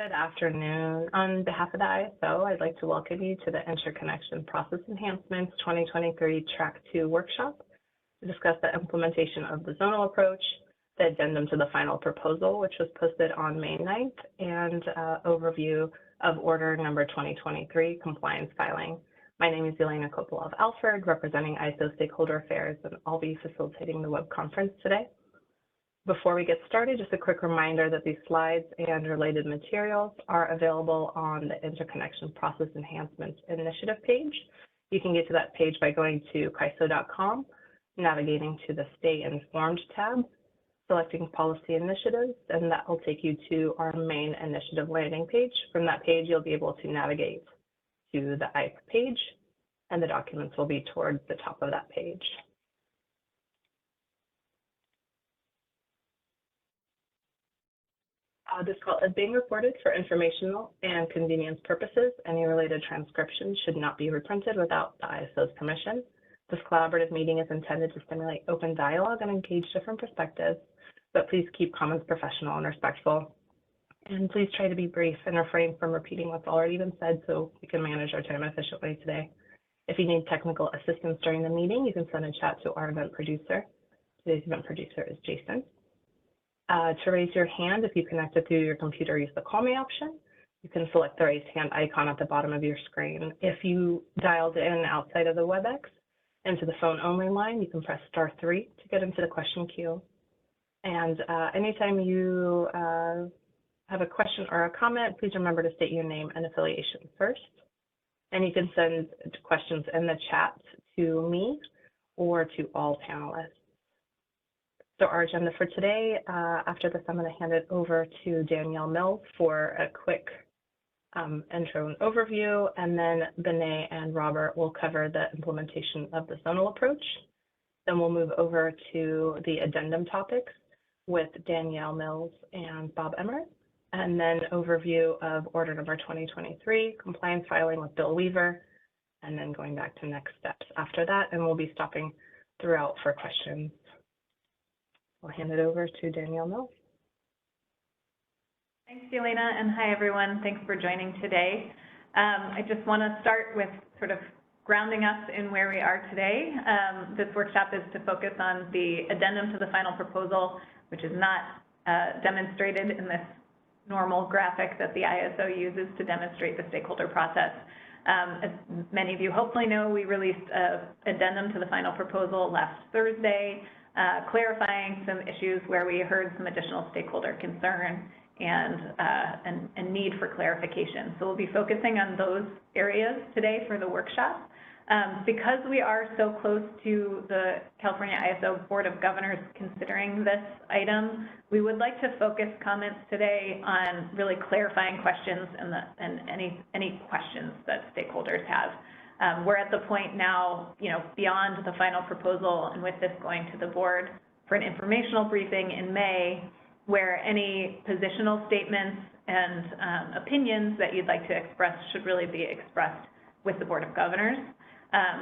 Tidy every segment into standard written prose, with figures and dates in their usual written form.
Good afternoon. On behalf of the ISO, I'd like to welcome you to the Interconnection Process Enhancements 2023 Track 2 workshop to discuss the implementation of the zonal approach, the addendum to the final proposal, which was posted on May 9th, and overview of order number 2023 compliance filing. My name is Elena Coppola of Alfred, representing ISO Stakeholder Affairs, and I'll be facilitating the web conference today. Before we get started, just a quick reminder that these slides and related materials are available on the Interconnection Process Enhancements Initiative page. You can get to that page by going to CAISO.com, navigating to the Stay Informed tab, selecting Policy Initiatives, and that will take you to our main initiative landing page. From that page, you'll be able to navigate to the IPE page, and the documents will be towards the top of that page. This call is being recorded for informational and convenience purposes. Any related transcription should not be reprinted without the ISO's permission. This collaborative meeting is intended to stimulate open dialogue and engage different perspectives, but please keep comments professional and respectful. And please try to be brief and refrain from repeating what's already been said so we can manage our time efficiently today. If you need technical assistance during the meeting, you can send a chat to our event producer. Today's event producer is Jason. To raise your hand, if you connected through your computer, use the Call Me option. You can select the raise hand icon at the bottom of your screen. If you dialed in outside of the WebEx into the phone only line, you can press *3 to get into the question queue. And anytime you have a question or a comment, please remember to state your name and affiliation first. And you can send questions in the chat to me or to all panelists. So our agenda for today, after this, I'm going to hand it over to Danielle Mills for a quick intro and overview, and then Benet and Robert will cover the implementation of the zonal approach. Then we'll move over to the addendum topics with Danielle Mills and Bob Emmert, and then overview of order number 2023, compliance filing with Bill Weaver, and then going back to next steps after that, and we'll be stopping throughout for questions. I'll hand it over to Danielle Mills. Thanks, Elena, and hi, everyone. Thanks for joining today. I just want to start with sort of grounding us in where we are today. This workshop is to focus on the addendum to the final proposal, which is not demonstrated in this normal graphic that the ISO uses to demonstrate the stakeholder process. As many of you hopefully know, we released an addendum to the final proposal last Thursday, clarifying some issues where we heard some additional stakeholder concern and need for clarification. So we'll be focusing on those areas today for the workshop. Because we are so close to the California ISO Board of Governors considering this item, we would like to focus comments today on really clarifying questions and any questions that stakeholders have. We're at the point now, beyond the final proposal, and with this going to the board for an informational briefing in May, where any positional statements and opinions that you'd like to express should really be expressed with the Board of Governors.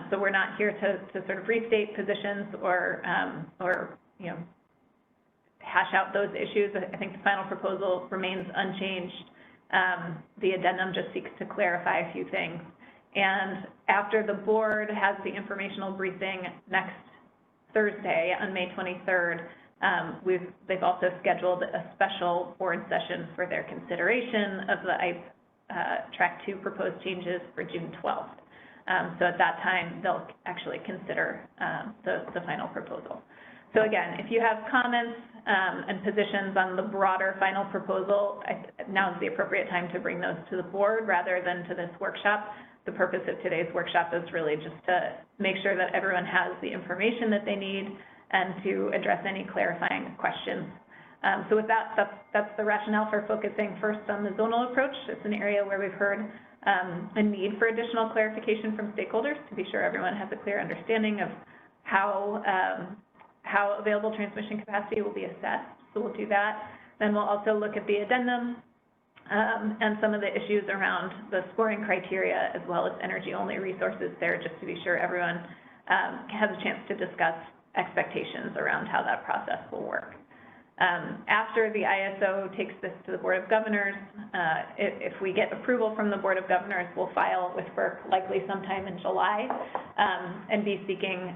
So we're not here to sort of restate positions or hash out those issues. I think the final proposal remains unchanged. The addendum just seeks to clarify a few things. And after the board has the informational briefing next Thursday on May 23rd, they've also scheduled a special board session for their consideration of the IPE Track 2 proposed changes for June 12th. So at that time, they'll actually consider the final proposal. So again, if you have comments and positions on the broader final proposal, now is the appropriate time to bring those to the board rather than to this workshop. The purpose of today's workshop is really just to make sure that everyone has the information that they need and to address any clarifying questions. So with that, that's the rationale for focusing first on the zonal approach. It's an area where we've heard a need for additional clarification from stakeholders to be sure everyone has a clear understanding of how available transmission capacity will be assessed. So we'll do that. Then we'll also look at the addendum and some of the issues around the scoring criteria, as well as energy-only resources there, just to be sure everyone has a chance to discuss expectations around how that process will work. After the ISO takes this to the Board of Governors, if we get approval from the Board of Governors, we'll file with FERC likely sometime in July and be seeking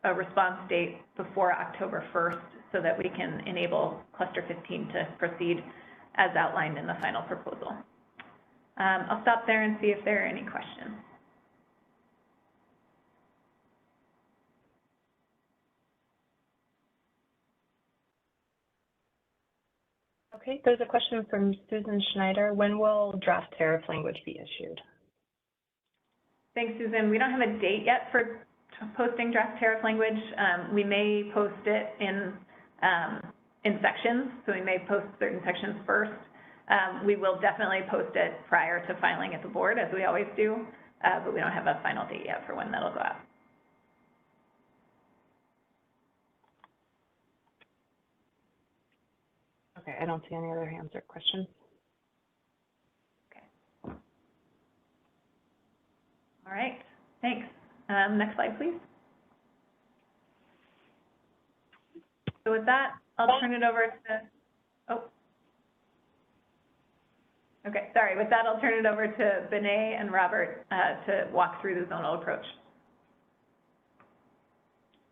a response date before October 1st so that we can enable Cluster 15 to proceed as outlined in the final proposal. I'll stop there and see if there are any questions. Okay, there's a question from Susan Schneider. When will draft tariff language be issued? Thanks, Susan. We don't have a date yet for posting draft tariff language. We may post it in sections, so we may post certain sections first. We will definitely post it prior to filing at the board, as we always do, but we don't have a final date yet for when that'll go out. Okay, I don't see any other hands or questions. Okay. All right, thanks. Next slide, please. So with that, I'll turn it over to, okay, sorry. With that, I'll turn it over to Benet and Robert to walk through the zonal approach.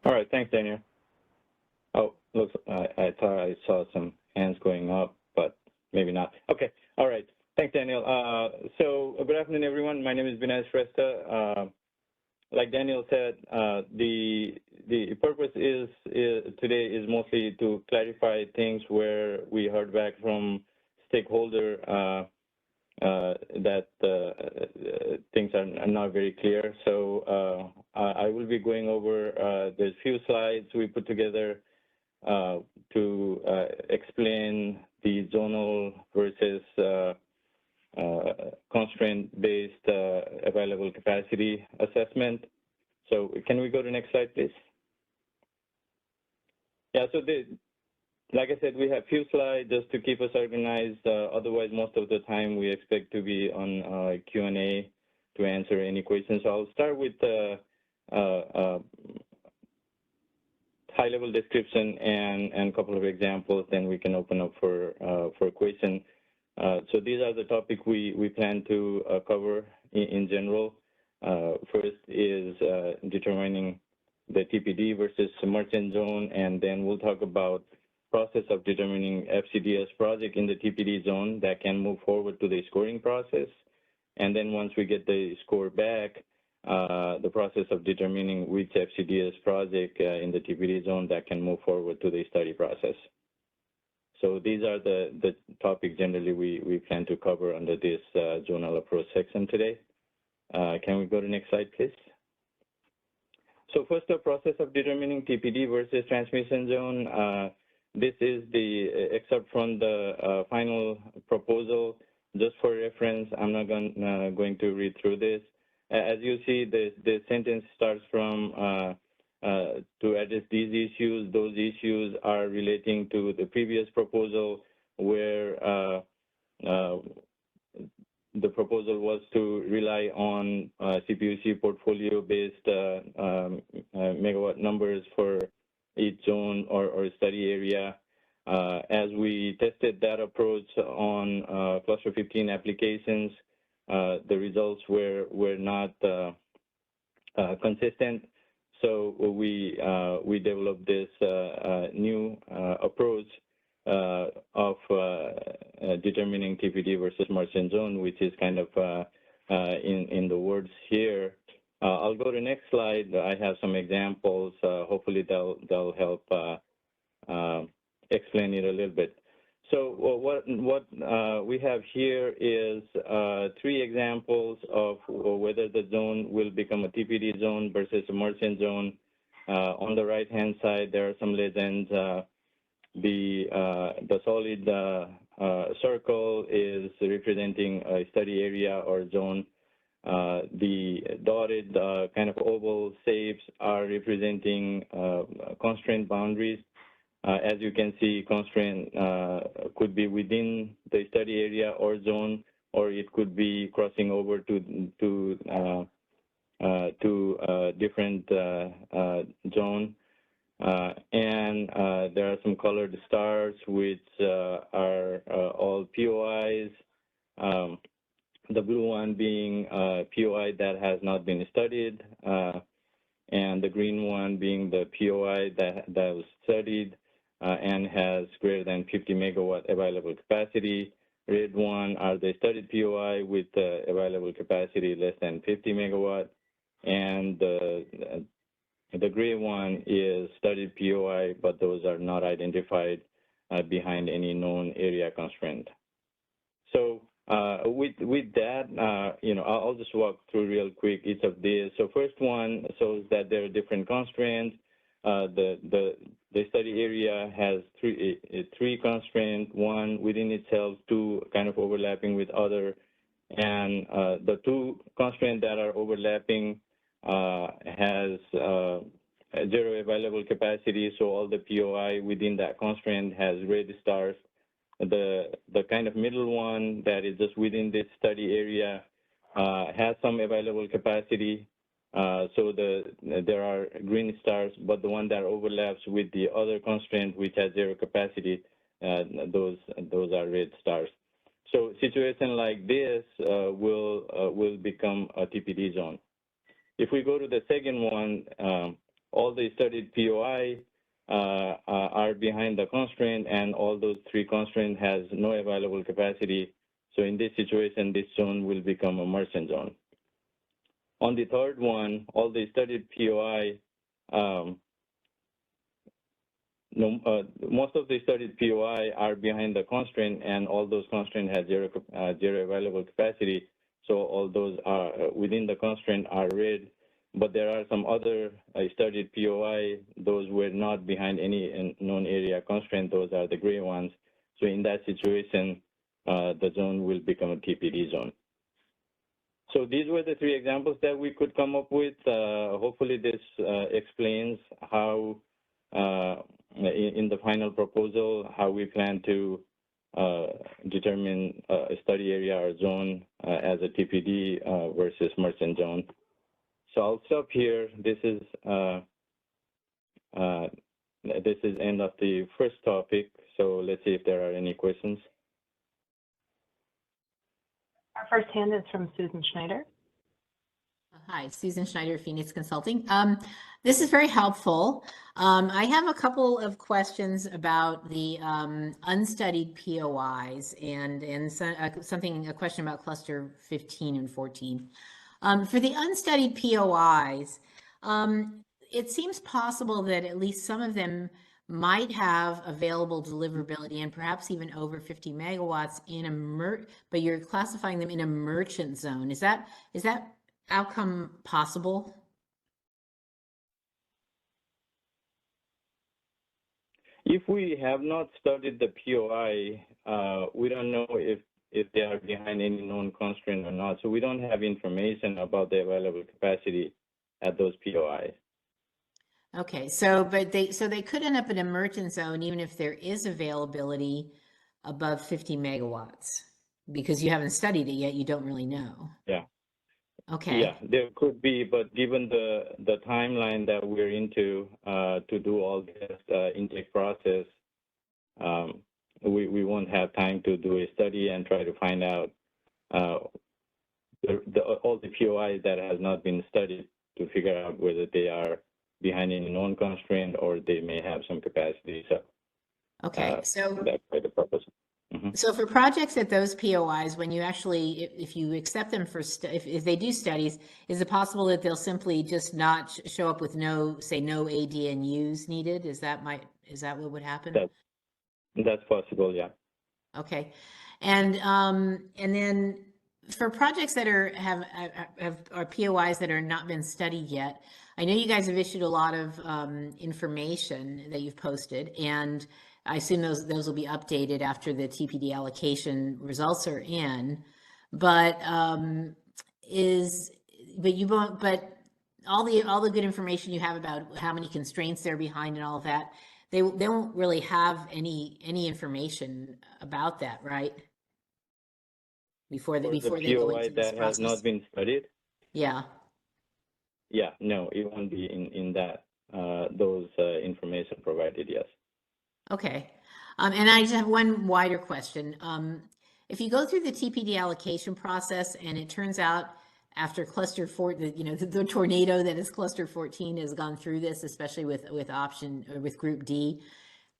All right, thanks, Daniel. Oh, looks, I thought I saw some hands going up, but maybe not. Okay, all right. Thanks, Daniel. So good afternoon, everyone. My name is Benet Shrestha. Like Daniel said, the purpose is today is mostly to clarify things where we heard back from stakeholder that things are not very clear. So I will be going over, there's a few slides we put together to explain the zonal versus constraint-based available capacity assessment. So can we go to the next slide, please? Yeah, so like I said, we have a few slides just to keep us organized. Otherwise, most of the time we expect to be on Q&A to answer any questions. So I'll start with high-level description and a couple of examples, then we can open up for questions. So these are the topics we plan to cover in general. First is determining the TPD versus merchant zone, and then we'll talk about process of determining FCDS project in the TPD zone that can move forward to the scoring process. And then once we get the score back, the process of determining which FCDS project in the TPD zone that can move forward to the study process. So these are the topics generally we plan to cover under this zonal approach section today. Can we go to the next slide, please? So first, the process of determining TPD versus transmission zone. This is the excerpt from the final proposal. Just for reference, I'm not going to read through this. As you see, the sentence starts from to address these issues. Those issues are relating to the previous proposal where the proposal was to rely on CPUC portfolio-based megawatt numbers for each zone or study area. As we tested that approach on Cluster 15 applications, the results were not consistent. So we developed this new approach of determining TPD versus merchant zone, which is kind of in the words here. I'll go to the next slide. I have some examples. Hopefully they'll help explain it a little bit. So what we have here is 3 examples of whether the zone will become a TPD zone versus a merchant zone. On the right-hand side, there are some legends. The solid circle is representing a study area or zone. The dotted kind of oval shapes are representing constraint boundaries. As you can see, constraint could be within the study area or zone, or it could be crossing over to different zone. And there are some colored stars, which are all POIs. The blue one being POI that has not been studied, and the green one being the POI that was studied and has greater than 50 megawatt available capacity. Red one are the studied POI with available capacity less than 50 megawatt, and the gray one is studied POI, but those are not identified behind any known area constraint. So with that, I'll just walk through real quick each of these. So first one shows that there are different constraints. The study area has three constraints, one within itself, two kind of overlapping with other, and the two constraints that are overlapping has zero available capacity, so all the POI within that constraint has red stars. The kind of middle one that is just within this study area has some available capacity, so there are green stars, but the one that overlaps with the other constraint, which has zero capacity, those are red stars. So situation like this will become a TPD zone. If we go to the second one, all the studied POI are behind the constraint, and all those three constraints has no available capacity. So in this situation, this zone will become a merchant zone. On the third one, all the studied POI, most of the studied POI are behind the constraint, and all those constraints have zero available capacity. So all those are within the constraint are red, but there are some other studied POI. Those were not behind any known area constraint. Those are the gray ones. So in that situation, the zone will become a TPD zone. So these were the three examples that we could come up with. Hopefully this explains how, in the final proposal, how we plan to determine a study area or zone as a TPD versus merchant zone. So I'll stop here. This is end of the first topic. So let's see if there are any questions. Our first hand is from Susan Schneider. Hi, Susan Schneider, Phoenix Consulting. This is very helpful. I have a couple of questions about the unstudied POIs and a question about cluster 15 and 14. For the unstudied POIs, it seems possible that at least some of them might have available deliverability and perhaps even over 50 megawatts but you're classifying them in a merchant zone. Is that outcome possible? If we have not studied the POI, we don't know if they are behind any known constraint or not. So we don't have information about the available capacity at those POIs. Okay, so they could end up in a merchant zone even if there is availability above 50 megawatts, because you haven't studied it yet, you don't really know. Yeah. Okay. Yeah, there could be, but given the timeline that we're into to do all this intake process, we won't have time to do a study and try to find out all the POIs that has not been studied to figure out whether they are behind any known constraint or they may have some capacity. So okay, so that's the purpose. Mm-hmm. So for projects at those POIs, when you actually, if you accept them for, if they do studies, is it possible that they'll simply just not show up with no ADNUs needed? Is that what would happen? That's possible, yeah. Okay, and then for projects that are POIs that are not been studied yet, I know you guys have issued a lot of information that you've posted, and I assume those will be updated after the TPD allocation results are in, but all the good information you have about how many constraints they're behind and all of that, they won't really have any information about that, right? Before they go into POI this that process. has not been studied? Yeah. Yeah, no, it won't be in that those information provided, yes. Okay. And I just have one wider question. If you go through the TPD allocation process and it turns out after cluster 4, the tornado that is cluster 14 has gone through this, especially with option or with group D,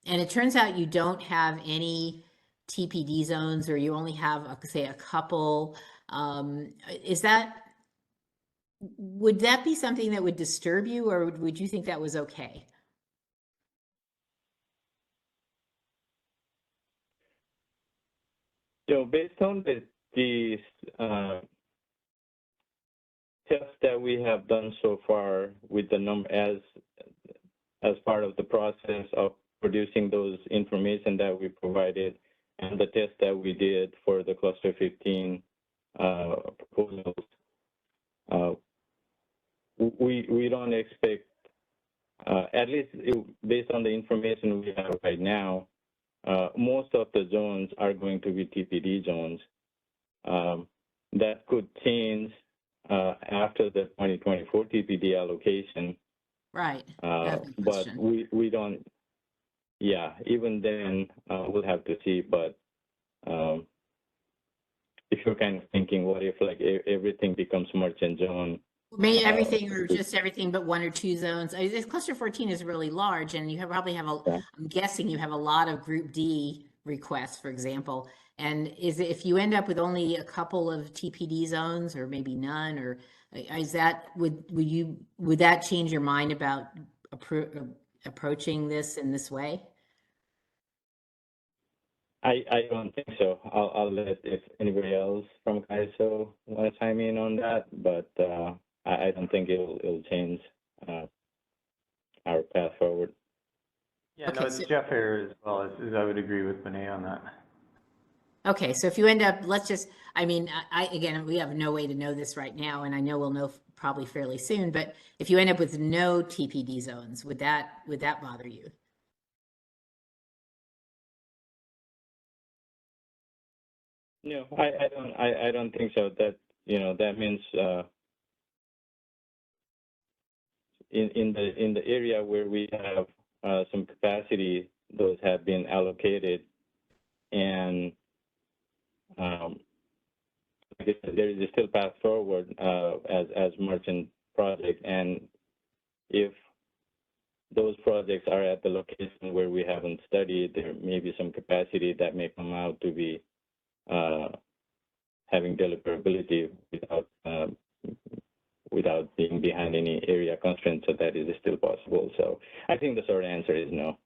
and it turns out you don't have any TPD zones, or you only have, say, a couple, would that be something that would disturb you, or would you think that was okay? So based on the tests that we have done so far with the number as part of the process of producing those information that we provided and the test that we did for the cluster 15 proposals, we don't expect, at least based on the information we have right now, most of the zones are going to be TPD zones. That could change after the 2024 TPD allocation. Right. But we don't, yeah, even then we'll have to see. But if you're kind of thinking, what if like everything becomes merchant zone? Maybe everything, or just everything but 1 or 2 zones. This cluster 14 is really large, and you probably have I'm guessing you have a lot of group D requests, for example. And if you end up with only a couple of TPD zones, or maybe none, or is that, would that change your mind about approaching this in this way? I don't think so. I'll let if anybody else from CAISO want to chime in on that, but I don't think it'll change our path forward. Yeah, okay, no, it's Jeff here as well. I would agree with Benet on that. Okay, so if you end up, let's just, I mean, again, we have no way to know this right now, and I know we'll know probably fairly soon, but if you end up with no TPD zones, would that bother you? No, I don't think so. That, that means in the area where we have some capacity, those have been allocated, and there is still path forward as merchant project. And if those projects are at the location where we haven't studied, there may be some capacity that may come out to be having deliverability without being behind any area constraints, so that is still possible. So I think the short answer is no.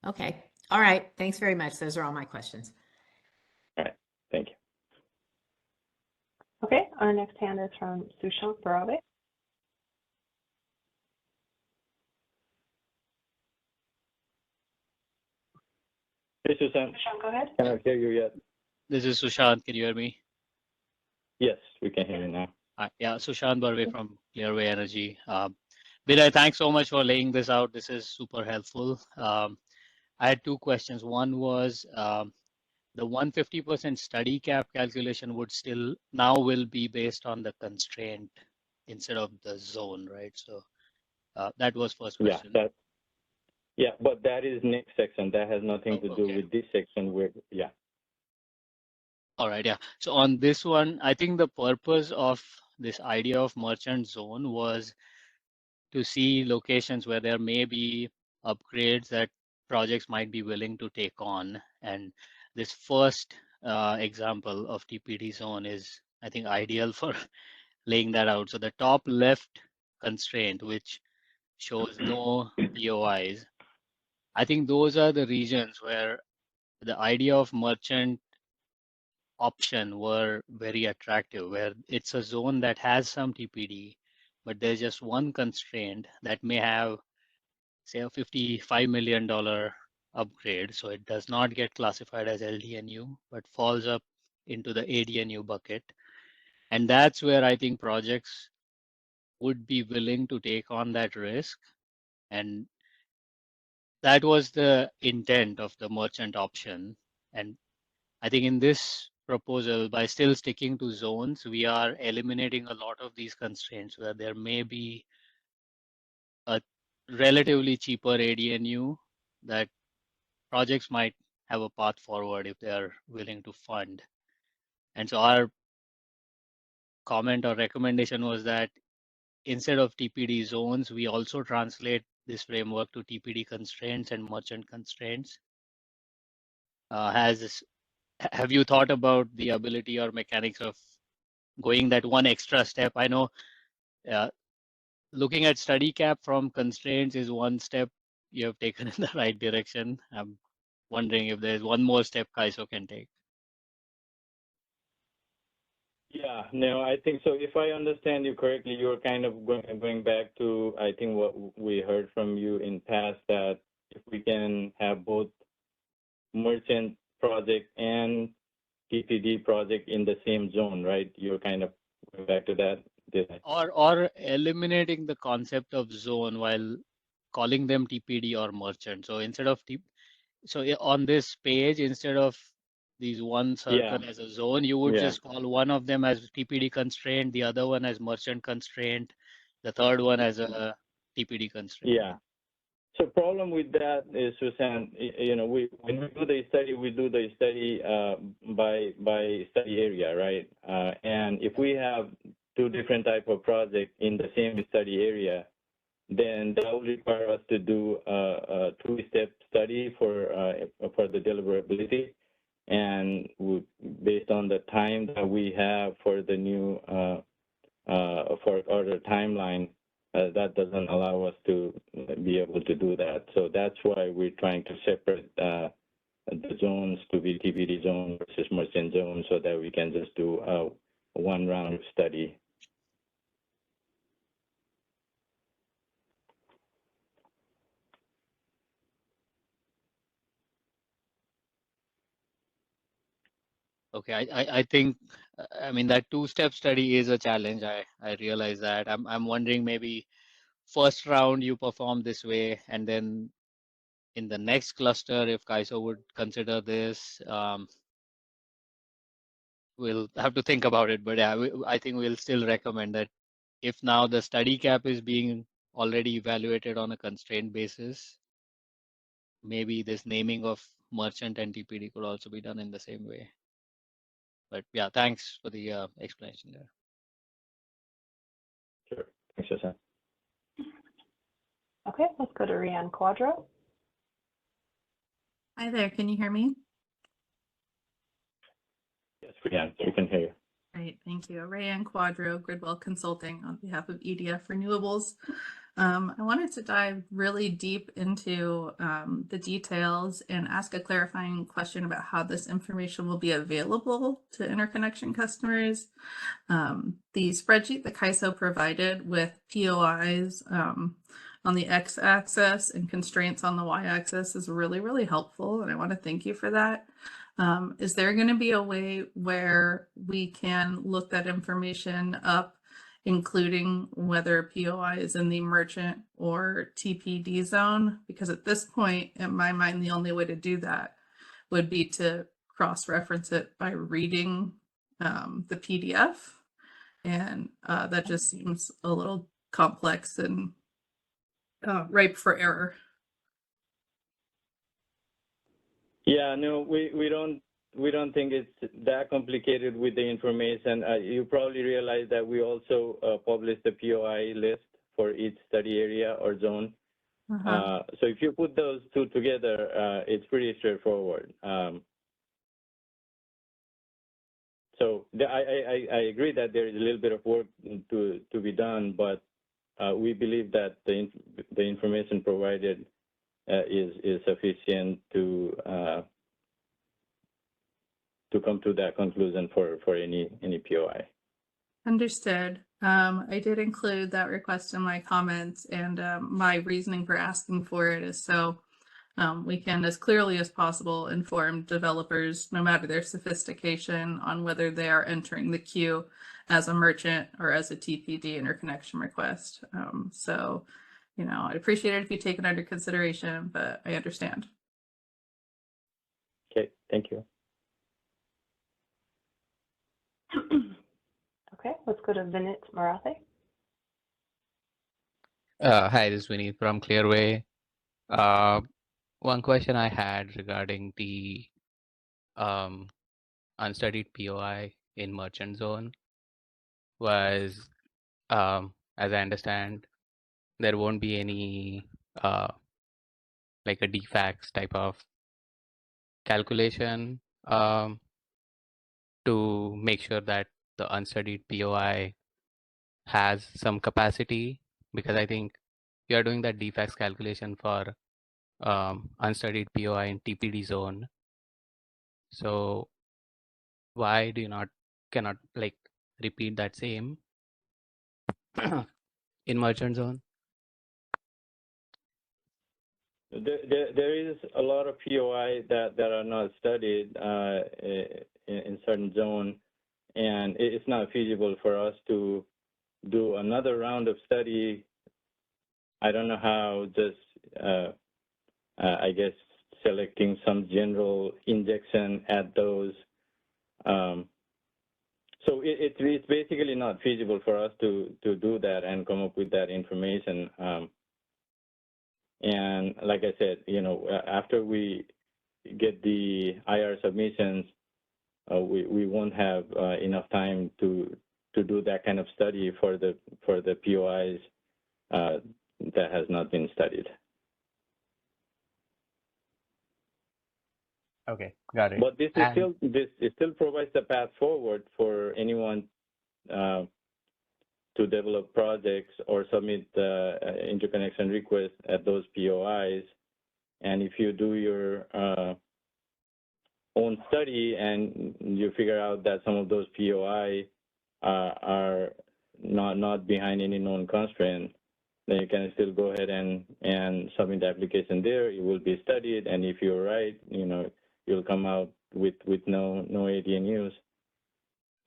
Okay. All right. Thanks very much. Those are all my questions. All right. Thank you. Okay. Our next hand is from Sushant Bharave. Hey, Sushant. Sushant, go ahead. Cannot hear you yet. This is Sushant. Can you hear me? Yes, we can hear you now. Yeah, Sushant Bharave from Clearway Energy. Binay, thanks so much for laying this out. This is super helpful. I had 2 questions. One was the 150% study cap calculation would still will be based on the constraint instead of the zone, right? So that was first question. Yeah, but that is next section. That has nothing to do with this section. Yeah. All right, yeah. So on this one, I think the purpose of this idea of merchant zone was to see locations where there may be upgrades that projects might be willing to take on. And this first example of TPD zone is, I think, ideal for laying that out. So the top left constraint, which shows no POIs, I think those are the regions where the idea of merchant option were very attractive, where it's a zone that has some TPD, but there's just one constraint that may have, say, a $55 million upgrade. So it does not get classified as LDNU, but falls up into the ADNU bucket. And that's where I think projects would be willing to take on that risk. And that was the intent of the merchant option. And I think in this proposal, by still sticking to zones, we are eliminating a lot of these constraints where there may be a relatively cheaper ADNU that projects might have a path forward if they are willing to fund. And so our comment or recommendation was that instead of TPD zones, we also translate this framework to TPD constraints and merchant constraints. Have you thought about the ability or mechanics of going that one extra step? I know looking at study cap from constraints is one step you have taken in the right direction. I'm wondering if there's one more step KAISO can take. Yeah, no, I think so. If I understand you correctly, you're kind of going back to, I think, what we heard from you in past, that if we can have both merchant project and TPD project in the same zone, right? You're kind of going back to that. Or eliminating the concept of zone while calling them TPD or merchant. So instead of on this page, instead of these one circle as a zone, you would just call one of them as TPD constraint, the other one as merchant constraint, the third one as a TPD constraint. Yeah. So problem with that is, Susan, you know, when we do the study, we do the study by study area, right? And if we have two different type of projects in the same study area, then that will require us to do a two-step study for the deliverability. And based on the time that we have for the new for the timeline, that doesn't allow us to be able to do that. So that's why we're trying to separate the zones to be TPD zone versus merchant zone, so that we can just do one round of study. Okay, I think, I mean, that two-step study is a challenge. I realize that. I'm wondering, maybe first round you perform this way, and then in the next cluster, if KAISO would consider this, we'll have to think about it. But yeah, I think we'll still recommend that if now the study cap is being already evaluated on a constraint basis, maybe this naming of merchant and TPD could also be done in the same way. But yeah, thanks for the explanation there. Sure. Thanks, Susan. Okay, let's go to Rianne Quadro. Hi there, can you hear me? Yes, Rianne, we can hear you. Great, thank you. Rayanne Quadro, Gridwell Consulting on behalf of EDF Renewables. I wanted to dive really deep into the details and ask a clarifying question about how this information will be available to interconnection customers. The spreadsheet that KAISO provided with POIs on the x-axis and constraints on the y-axis is really, really helpful, and I want to thank you for that. Is there going to be a way where we can look that information up, including whether POI is in the merchant or TPD zone? Because at this point, in my mind, the only way to do that would be to cross-reference it by reading the PDF. And that just seems a little complex and ripe for error. Yeah, no, we don't think it's that complicated with the information. You probably realize that we also publish the POI list for each study area or zone. So if you put those two together, it's pretty straightforward. So I agree that there is a little bit of work to be done, but we believe that the information provided is sufficient to come to that conclusion for any POI. Understood. I did include that request in my comments, and my reasoning for asking for it is so we can, as clearly as possible, inform developers, no matter their sophistication, on whether they are entering the queue as a merchant or as a TPD interconnection request. So, you know, I'd appreciate it if you take it under consideration, but I understand. Okay, thank you. Okay, let's go to Vinit Marathe. Hi, this is Vinny from Clearway. One question I had regarding the unstudied POI in merchant zone was, as I understand, there won't be any like a defects type of calculation to make sure that the unstudied POI has some capacity, because I think you are doing that defects calculation for unstudied POI in TPD zone. So why do you cannot like repeat that same in merchant zone? There is a lot of POI that are not studied in certain zone, and it's not feasible for us to do another round of study. I don't know how, just I guess selecting some general injection at those. So it's basically not feasible for us to do that and come up with that information. And like I said, after we get the IR submissions, we won't have enough time to do that kind of study for the POIs that has not been studied. Okay, got it. But this still provides the path forward for anyone to develop projects or submit interconnection requests at those POIs. And if you do your own study and you figure out that some of those POI are not behind any known constraint, then you can still go ahead and submit the application there. It will be studied, and if you're right, you'll come out with no ADNUs.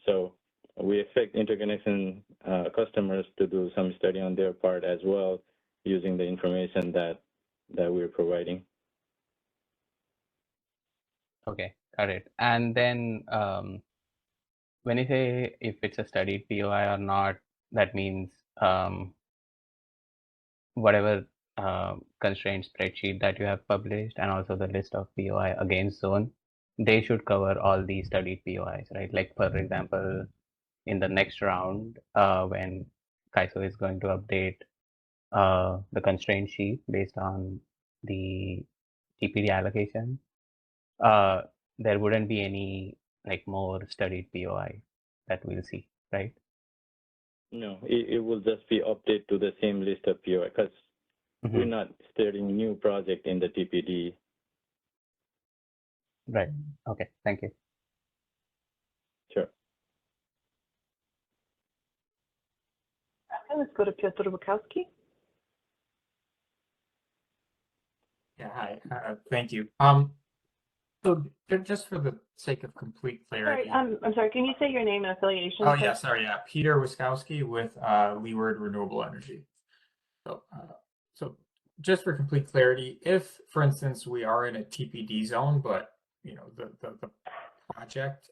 So we expect interconnection customers to do some study on their part as well, using the information that we're providing. Okay, got it. And then when you say if it's a studied POI or not, that means whatever constraint spreadsheet that you have published and also the list of POI against zone, they should cover all the studied POIs, right? Like, for example, in the next round, when CAISO is going to update the constraint sheet based on the TPD allocation, there wouldn't be any like more studied POI that we'll see, right? No, it will just be updated to the same list of POI, because we're not starting a new project in the TPD. Right. Okay, thank you. Sure. Okay, let's go to Piotr Bukowski. Yeah, hi. Thank you. So just for the sake of complete clarity. Sorry, I'm sorry. Can you say your name and affiliation? Oh, yeah, sorry. Yeah, Peter Wiskowski with Leeward Renewable Energy. So just for complete clarity, if, for instance, we are in a TPD zone, but the project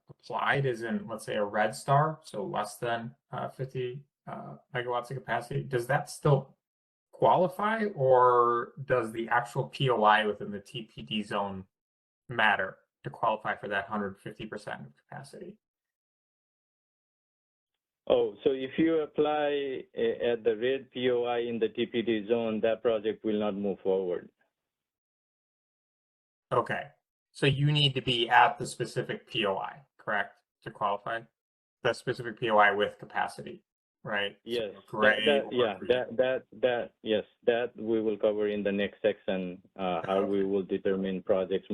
applied is in, let's say, a red star, so less than 50 megawatts of capacity, does that still qualify, or does the actual POI within the TPD zone matter to qualify for that 150% of capacity? Oh, so if you apply at the red POI in the TPD zone, that project will not move forward. Okay, so you need to be at the specific POI, correct, to qualify? The specific POI with capacity, right? Yes, so yes, that we will cover in the next section, how we will determine projects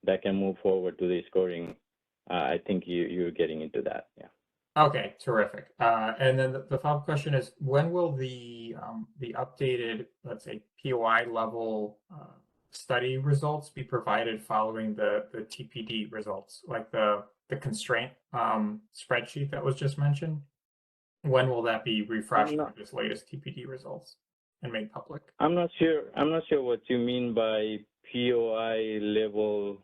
that can move forward to the scoring. I think you're getting into that, yeah. Okay, terrific. And then the follow-up question is, when will the updated, let's say, POI level study results be provided following the TPD results, like the constraint spreadsheet that was just mentioned? When will that be refreshed with this latest TPD results and made public? I'm not sure what you mean by POI level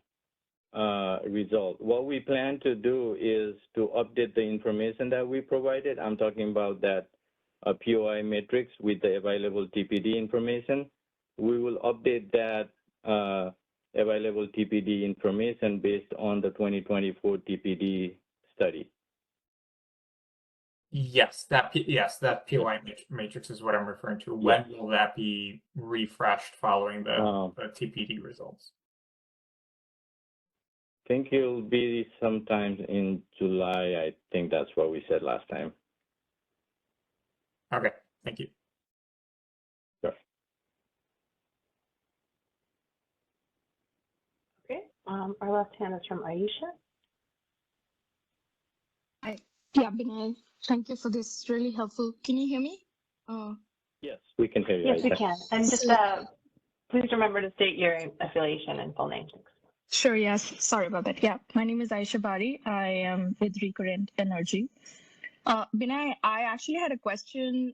result. What we plan to do is to update the information that we provided. I'm talking about that POI matrix with the available TPD information. We will update that available TPD information based on the 2024 TPD study. Yes, that POI matrix is what I'm referring to. When will that be refreshed following the TPD results? I think it'll be sometime in July. I think that's what we said last time. Okay, thank you. Sure. Okay, our last hand is from Aisha. Yeah, Binay, thank you for this. Really helpful. Can you hear me? Yes, we can hear you. Yes, we Aisha. can. And just please remember to state your affiliation and full name. Sure, yes. Sorry about that. Yeah, my name is Aisha Bari. I am with Recurrent Energy. Binay, I actually had a question.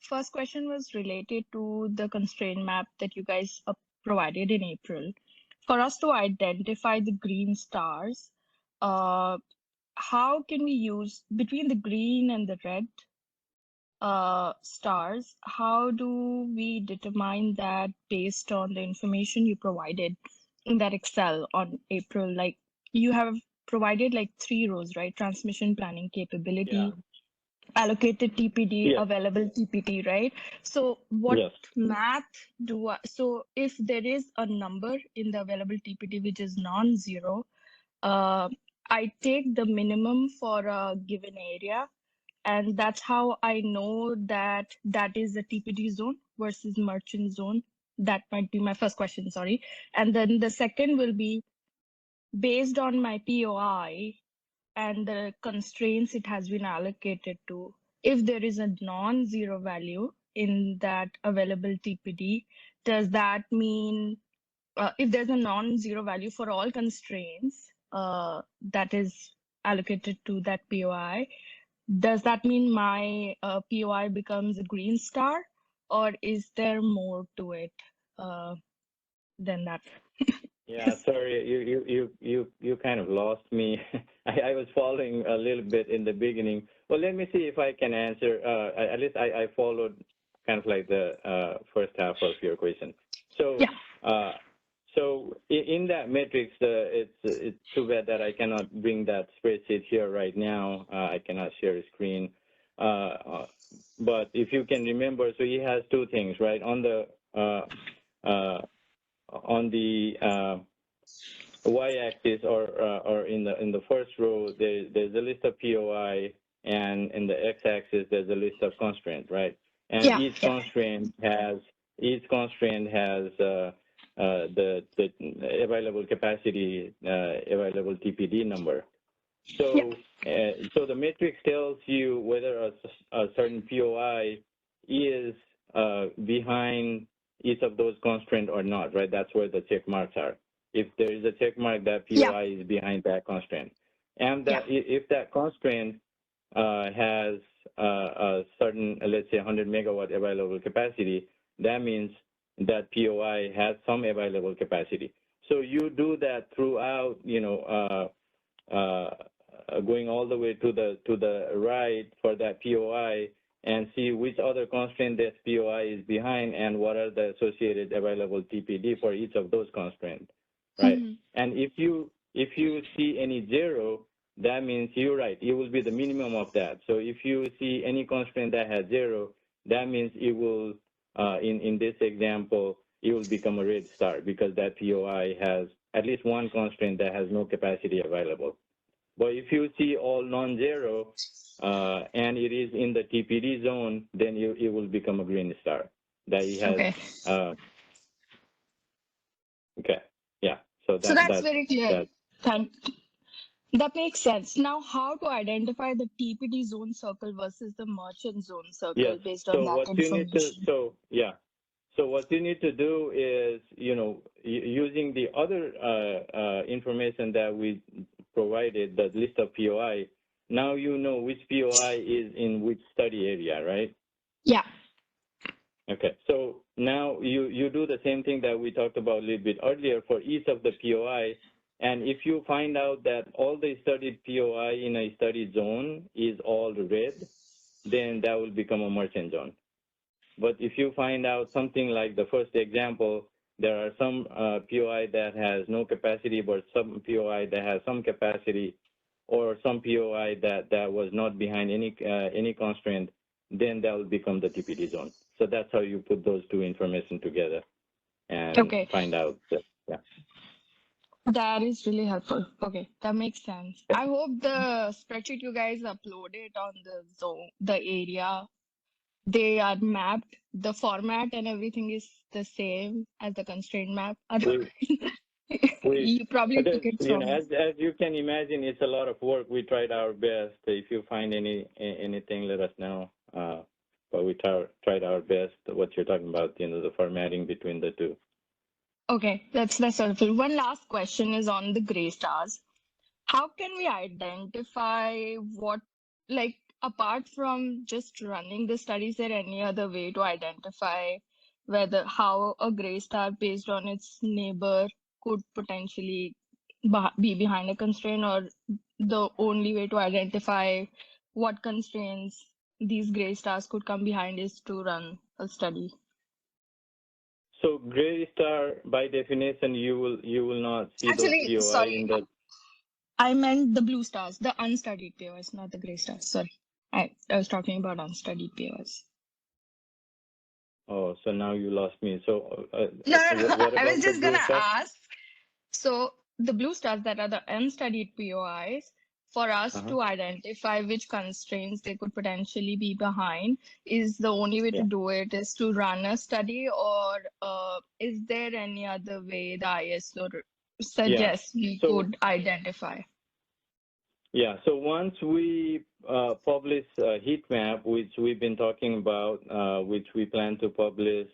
First question was related to the constraint map that you guys provided in April. For us to identify the green stars, how can we use between the green and the red stars? How do we determine that based on the information you provided in that Excel on April? Like you have provided like 3 rows, right? Transmission planning capability, allocated TPD, available TPD, right? So what math do I, so if there is a number in the available TPD which is non-zero, I take the minimum for a given area, and that's how I know that that is a TPD zone versus merchant zone. That might be my first question, sorry. And then the second will be based on my POI and the constraints it has been allocated to. If there is a non-zero value in that available TPD, does that mean if there's a non-zero value for all constraints that is allocated to that POI, does that mean my POI becomes a green star, or is there more to it than that? Yeah, sorry, you kind of lost me. I was following a little bit in the beginning. Well, let me see if I can answer. At least I followed kind of like the first half of your question. So, so in that matrix, it's too bad that I cannot bring that spreadsheet here right now. I cannot share a screen. But if you can remember, so he has 2 things, right? On the y-axis or in the first row, there's a list of POI, and in the x-axis there's a list of constraints, right? And each constraint has the available capacity, available TPD number. So so the matrix tells you whether a certain POI is behind each of those constraints or not, right? That's where the check marks are. If there is a check mark, that POI is behind that constraint. And that if that constraint has a certain, let's say 100 megawatt available capacity, that means that POI has some available capacity. So you do that throughout, you know, going all the way to the right for that POI, and see which other constraint that POI is behind and what are the associated available TPD for each of those constraints, right? And if you see any 0, that means you're right, it will be the minimum of that. So if you see any constraint that has 0, that means it will, in this example, it will become a red star because that POI has at least one constraint that has no capacity available. But if you see all non-zero and it is in the TPD zone, then it will become a green star. That it has. Okay. Yeah. So that's very clear. That makes sense. Now, how to identify the TPD zone circle versus the merchant zone circle based on that information? So what you need to do is, you know, using the other information that we provided, the list of POI, now you know which POI is in which study area, right? Yeah. Okay, so now you do the same thing that we talked about a little bit earlier for each of the POI, and if you find out that all the studied POI in a study zone is all red, then that will become a merchant zone. But if you find out something like the first example, there are some POI that has no capacity, but some POI that has some capacity, or some POI that was not behind any constraint, then that will become the TPD zone. So that's how you put those two information together and find out that, yeah. That is really helpful. Okay, that makes sense. I hope the spreadsheet you guys uploaded on the zone, the area, they are mapped, the format and everything is the same as the constraint map. Otherwise, you probably took it from. As you can imagine, it's a lot of work. We tried our best. If you find anything, let us know. But we tried our best. What you're talking about, the formatting between the two. Okay, that's helpful. One last question is on the gray stars. How can we identify what, like, apart from just running the study, is there any other way to identify how a gray star based on its neighbor could potentially be behind a constraint, or the only way to identify what constraints these gray stars could come behind is to run a study? So gray star, by definition, you will not see Actually, those POI sorry, in the. I meant the blue stars, the unstudied POIs, not the gray stars. Sorry, I was talking about unstudied POIs. Oh, so now you lost me. So No. what I about was just the blue gonna star? ask. So the blue stars that are the unstudied POIs, for us to identify which constraints they could potentially be behind, is the only way to do it is to run a study, or is there any other way the ISO suggests we could identify? Yeah, so once we publish a heat map, which we've been talking about, which we plan to publish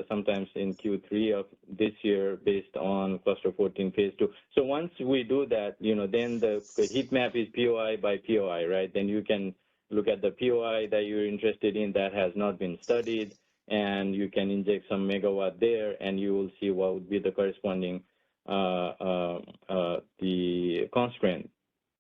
sometimes in Q3 of this year based on cluster 14 phase 2. So once we do that, then the heat map is POI by POI, right? Then you can look at the POI that you're interested in that has not been studied, and you can inject some megawatt there, and you will see what would be the corresponding the constraint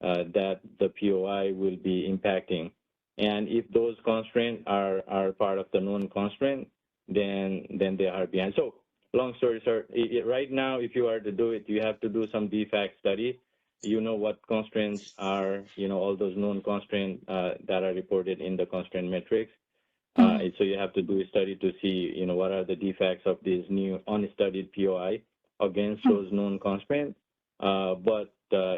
that the POI will be impacting. And if those constraints are part of the known constraint, then they are behind. So long story short, right now, if you are to do it, you have to do some defect study. You know what constraints are, all those known constraints that are reported in the constraint matrix. So you have to do a study to see, what are the defects of this new unstudied POI against those known constraints. But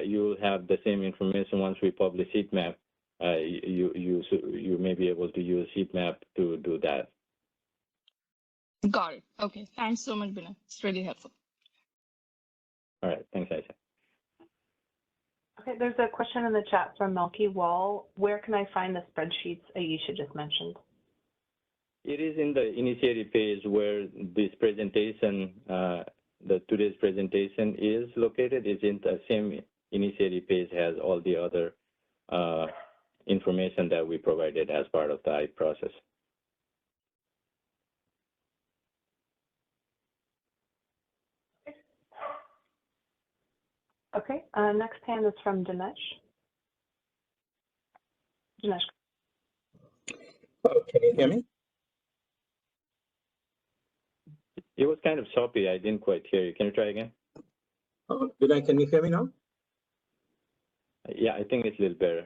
you'll have the same information once we publish heat map. You may be able to use heat map to do that. Got it. Okay. Thanks so much, Binay. It's really helpful. All right. Thanks, Aisha. Okay, there's a question in the chat from Melky Wall. Where can I find the spreadsheets Aisha just mentioned? It is in the initiative page where this presentation, today's presentation is located. It's in the same initiative page, has all the other information that we provided as part of the IPE process. Okay, next hand is from Dinesh. Dinesh. Can you hear me? It was kind of choppy. I didn't quite hear you. Can you try again? Binay, can you hear me now? Yeah, I think it's a little better.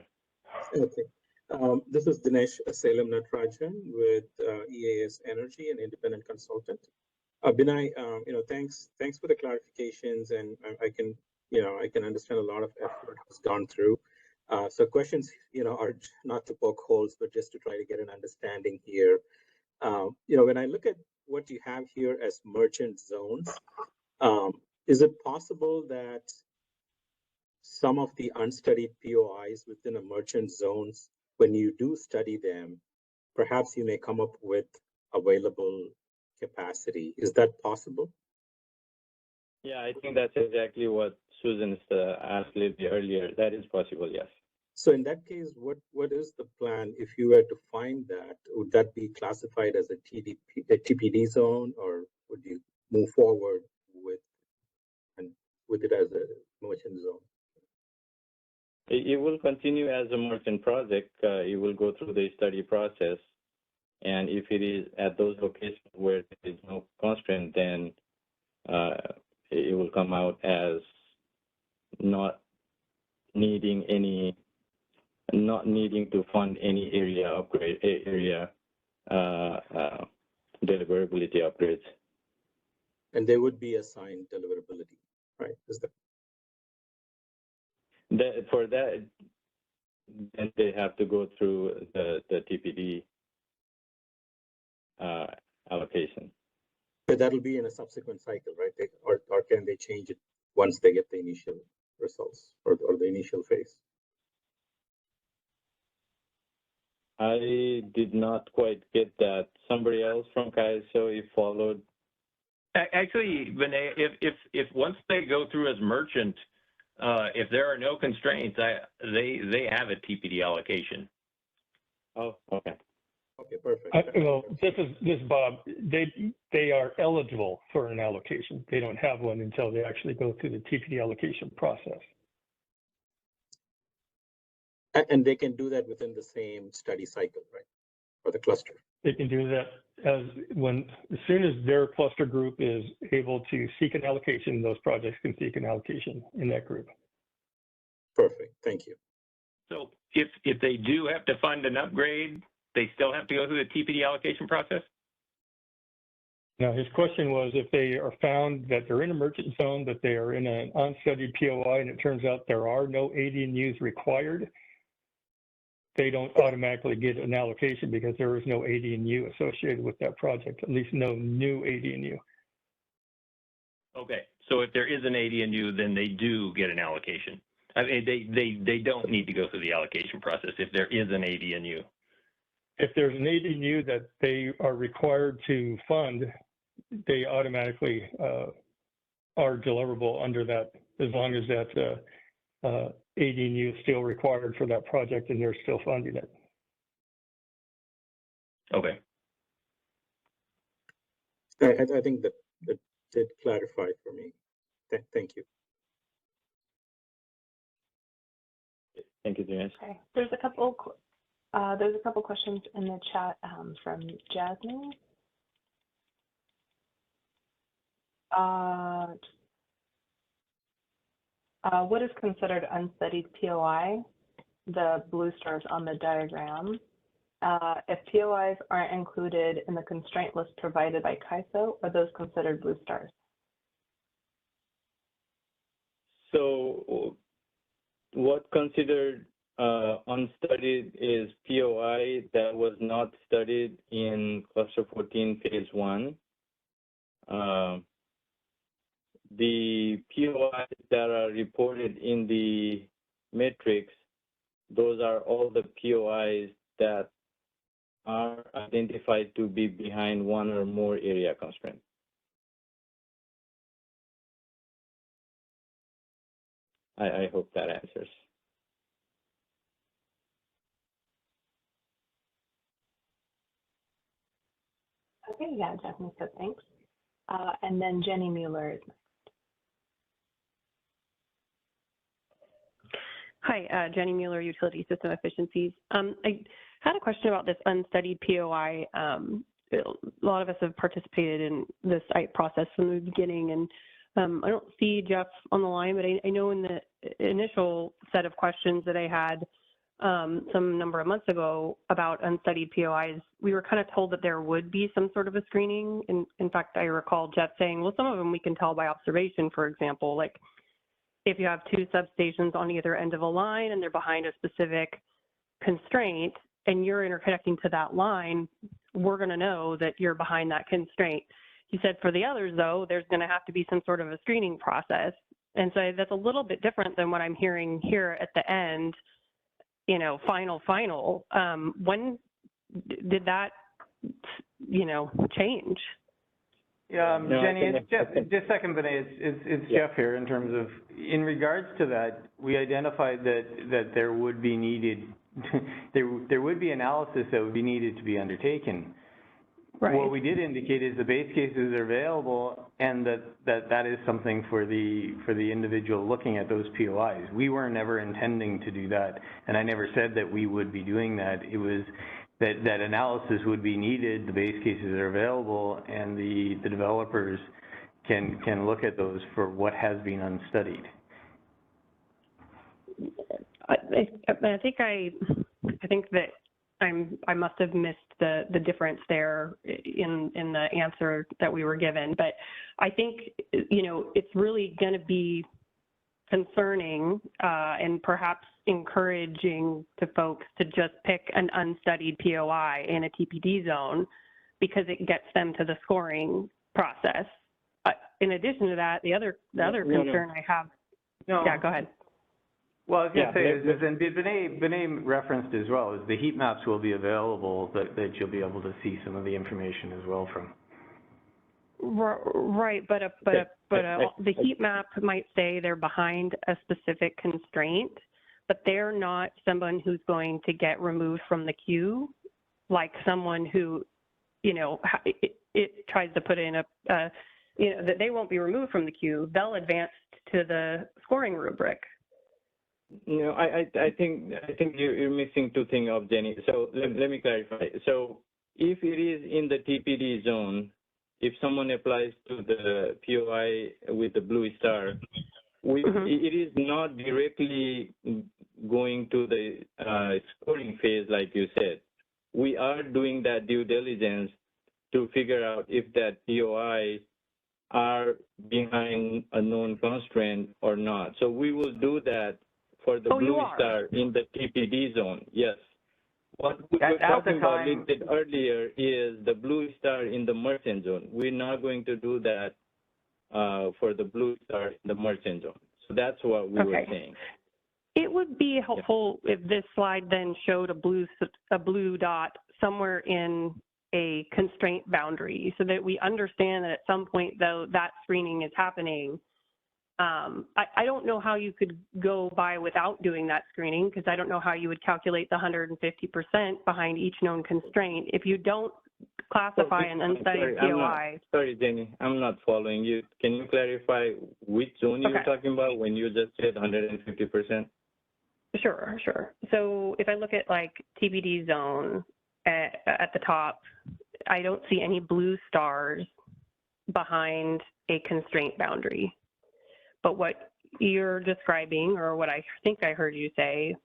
Okay. This is Dinesh Salem Natarajan with EAS Energy, an independent consultant. Binay, thanks for the clarifications, and I can understand a lot of effort has gone through. So questions, are not to poke holes, but just to try to get an understanding here. When I look at what you have here as merchant zones, is it possible that some of the unstudied POIs within a merchant zones, when you do study them, perhaps you may come up with available capacity? Is that possible? Yeah, I think that's exactly what Susan asked a little bit earlier. That is possible, yes. So in that case, what is the plan if you were to find that? Would that be classified as a TPD zone, or would you move forward with it as a merchant zone? It will continue as a merchant project. It will go through the study process. And if it is at those locations where there is no constraint, then it will come out as not needing to fund any area deliverability upgrades. And they would be assigned deliverability, right? Is that for that? Then they have to go through the TPD allocation. but that'll be in a subsequent cycle, right? Or can they change it once they get the initial results or the initial phase? I did not quite get that. Somebody else from KSO followed. Actually, Vinay, if once they go through as merchant, if there are no constraints, they have a TPD allocation. Oh, okay. Okay, perfect. Well, this is Bob. They are eligible for an allocation. They don't have one until they actually go through the TPD allocation process. And they can do that within the same study cycle, right? For the cluster. They can do that as soon as their cluster group is able to seek an allocation, those projects can seek an allocation in that group. Perfect, thank you. So if they do have to fund an upgrade, they still have to go through the TPD allocation process? Now, his question was if they are found that they're in a merchant zone, that they are in an unstudied POI, and it turns out there are no ADNUs required, they don't automatically get an allocation because there is no ADNU associated with that project, at least no new ADNU. Okay, so if there is an ADNU, then they do get an allocation. I mean, they don't need to go through the allocation process if there is an ADNU. If there's an ADNU that they are required to fund, they automatically are deliverable under that, as long as that ADNU is still required for that project and they're still funding it. Okay. I think that did clarify for me. Thank you. Thank you, Dinesh. Okay, there's a couple questions in the chat from Jasmine. What is considered unstudied POI? The blue stars on the diagram. If POIs aren't included in the constraint list provided by KSO, are those considered blue stars? So what considered unstudied is POI that was not studied in cluster 14 phase 1. The POIs that are reported in the matrix, those are all the POIs that are identified to be behind one or more area constraints. I hope that answers. Okay, yeah, Jasmine said thanks. And then Jenny Mueller is next. Hi, Jenny Mueller, Utility System Efficiencies. I had a question about this unstudied POI. A lot of us have participated in this process from the beginning, and I don't see Jeff on the line, but I know in the initial set of questions that I had some number of months ago about unstudied POIs, we were kind of told that there would be some sort of a screening. In fact, I recall Jeff saying, well, some of them we can tell by observation, for example, like if you have two substations on either end of a line and they're behind a specific constraint and you're interconnecting to that line, we're going to know that you're behind that constraint. He said for the others, though, there's going to have to be some sort of a screening process. And so that's a little bit different than what I'm hearing here at the end, you know, final. When did that, you know, change? Yeah, Jenny, it's Jeff. Just a second, but it's Jeff here. In terms of, in regards to that, we identified that there would be needed, there would be analysis that would be needed to be undertaken. Right. What we did indicate is the base cases are available, and that is something for the individual looking at those POIs. We were never intending to do that, and I never said that we would be doing that. It was that analysis would be needed, the base cases are available, and the developers can look at those for what has been unstudied. I think that I must have missed the difference there in the answer that we were given, but I think, you know, it's really going to be concerning and perhaps encouraging to folks to just pick an unstudied POI in a TPD zone because it gets them to the scoring process. In addition to that, the other concern I have. No. Yeah, go ahead. Well, I was going to say, and Vinay referenced as well, is the heat maps will be available that you'll be able to see some of the information as well from. Right, but the heat map might say they're behind a specific constraint, but they're not someone who's going to get removed from the queue, like someone who, you know, it tries to put in you know, that they won't be removed from the queue. They'll advance to the scoring rubric. You know, I think you're missing two things of Jenny. So let me clarify. So if it is in the TPD zone, if someone applies to the POI with the blue star, it is not directly going to the scoring phase, like you said. We are doing that due diligence to figure out if that POI are behind a known constraint or not. So we will do that for the blue star in the TPD zone, yes. What we were talking about listed earlier is the blue star in the merchant zone. We're not going to do that for the blue star in the merchant zone. So that's what we were saying. It would be helpful if this slide then showed a blue dot somewhere in a constraint boundary so that we understand that at some point, though, that screening is happening. I don't know how you could go by without doing that screening because I don't know how you would calculate the 150% behind each known constraint if you don't classify an unstudied POI. Sorry, Jenny, I'm not following you. Can you clarify which zone you're talking about when you just said 150%? Sure. So if I look at like TPD zone at the top, I don't see any blue stars behind a constraint boundary. But what you're describing, or what I think I heard you say,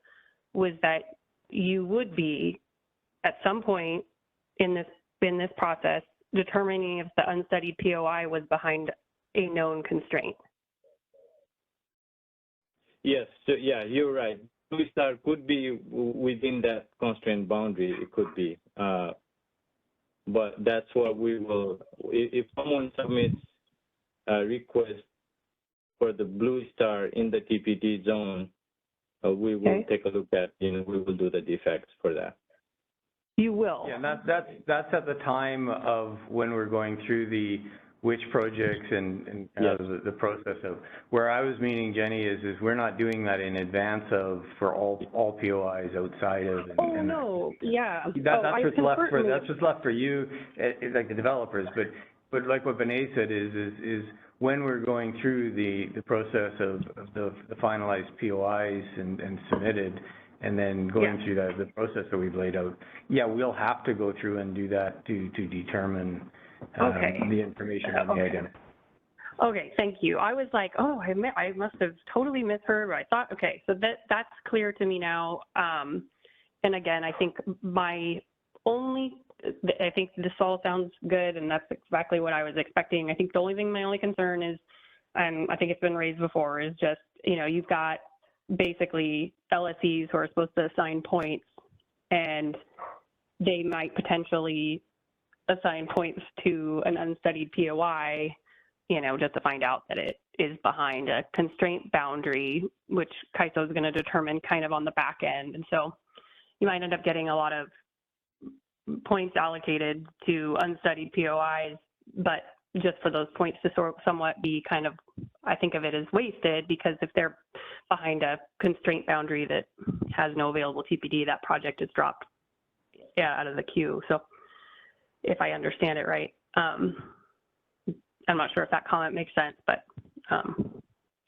was that you would be, at some point in this process, determining if the unstudied POI was behind a known constraint. Yes, so yeah, you're right. Blue star could be within that constraint boundary, it could be. But that's what we will, if someone submits a request for the blue star in the TPD zone, we will take a look at, we will do the defects for that. You will? Yeah, that's at the time of when we're going through the which projects and the process of, where I was meaning, Jenny, is we're not doing that in advance of, for all POIs outside of. That's what's left for you, like the developers, but like what Vinay said is when we're going through the process of the finalized POIs and submitted, and then going through the process that we've laid out, we'll have to go through and do that to determine the information on the item. Okay, thank you. I was like, oh, I must have totally misheard. I thought, okay, so that's clear to me now. And again, I think I think this all sounds good, and that's exactly what I was expecting. I think the only thing, my only concern is, and I think it's been raised before, is just, you've got basically LSEs who are supposed to assign points, and they might potentially assign points to an unstudied POI, just to find out that it is behind a constraint boundary, which CAISO is going to determine kind of on the back end. And so you might end up getting a lot of points allocated to unstudied POIs, but just for those points to somewhat be kind of, I think of it as wasted, because if they're behind a constraint boundary that has no available TPD, that project is dropped out of the queue. So if I understand it right. I'm not sure if that comment makes sense, but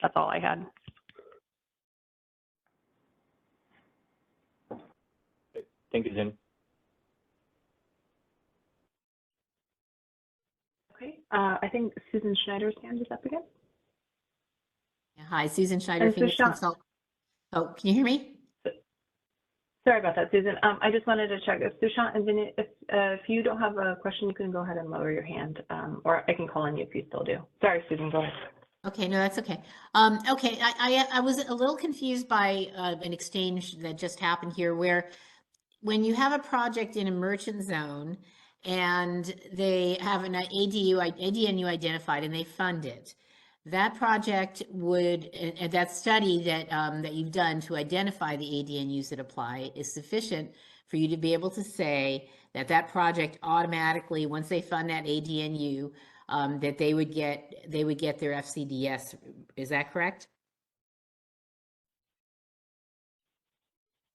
that's all I had. Thank you, Jen. Okay, I think Susan Schneider's hand is up again. Hi, Susan Schneider, And Phoenix Sushant, Consult. Oh, can you hear me? sorry about that, Susan. I just wanted to check if Sushant and Vinny, if you don't have a question, you can go ahead and lower your hand, or I can call on you if you still do. Sorry, Susan, go ahead. Okay, no, that's okay. Okay, I was a little confused by an exchange that just happened here where when you have a project in a merchant zone and they have an ADNU identified and they fund it, that project would, that study that, that you've done to identify the ADNUs that apply is sufficient for you to be able to say that that project automatically, once they fund that ADNU, that they would get their FCDS. Is that correct?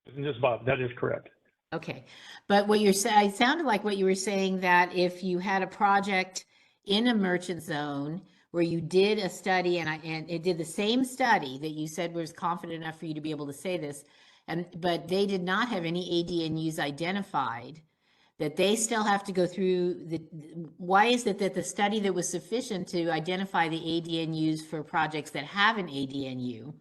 This is Bob. That is correct. Okay, but what you're saying, it sounded like what you were saying, that if you had a project in a merchant zone where you did a study and it did the same study that you said was confident enough for you to be able to say this, but they did not have any ADNUs identified, that they still have to go through why is it that the study that was sufficient to identify the ADNUs for projects that have an ADNU,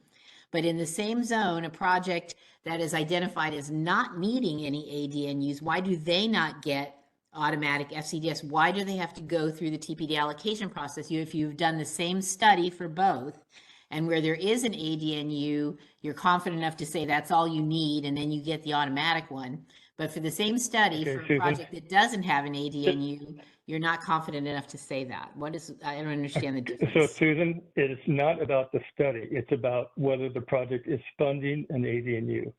but in the same zone, a project that is identified as not meeting any ADNUs, why do they not get automatic FCDS? Why do they have to go through the TPD allocation process? If you've done the same study for both, and where there is an ADNU, you're confident enough to say that's all you need, and then you get the automatic one. But for the same study, for a project that doesn't have an ADNU, you're not confident enough to say that. What is, I don't understand the difference. So Susan, it's not about the study. It's about whether the project is funding an ADNU.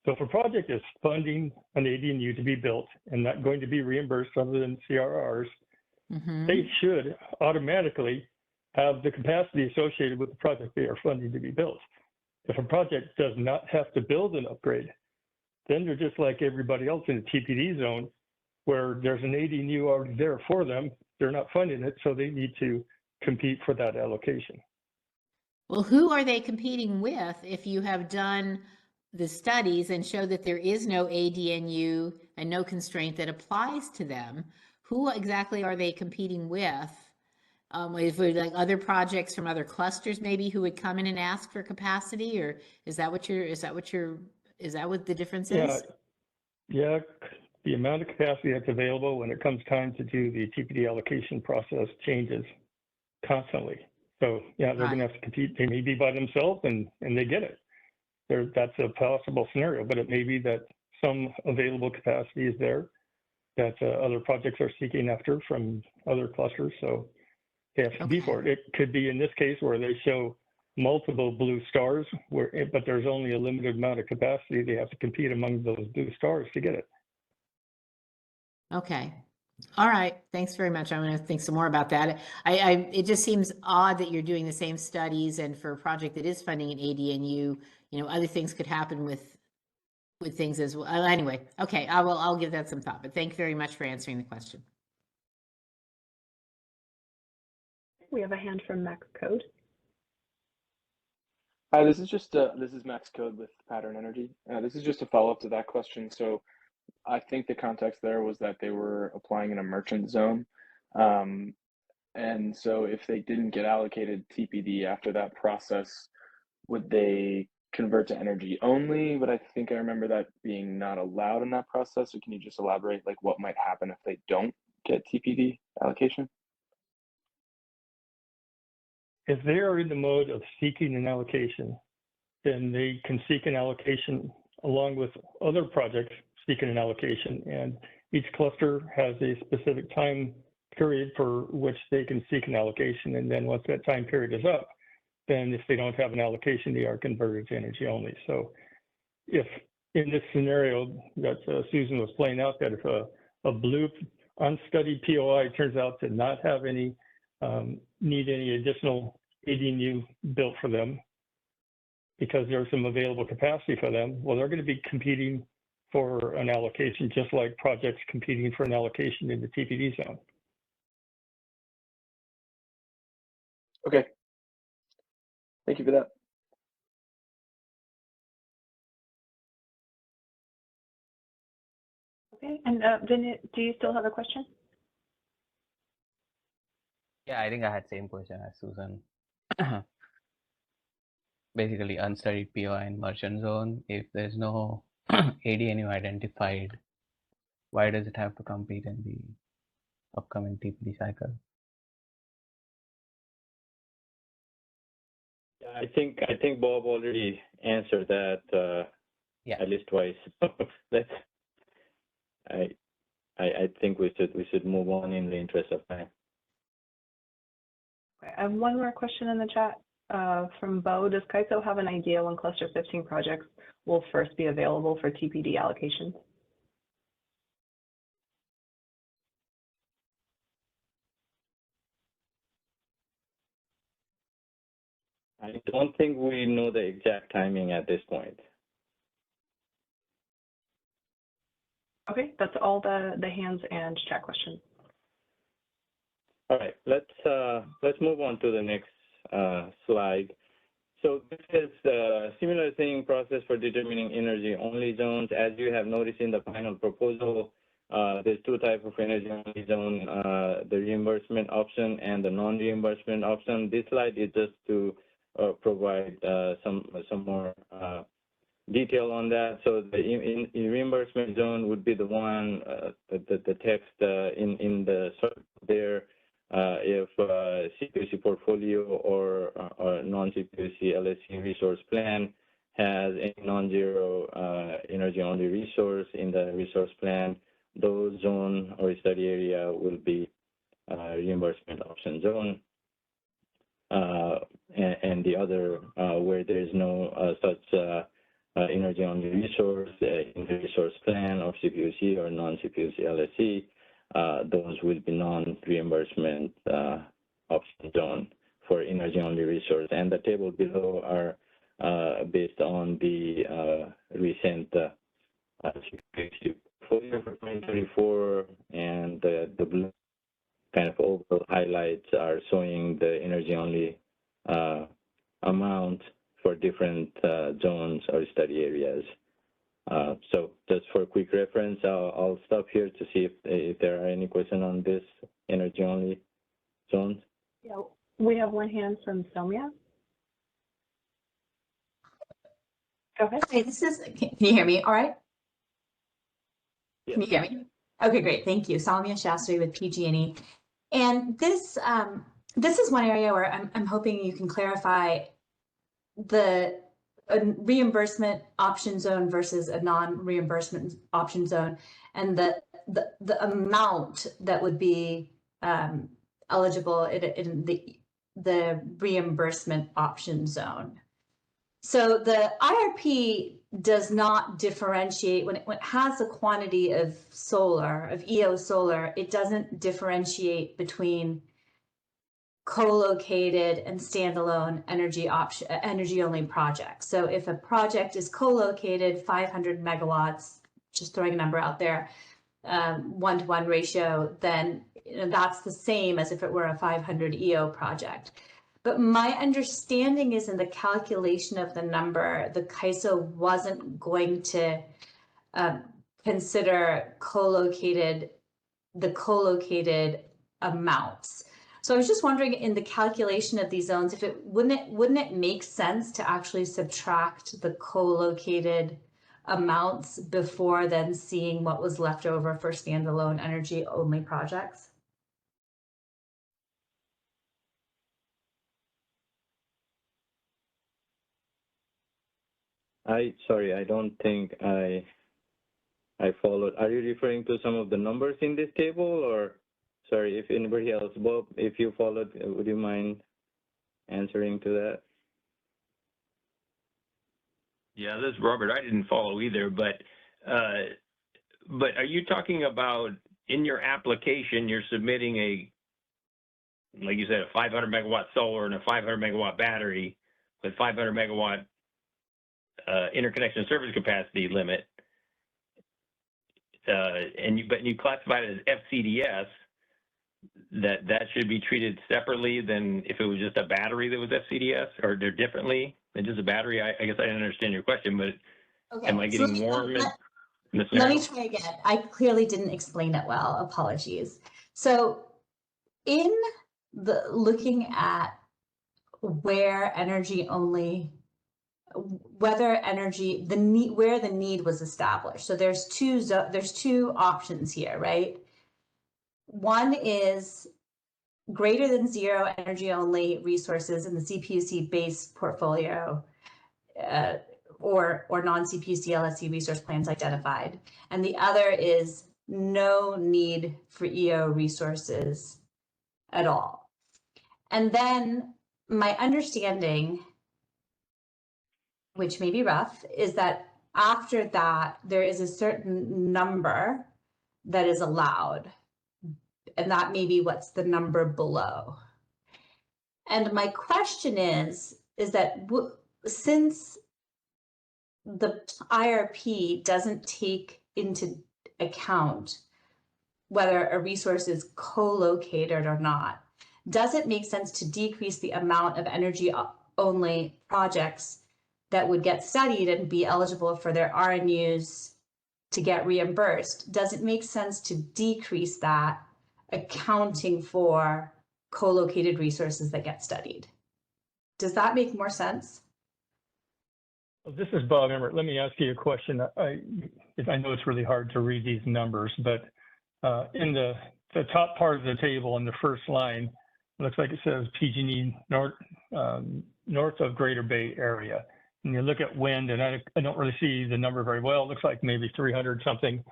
So if a project is funding an ADNU to be built and not going to be reimbursed other than CRRs, they should automatically have the capacity associated with the project they are funding to be built. If a project does not have to build an upgrade, then they're just like everybody else in the TPD zone, where there's an ADNU already there for them. They're not funding it, so they need to compete for that allocation. Well, who are they competing with if you have done the studies and show that there is no ADNU and no constraint that applies to them? Who exactly are they competing with? If we're like other projects from other clusters, maybe, who would come in and ask for capacity, or is that what the difference is? Yeah, the amount of capacity that's available when it comes time to do the TPD allocation process changes constantly. So yeah, they're going to have to compete. They may be by themselves and they get it. That's a possible scenario, but it may be that some available capacity is there that other projects are seeking after from other clusters. So they have to compete for it. It could be in this case where they show multiple blue stars, but there's only a limited amount of capacity. They have to compete among those blue stars to get it. Okay. All right. Thanks very much. I'm going to think some more about that. It just seems odd that you're doing the same studies, and for a project that is funding an ADNU, other things could happen with things as well. Anyway, okay, I'll give that some thought, but thank you very much for answering the question. We have a hand from Max Code. Hi, this is Max Code with Pattern Energy. This is just a follow-up to that question. So I think the context there was that they were applying in a merchant zone. And so if they didn't get allocated TPD after that process, would they convert to energy only? But I think I remember that being not allowed in that process. So can you just elaborate like what might happen if they don't get TPD allocation? If they are in the mode of seeking an allocation, then they can seek an allocation along with other projects seeking an allocation. And each cluster has a specific time period for which they can seek an allocation. And then once that time period is up, then if they don't have an allocation, they are converted to energy only. So if in this scenario that Susan was playing out, that if a blue unstudied POI turns out to not have any need any additional ADNU built for them because there's some available capacity for them, well, they're going to be competing for an allocation, just like projects competing for an allocation in the TPD zone. Okay. Thank you for that. Okay, and Vinny, do you still have a question? Yeah, I think I had same question as Susan. Basically, unstudied POI in merchant zone. If there's no ADNU identified, why does it have to compete in the upcoming TPD cycle? I think Bob already answered that at least twice. Let's. I think we should move on in the interest of time. I have one more question in the chat from Bo. Does CAISO have an idea when Cluster 15 projects will first be available for TPD allocations? I don't think we know the exact timing at this point. Okay, that's all the hands and chat questions. All right, let's move on to the next slide. So this is the similar thing process for determining energy-only zones. As you have noticed in the final proposal, there's two types of energy-only zone, the reimbursement option and the non-reimbursement option. This slide is just to provide some more detail on that. So the in reimbursement zone would be the one, the text in the circle there. If CPUC portfolio or non-CPUC LSC resource plan has a non-zero energy-only resource in the resource plan, those zone or study area will be reimbursement option zone. And the other where there is no such energy-only resource in the resource plan of CPUC or non-CPUC LSC, those will be non-reimbursement option zone for energy-only resource. And the table below are based on the recent CPUC portfolio for 2034, and the blue kind of overall highlights are showing the energy-only amount for different zones or study areas. So just for a quick reference, I'll stop here to see if there are any questions on this energy-only zones. Yeah, we have one hand from Soumya. Go ahead. Okay, can you hear me all right? Yes. Can you hear me? Okay, great. Thank you. Soumya Shastri with PG&E. And this is one area where I'm hoping you can clarify the reimbursement option zone versus a non-reimbursement option zone, and the amount that would be eligible in the reimbursement option zone. So the IRP does not differentiate when it has a quantity of solar, of EO solar, it doesn't differentiate between co-located and standalone energy only projects. So if a project is co-located 500 megawatts, just throwing a number out there, 1-to-1 ratio, then that's the same as if it were a 500 EO project. But my understanding is in the calculation of the number, the CAISO wasn't going to consider the co-located amounts. So I was just wondering, in the calculation of these zones, if wouldn't it make sense to actually subtract the co-located amounts before then seeing what was left over for standalone energy only projects? Sorry, I don't think I followed. Are you referring to some of the numbers in this table, or sorry, if anybody else, Bob, if you followed, would you mind answering to that? Yeah, this is Robert. I didn't follow either, but are you talking about in your application, you're submitting a, like you said, a 500 megawatt solar and a 500 megawatt battery with 500 megawatt interconnection service capacity limit, but you classified it as FCDS, that should be treated separately than if it was just a battery that was FCDS, or they're differently than just a battery? I guess I didn't understand your question, but Okay, am I so getting warm in the let scenario? me try again. I clearly didn't explain it well. Apologies. So in the looking at where energy only, whether energy, the need, where the need was established. So there's two options here, right? One is greater than zero energy only resources in the CPUC base portfolio, or non-CPUC LSC resource plans identified. And the other is no need for EO resources at all. And then my understanding, which may be rough, is that after that, there is a certain number that is allowed. And that may be what's the number below. And my question is that since the IRP doesn't take into account whether a resource is co-located or not, does it make sense to decrease the amount of energy only projects that would get studied and be eligible for their RNUs to get reimbursed? Does it make sense to decrease that, accounting for co-located resources that get studied? Does that make more sense? Well, this is Bob Emmert. Let me ask you a question. I know it's really hard to read these numbers, but in the top part of the table in the first line, it looks like it says PG&E north of Greater Bay Area. And you look at wind, and I don't really see the number very well. It looks like maybe 300 something.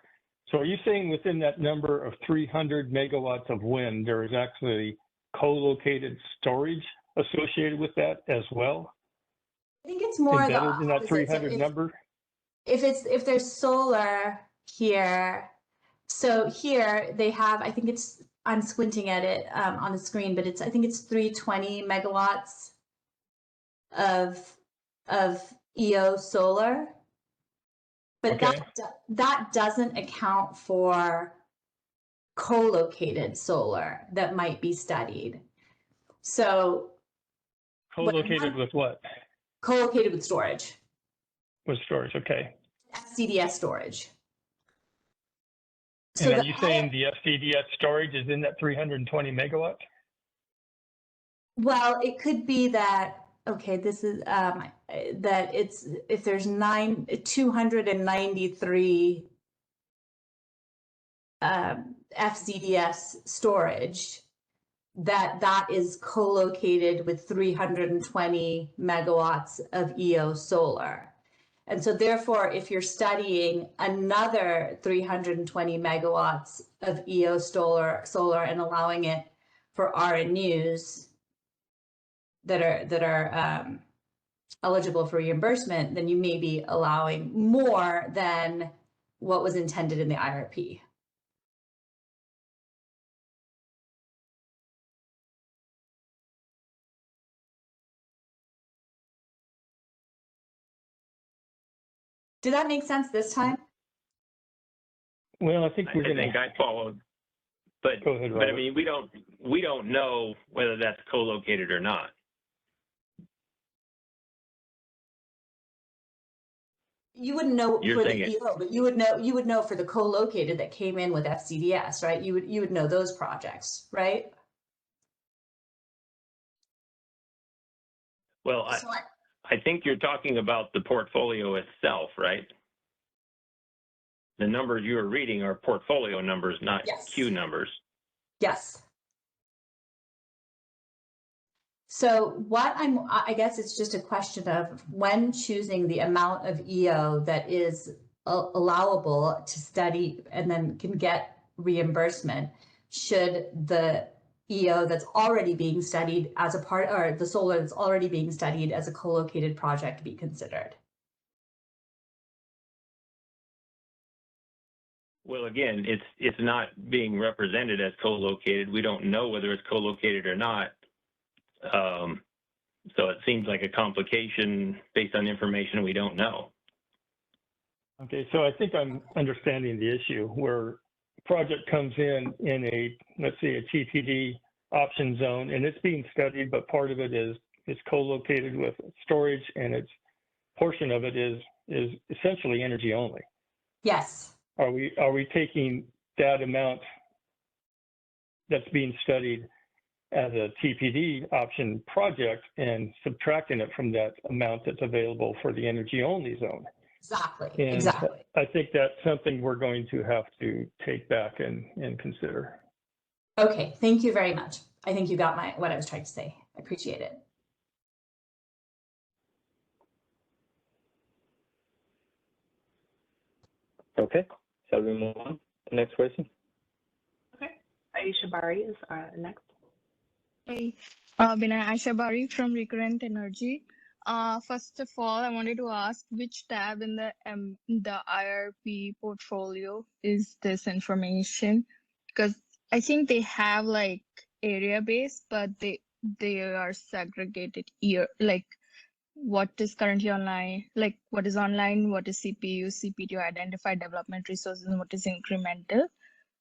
So are you saying within that number of 300 megawatts of wind, there is actually co-located storage associated with that as well? I think it's more the embedded in that opposite. 300 So number? if there's solar here, so here they have, I think it's, I'm squinting at it on the screen, but I think it's 320 megawatts of EO solar. But okay, that doesn't account for co-located solar that might be studied. So co-located with what? Co-located with storage. With storage, okay. FCDS storage. And are you saying the FCDS storage is in that 320 megawatts? Well, it could be that, okay, this is, that it's, if there's 293 FCDS storage, that is co-located with 320 megawatts of EO solar. And so therefore, if you're studying another 320 megawatts of EO solar and allowing it for RNUs that are eligible for reimbursement, then you may be allowing more than what was intended in the IRP. Did that make sense this time? Well, I think we're going to. I think I followed, but go ahead, but I mean, we don't know whether that's co-located or not. You wouldn't know You're for the saying EO, but you would know for the co-located that came in with FCDS, right? You would know those projects, right? Well, I think you're talking about the portfolio itself, right? The numbers you are reading are portfolio numbers, not Q numbers. Yes. So I guess it's just a question of when choosing the amount of EO that is allowable to study and then can get reimbursement, should the EO that's already being studied as a part, or the solar that's already being studied as a co-located project be considered? Well, again, it's not being represented as co-located. We don't know whether it's co-located or not. So it seems like a complication based on information we don't know. Okay, so I think I'm understanding the issue where project comes in a, let's say, a TPD option zone, and it's being studied, but part of it is co-located with storage, and its portion of it is essentially energy only. Yes. Are we taking that amount that's being studied as a TPD option project and subtracting it from that amount that's available for the energy only zone? Exactly. And exactly. I think that's something we're going to have to take back and consider. Okay, thank you very much. I think you got what I was trying to say. I appreciate it. Okay, shall we move on to the next question? Okay. Aisha Bari is next. Hey, Binay, Aisha Bari from Recurrent Energy. First of all, I wanted to ask which tab in the IRP portfolio is this information? Because I think they have like area based, but they are segregated here, like what is currently online, like what is online, what is CPU, CPU identify development resources, and what is incremental.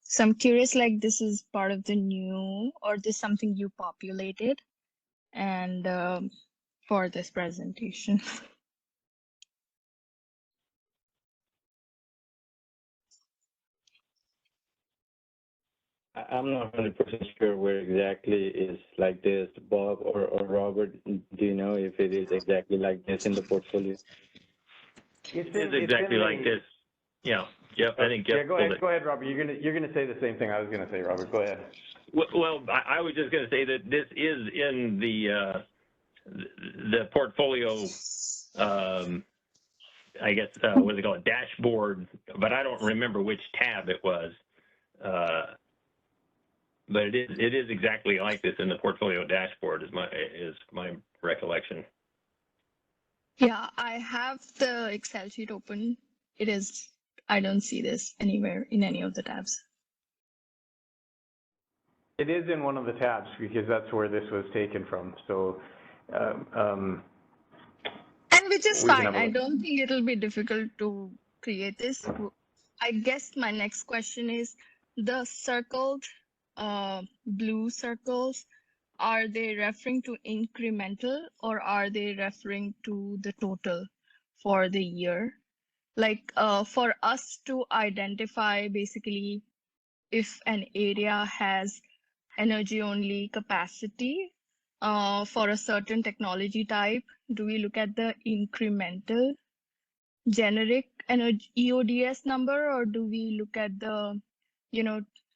So I'm curious, like this is part of the new, or this something you populated and for this presentation. I'm not 100% sure where exactly is like this. Bob or Robert, do you know if it is exactly like this in the portfolio? It's exactly like this. Yeah. Yep. I think. Go ahead, Robert. You're gonna say the same thing I was gonna say, Robert. Go ahead. Well, I was just gonna say that this is in the portfolio. I guess what do they call it? Dashboard, but I don't remember which tab it was. But it is exactly like this in the portfolio dashboard is my recollection. Yeah, I have the Excel sheet open. It is, I don't see this anywhere in any of the tabs. It is in one of the tabs because that's where this was taken from. So, and which is fine. I don't think it'll be difficult to create this. I guess my next question is the circled blue circles, are they referring to incremental or are they referring to the total for the year? Like for us to identify basically if an area has energy only capacity for a certain technology type, do we look at the incremental generic energy EODS number, or do we look at the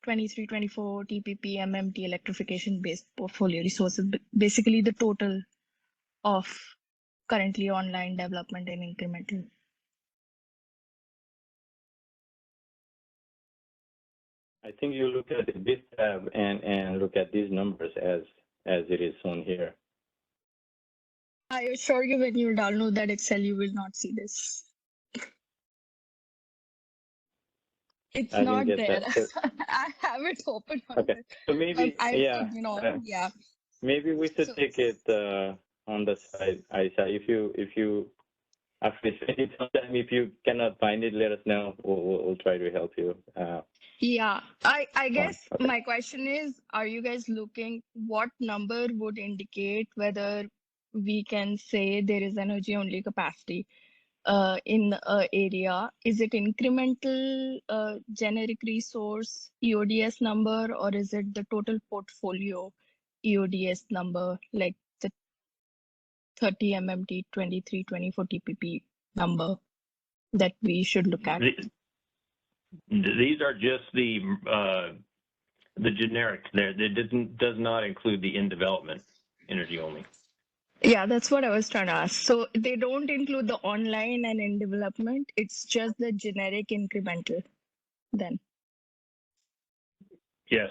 23, 24 TPP MMT electrification based portfolio resources, basically the total of currently online development and incremental? I think you look at this tab and look at these numbers as it is shown here. I assure you, when you download that Excel, you will not see this. It's not there. I have it open on okay. So maybe, yeah. Maybe we should take it on the side, Aisha. If you after spending some time, if you cannot find it, let us know. We'll try to help you. Yeah, I guess my question is, are you guys looking, what number would indicate whether we can say there is energy only capacity in an area? Is it incremental generic resource EODS number, or is it the total portfolio EODS number, like the 30 MMT, 23, 24 TPP number that we should look at? These are just the generic there. It does not include the in development energy only. Yeah, that's what I was trying to ask. So they don't include the online and in development. It's just the generic incremental then. Yes.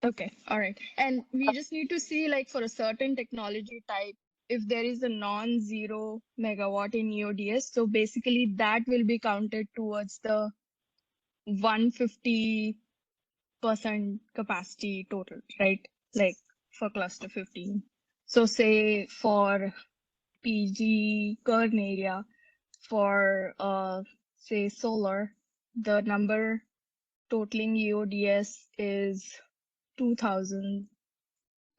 Okay, all right. And we just need to see, like, for a certain technology type, if there is a non-zero megawatt in EODS, so basically that will be counted towards the 150% capacity total, right? Like for cluster 15. So say for PG Kern area, for say solar, the number totaling EODS is 2,000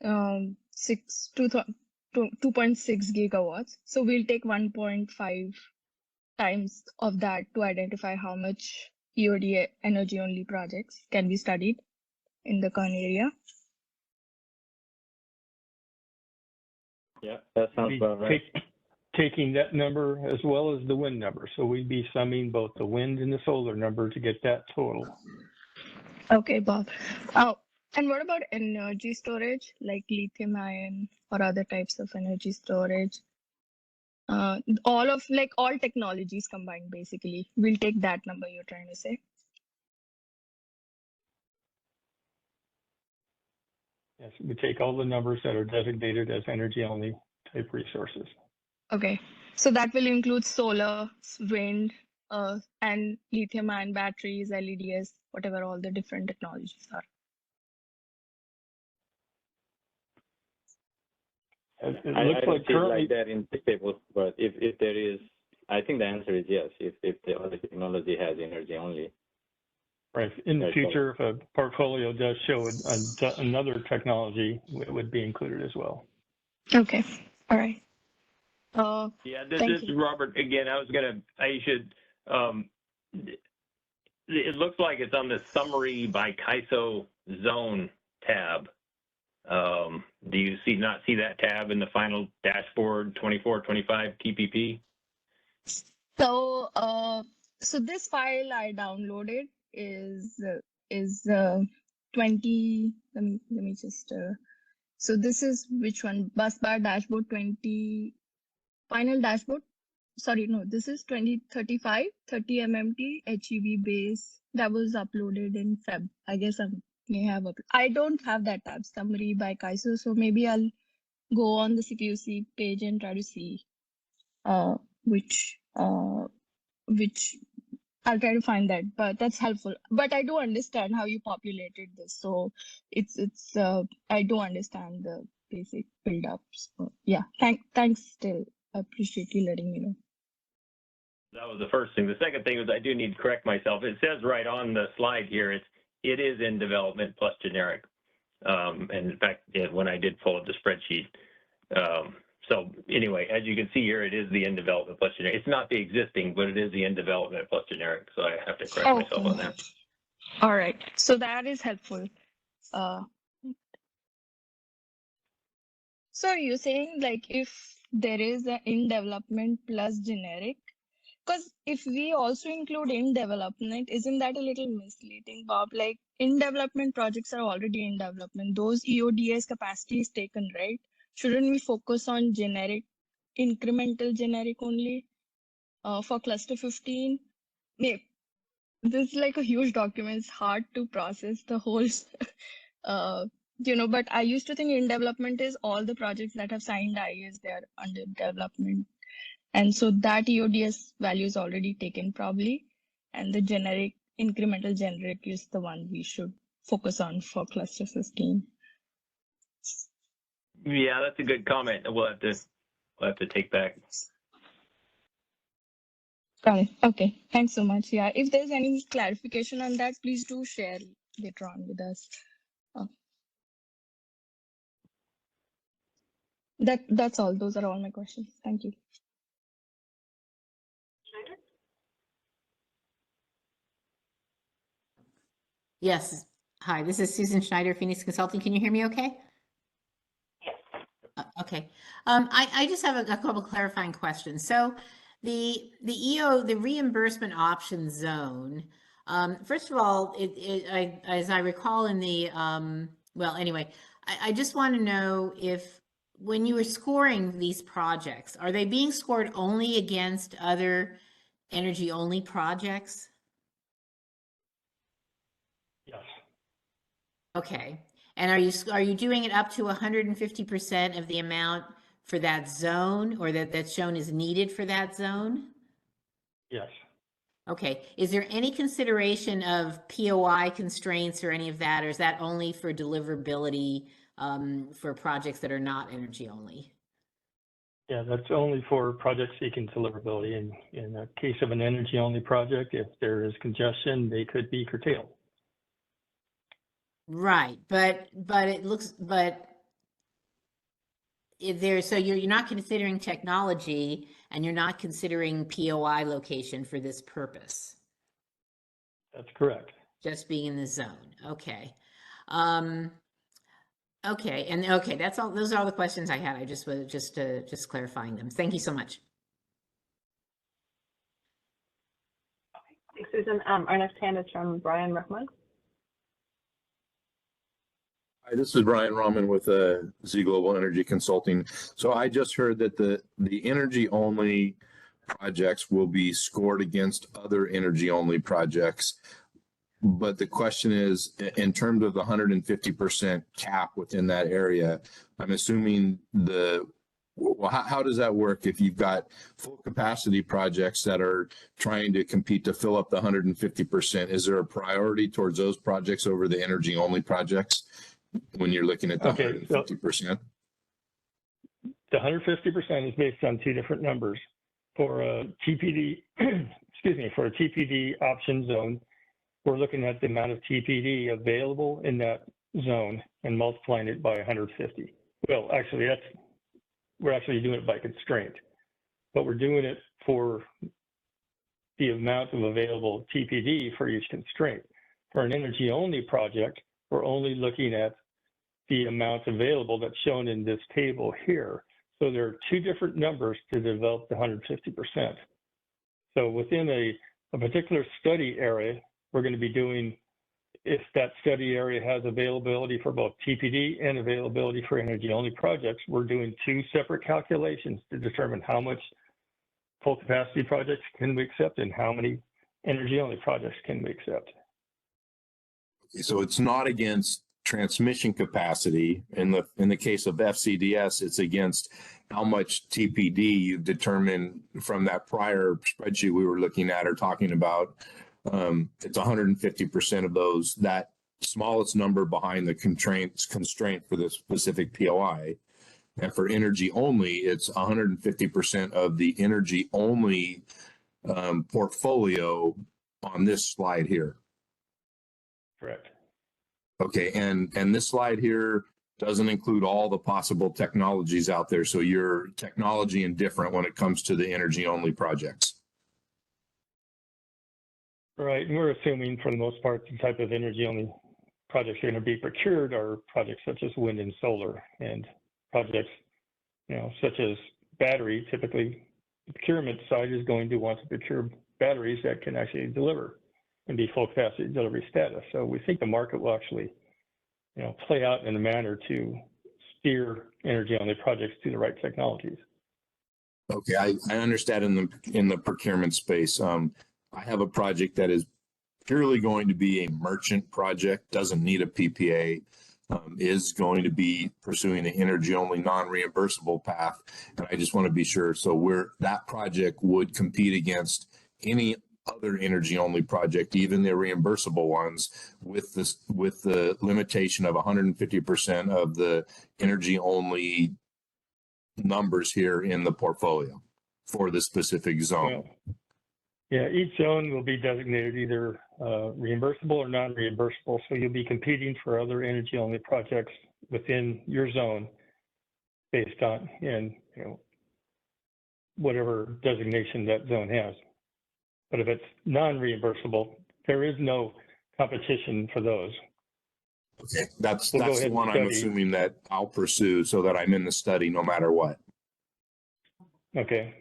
2.6 gigawatts. So we'll take 1.5 times of that to identify how much EOD energy only projects can be studied in the Kern area. Yeah, that sounds about right. Taking that number as well as the wind number. So we'd be summing both the wind and the solar number to get that total. Okay, Bob. Oh, and what about energy storage, like lithium ion or other types of energy storage? All technologies combined, basically. We'll take that number you're trying to say. Yes, we take all the numbers that are designated as energy only type resources. Okay, so that will include solar, wind, and lithium ion batteries, LEDs, whatever all the different technologies are. I don't see it like that in the table, but if there is, I think the answer is yes, if the other technology has energy only. Right. In the future, if a portfolio does show another technology, it would be included as well. Okay. All right. Yeah, this is Robert again. It looks like it's on the summary by CAISO zone tab. Do you not see that tab in the final dashboard 24-25 TPP? So, so this file I downloaded is 20. Let me just. So this is which one? Bus bar dashboard 20. Final dashboard. Sorry, no. This is 2035 30 MMT HEV base that was uploaded in Feb. I guess I may have. I don't have that tab summary by CAISO, so maybe I'll go on the CPUC page and try to see which I'll try to find that, but that's helpful. But I do understand how you populated this, so it's I do understand the basic build-ups. So, yeah, thanks still. I appreciate you letting me know. That was the first thing. The second thing is I do need to correct myself. It says right on the slide here, it is in development plus generic. And in fact, when I did pull up the spreadsheet, so anyway, as you can see here, it is the in development plus generic. It's not the existing, but it is the in development plus generic. So I have to correct myself on that. All right, so that is helpful. So you're saying like if there is an in development plus generic, because if we also include in development, isn't that a little misleading, Bob? Like in development projects are already in development. Those EODS capacity is taken, right? Shouldn't we focus on generic, incremental generic only for cluster 15? Maybe. This is like a huge document. It's hard to process the whole, but I used to think in development is all the projects that have signed IAs, they're under development. And so that EODS value is already taken probably. And the generic, incremental generic is the one we should focus on for cluster 15. Yeah, that's a good comment. We'll have to take back. Got it. Okay. Thanks so much. Yeah. If there's any clarification on that, please do share later on with us. That's all. Those are all my questions. Thank you. Yes. Hi, this is Susan Schneider, Phoenix Consulting. Can you hear me okay? Yes. Okay. I just have a couple clarifying questions. So the reimbursement option zone, first of all, as I recall in the, well, anyway, I just want to know if when you were scoring these projects, are they being scored only against other energy only projects? Yes. Okay. And are you doing it up to 150% of the amount for that zone, or that's shown as needed for that zone? Yes. Okay. Is there any consideration of POI constraints or any of that, or is that only for deliverability for projects that are not energy only? Yeah, that's only for projects seeking deliverability. In the case of an energy-only project, if there is congestion, they could be curtailed. Right, but it looks, but if there, so you're not considering technology and you're not considering POI location for this purpose. That's correct. Just being in the zone. Okay. Okay, and okay, that's all. Those are all the questions I had. I just was just clarifying them. Thank you so much. Thanks, Susan. Our next hand is from Brian Rahman. Hi, this is Brian Rahman with Z Global Energy Consulting. So I just heard that the energy only projects will be scored against other energy only projects. But the question is, in terms of the 150% cap within that area, I'm assuming well, how does that work if you've got full capacity projects that are trying to compete to fill up the 150%? Is there a priority towards those projects over the energy only projects when you're looking at the 150%? The 150% is based on two different numbers. For a TPD, excuse me, for a TPD option zone, we're looking at the amount of TPD available in that zone and multiplying it by 150. Well, actually, we're actually doing it by constraint, but we're doing it for the amount of available TPD for each constraint. For an energy-only project, we're only looking at the amount available that's shown in this table here. So there are two different numbers to develop the 150%. So within a particular study area, we're going to be doing, if that study area has availability for both TPD and availability for energy-only projects, we're doing two separate calculations to determine how much full capacity projects can we accept and how many energy-only projects can we accept. So it's not against transmission capacity. In the case of FCDS, it's against how much TPD you've determined from that prior spreadsheet we were looking at or talking about. It's 150% of those, that smallest number behind the constraint for the specific POI. And for energy only, it's 150% of the energy only portfolio on this slide here. Correct. Okay, and this slide here doesn't include all the possible technologies out there. So you're technology indifferent when it comes to the energy only projects. Right, and we're assuming for the most part, the type of energy-only projects that are going to be procured are projects such as wind and solar, and projects, such as battery. Typically, the procurement side is going to want to procure batteries that can actually deliver and be full capacity delivery status. So we think the market will actually, play out in a manner to steer energy-only projects to the right technologies. Okay, I understand in the procurement space. I have a project that is purely going to be a merchant project, doesn't need a PPA, is going to be pursuing an energy-only non-reimbursable path. And I just want to be sure. So that project would compete against any other energy-only project, even the reimbursable ones, with the limitation of 150% of the energy-only numbers here in the portfolio for the specific zone. Yeah, each zone will be designated either reimbursable or non-reimbursable. So you'll be competing for other energy-only projects within your zone based on, whatever designation that zone has. But if it's non-reimbursable, there is no competition for those. Okay, that's the one I'm assuming that I'll pursue so that I'm in the study no matter what. Okay.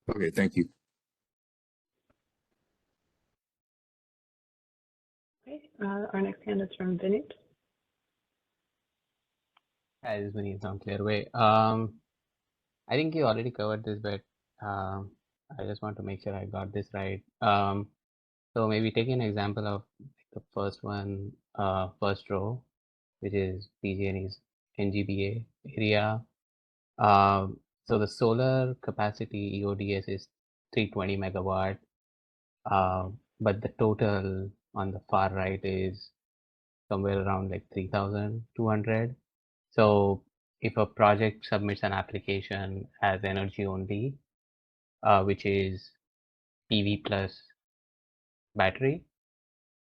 Okay, thank you. Okay, our next hand is from Vinit. Hi, this is Vinit from Clearway. I think you already covered this, but I just want to make sure I got this right. So maybe take an example of the first one, first row, which is PG&E's NGBA area. So the solar capacity EODS is 320 megawatt, but the total on the far right is somewhere around like 3,200. So if a project submits an application as energy only, which is PV plus battery,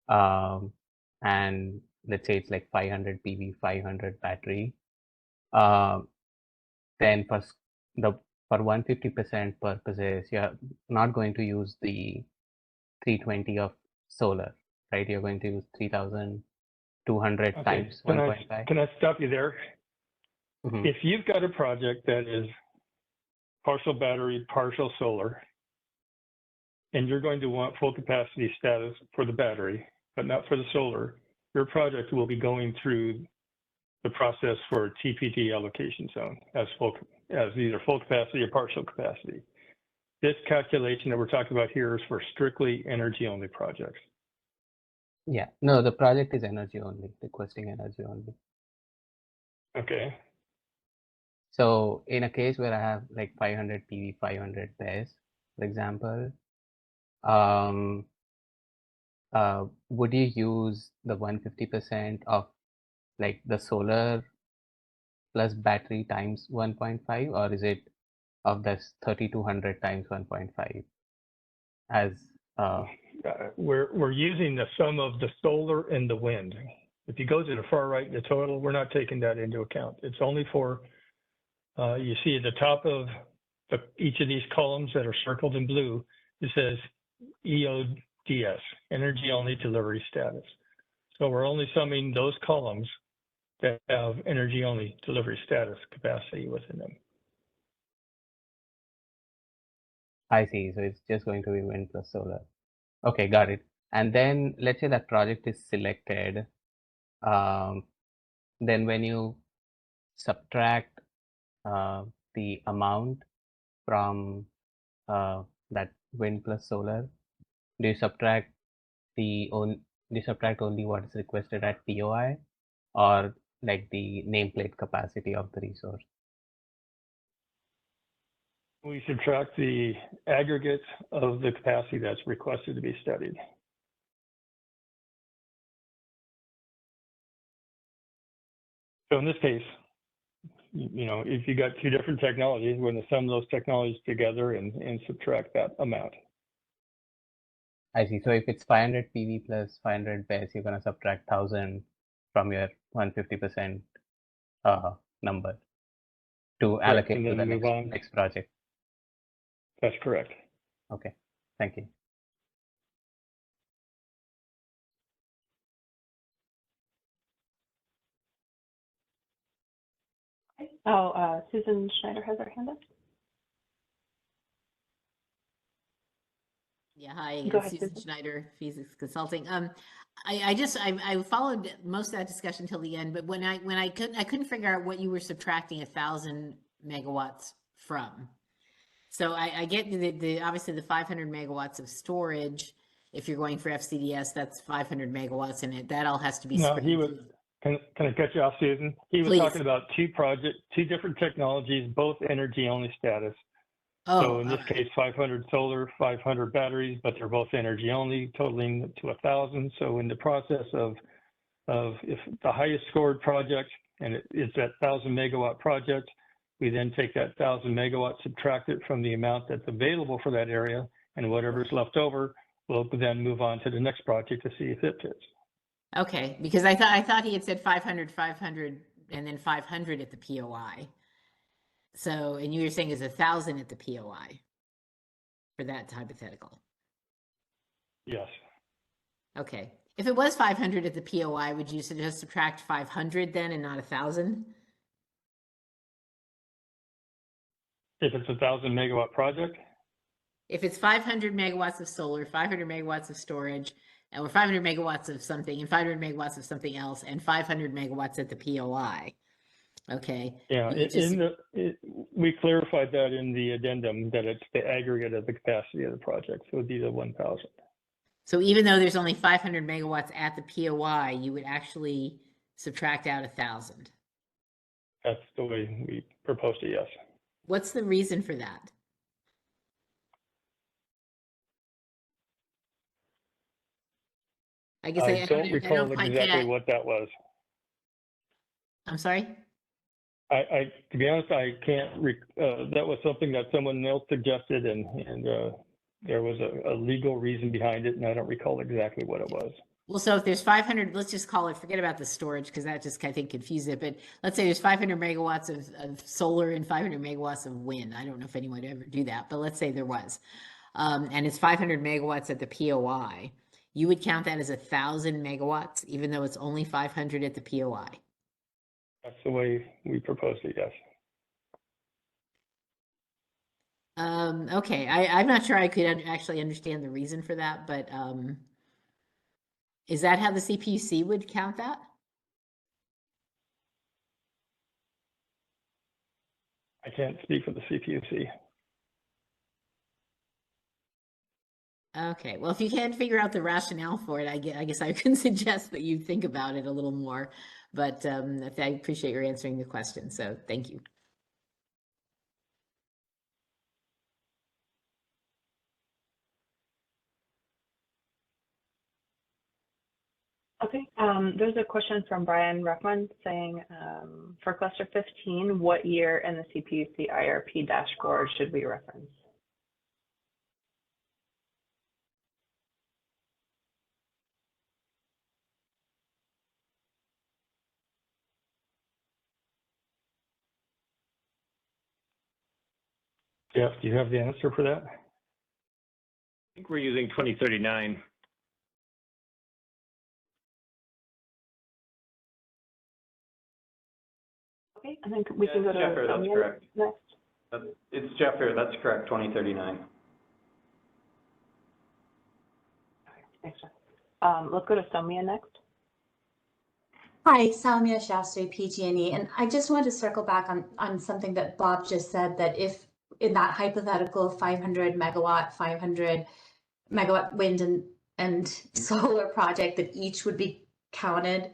and let's say it's like 500 PV, 500 battery, then for 150% purposes, you're not going to use the 320 of solar, right? You're going to use 3,200 times 1.5. Can I stop you there? Mm-hmm. If you've got a project that is partial battery, partial solar, and you're going to want full capacity status for the battery, but not for the solar, your project will be going through the process for TPD allocation zone as either full capacity or partial capacity. This calculation that we're talking about here is for strictly energy only projects. Yeah, no, the project is energy only, requesting energy only. Okay. So in a case where I have like 500 PV, 500 BESS, for example, would you use the 150% of like the solar plus battery times 1.5, or is it of this 3,200 times 1.5 as we're using the sum of the solar and the wind. If you go to the far right, the total, we're not taking that into account. It's only for, you see at the top of each of these columns that are circled in blue, it says EODS, energy only delivery status. So we're only summing those columns that have energy only delivery status capacity within them. I see. So it's just going to be wind plus solar. Okay, got it. And then let's say that project is selected. Then when you subtract the amount from that wind plus solar, do you subtract only what is requested at POI, or like the nameplate capacity of the resource? We subtract the aggregate of the capacity that's requested to be studied. So in this case, you know, if you got two different technologies, we're going to sum those technologies together and subtract that amount. I see. So if it's 500 PV plus 500 BESS, you're going to subtract 1,000 from your 150% number to allocate to the next project. That's correct. Okay, thank you. Oh, Susan Schneider has her hand up. Yeah, hi, Go ahead, Susan Schneider, Physics Consulting. I followed most of that discussion till the end, but when I couldn't figure out what you were subtracting 1,000 megawatts from. So I get the obviously the 500 megawatts of storage. If you're going for FCDS, that's 500 megawatts, and that all has to be. No, he was. Can I cut you off, Susan? He was talking about two different technologies, both energy only status. Oh, so in this case, 500 solar, 500 batteries, but they're both energy only, totaling to 1,000. So in the process of if the highest scored project, and it's that 1,000 megawatt project, we then take that 1,000 megawatts, subtract it from the amount that's available for that area, and whatever's left over, we'll then move on to the next project to see if it fits. Okay, because I thought he had said 500, 500, and then 500 at the POI. So, and you were saying is 1,000 at the POI for that hypothetical. Yes. Okay. If it was 500 at the POI, would you just subtract 500 then and not 1,000? If it's 1,000 megawatt project? If it's 500 megawatts of solar, 500 megawatts of storage, or 500 megawatts of something, and 500 megawatts of something else, and 500 megawatts at the POI. Okay. Yeah, we clarified that in the addendum that it's the aggregate of the capacity of the project. So it would be the 1,000. So even though there's only 500 megawatts at the POI, you would actually subtract out 1,000. That's the way we proposed it, yes. What's the reason for that? I guess I don't recall exactly what that was. I'm sorry? To be honest, I can't, that was something that someone else suggested and there was a legal reason behind it and I don't recall exactly what it was. Well, so if there's 500, let's just call it, forget about the storage because that just I think confused it. But let's say there's 500 megawatts of solar and 500 megawatts of wind. I don't know if anyone would ever do that, but let's say there was. And it's 500 megawatts at the POI. You would count that as 1,000 megawatts, even though it's only 500 at the POI. That's the way we proposed it, yes. Okay, I'm not sure I could actually understand the reason for that, but is that how the CPUC would count that? I can't speak for the CPUC. Okay, well, if you can't figure out the rationale for it, I guess I can suggest that you think about it a little more, but I appreciate your answering the question, so thank you. Okay, there's a question from Brian Ruffman saying, for cluster 15, what year in the CPUC IRP dashboard should we reference? Jeff, do you have the answer for that? I think we're using 2039. Okay, I think we can go to Jeffrey, that's correct. Next. It's Jeffrey, that's correct, 2039. Thanks, Jeff. Let's go to Soumya next. Hi, Salmia Shastri, PG&E, and I just wanted to circle back on something that Bob just said, that if in that hypothetical 500 megawatt wind and solar project, that each would be counted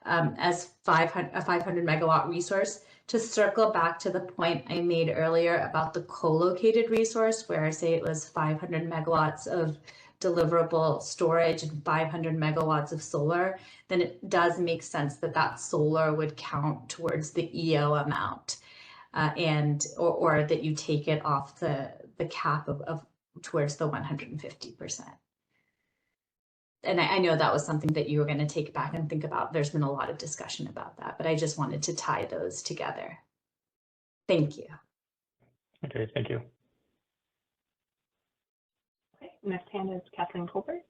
as a 500 megawatt resource. To circle back to the point I made earlier about the co-located resource, where I say it was 500 megawatts of deliverable storage and 500 megawatts of solar, then it does make sense that that solar would count towards the EO amount, or that you take it off the cap of towards the 150%. And I know that was something that you were going to take back and think about. There's been a lot of discussion about that, but I just wanted to tie those together. Thank you. Okay, thank you. Okay, next hand is Kathleen Colbert.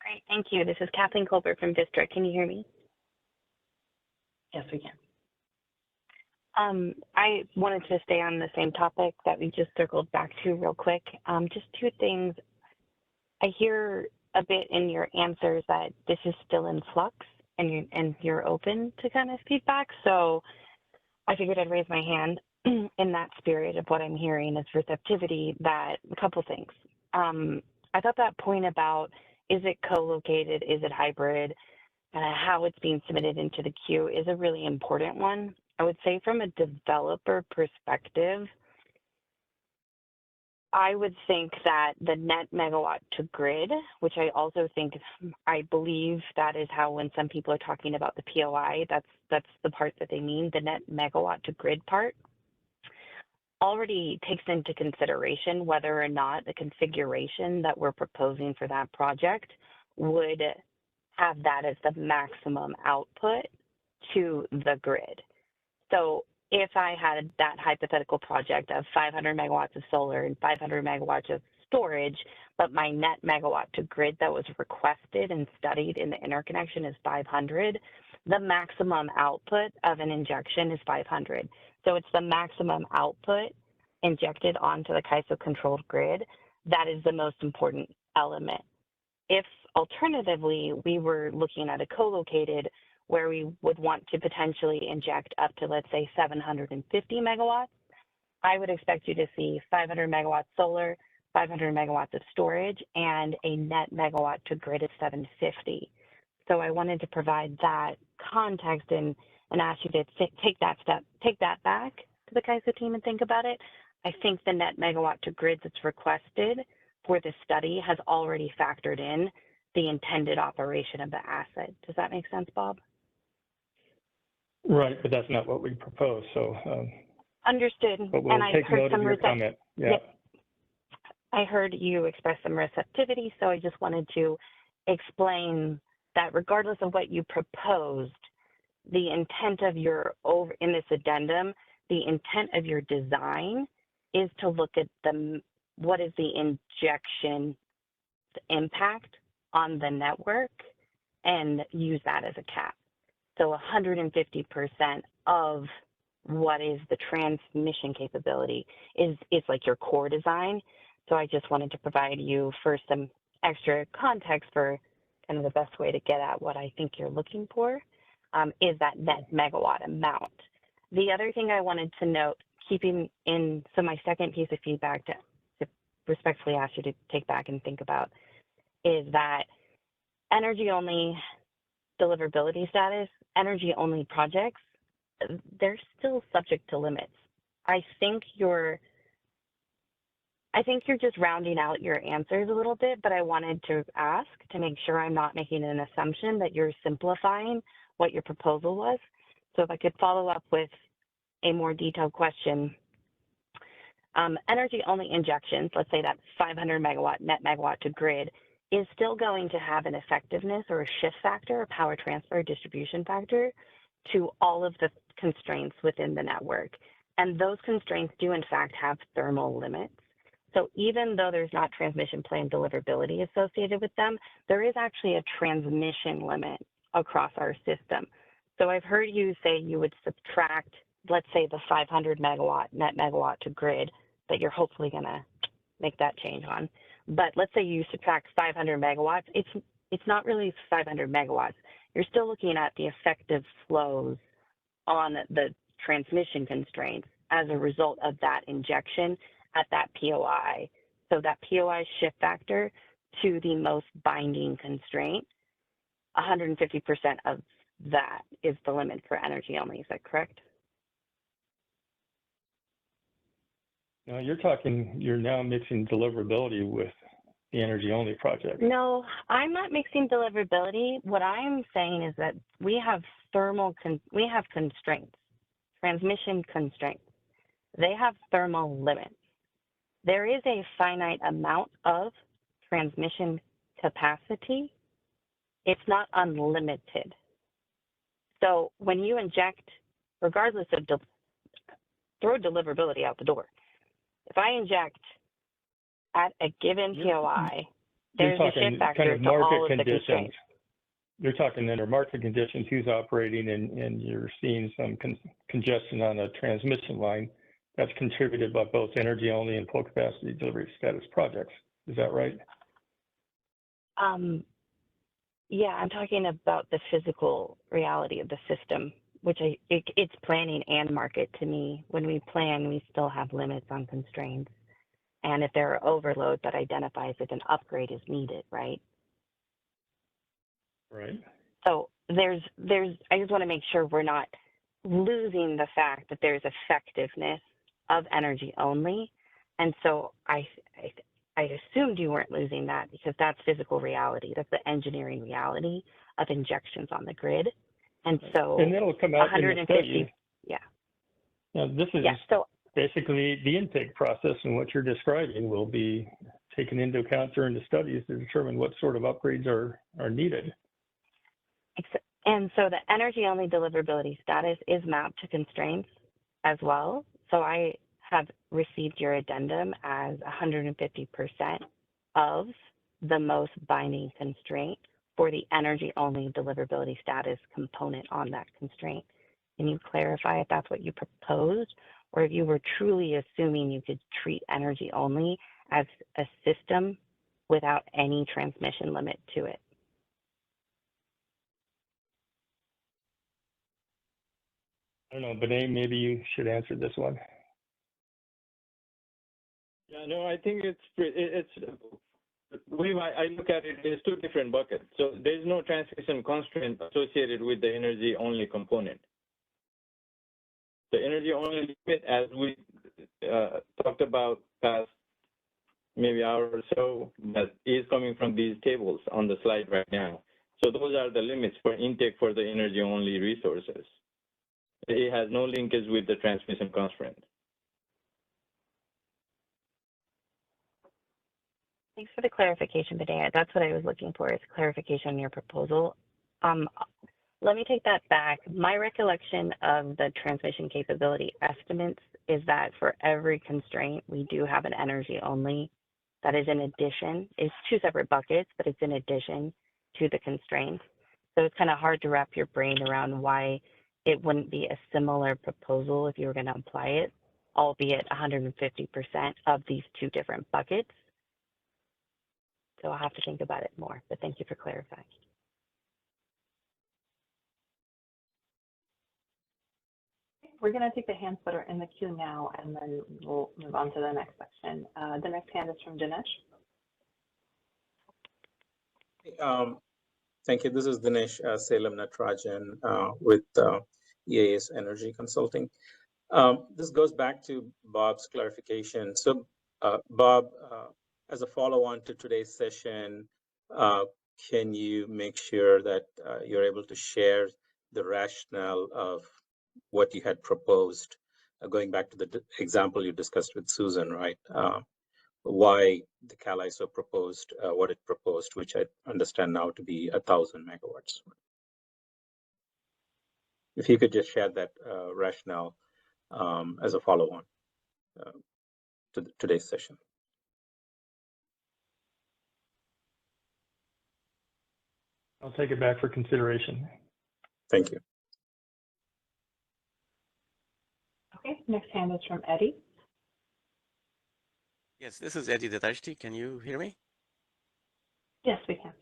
Great, thank you. This is Kathleen Colbert from District. Can you hear me? Yes, we can. I wanted to stay on the same topic that we just circled back to real quick. Just two things. I hear a bit in your answers that this is still in flux and you're open to kind of feedback. So I figured I'd raise my hand in that spirit of what I'm hearing is receptivity. That a couple things. I thought that point about, is it co-located, is it hybrid, how it's being submitted into the queue is a really important one. I would say from a developer perspective, I would think that the net megawatt to grid, which I also think, I believe that is how when some people are talking about the POI, that's the part that they mean, the net megawatt to grid part, already takes into consideration whether or not the configuration that we're proposing for that project would have that as the maximum output to the grid. So if I had that hypothetical project of 500 megawatts of solar and 500 megawatts of storage, but my net megawatt to grid that was requested and studied in the interconnection is 500, the maximum output of an injection is 500. So it's the maximum output injected onto the CAISO controlled grid that is the most important element. If alternatively, we were looking at a co-located where we would want to potentially inject up to, let's say, 750 megawatts, I would expect you to see 500 megawatts solar, 500 megawatts of storage, and a net megawatt to grid of 750. So I wanted to provide that context and ask you to take that back to the CAISO team and think about it. I think the net megawatt to grid that's requested for this study has already factored in the intended operation of the asset. Does that make sense, Bob? Right, but that's not what we propose. So Understood. but we'll And I take heard note some of your comment. Yeah. Yep. I heard you express some receptivity, so I just wanted to explain that regardless of what you proposed, the intent of your in this addendum, the intent of your design is to look at what is the injection impact on the network and use that as a cap. So 150% of what is the transmission capability is like your core design. So I just wanted to provide you first some extra context for kind of the best way to get at what I think you're looking for, is that net megawatt amount. The other thing I wanted to note, so my second piece of feedback to respectfully ask you to take back and think about is that energy only deliverability status, energy only projects, they're still subject to limits. I think you're just rounding out your answers a little bit, but I wanted to ask to make sure I'm not making an assumption that you're simplifying what your proposal was. So if I could follow up with a more detailed question. Energy only injections, let's say that 500 megawatt net megawatt to grid, is still going to have an effectiveness or a shift factor, a power transfer distribution factor to all of the constraints within the network. And those constraints do in fact have thermal limits. So even though there's not transmission plan deliverability associated with them, there is actually a transmission limit across our system. So I've heard you say you would subtract, let's say the 500 megawatt net megawatt to grid that you're hopefully gonna make that change on. But let's say you subtract 500 megawatts, it's not really 500 megawatts. You're still looking at the effective flows on the transmission constraints as a result of that injection at that POI. So that POI shift factor to the most binding constraint, 150% of that is the limit for energy only. Is that correct? No, you're now mixing deliverability with the energy only project. No, I'm not mixing deliverability. What I'm saying is that we have we have constraints, transmission constraints. They have thermal limits. There is a finite amount of transmission capacity. It's not unlimited. So when you inject, regardless of, throw deliverability out the door. If I inject at a given POI, there's a shift factor kind of to all of the conditions. constraints. You're talking under market conditions, who's operating, and you're seeing some congestion on a transmission line that's contributed by both energy only and full capacity delivery status projects. Is that right? Yeah, I'm talking about the physical reality of the system, which it's planning and market to me. When we plan, we still have limits on constraints. And if there are overloads, that identifies if an upgrade is needed, right? Right. So I just want to make sure we're not losing the fact that there's effectiveness of energy only. And so I assumed you weren't losing that because that's physical reality. That's the engineering reality of injections on the grid. And so it'll come out 150, in the study. yeah. Now, this is so basically the intake process, and what you're describing will be taken into account during the studies to determine what sort of upgrades are needed. And so the energy only deliverability status is mapped to constraints as well. So I have received your addendum as 150% of the most binding constraint for the energy only deliverability status component on that constraint. Can you clarify if that's what you proposed, or if you were truly assuming you could treat energy only as a system without any transmission limit to it? I don't know, Benet, maybe you should answer this one. Yeah, no, I think it's the way I look at it is two different buckets. So there's no transmission constraint associated with the energy only component. The energy only limit, as we talked about past maybe hour or so, that is coming from these tables on the slide right now. So those are the limits for intake for the energy-only resources. It has no linkage with the transmission constraint. Thanks for the clarification, Vinay. That's what I was looking for, is clarification on your proposal. Let me take that back. My recollection of the transmission capability estimates is that for every constraint, we do have an energy only that is in addition. It's two separate buckets, but it's in addition to the constraint. So it's kind of hard to wrap your brain around why it wouldn't be a similar proposal if you were going to apply it, albeit 150% of these two different buckets. So I'll have to think about it more, but thank you for clarifying. We're going to take the hands that are in the queue now, and then we'll move on to the next section. The next hand is from Dinesh. Thank you. This is Dinesh Salem Natrajan with EAS Energy Consulting. This goes back to Bob's clarification. So, Bob, as a follow-on to today's session, can you make sure that you're able to share the rationale of what you had proposed, going back to the example you discussed with Susan, right? Why the CalISO proposed what it proposed, which I understand now to be 1,000 megawatts. If you could just share that rationale as a follow-on to today's session. I'll take it back for consideration. Thank you. Okay, next hand is from Eddie. Yes, this is Eddie Dadashti. Can you hear me? Yes, we can.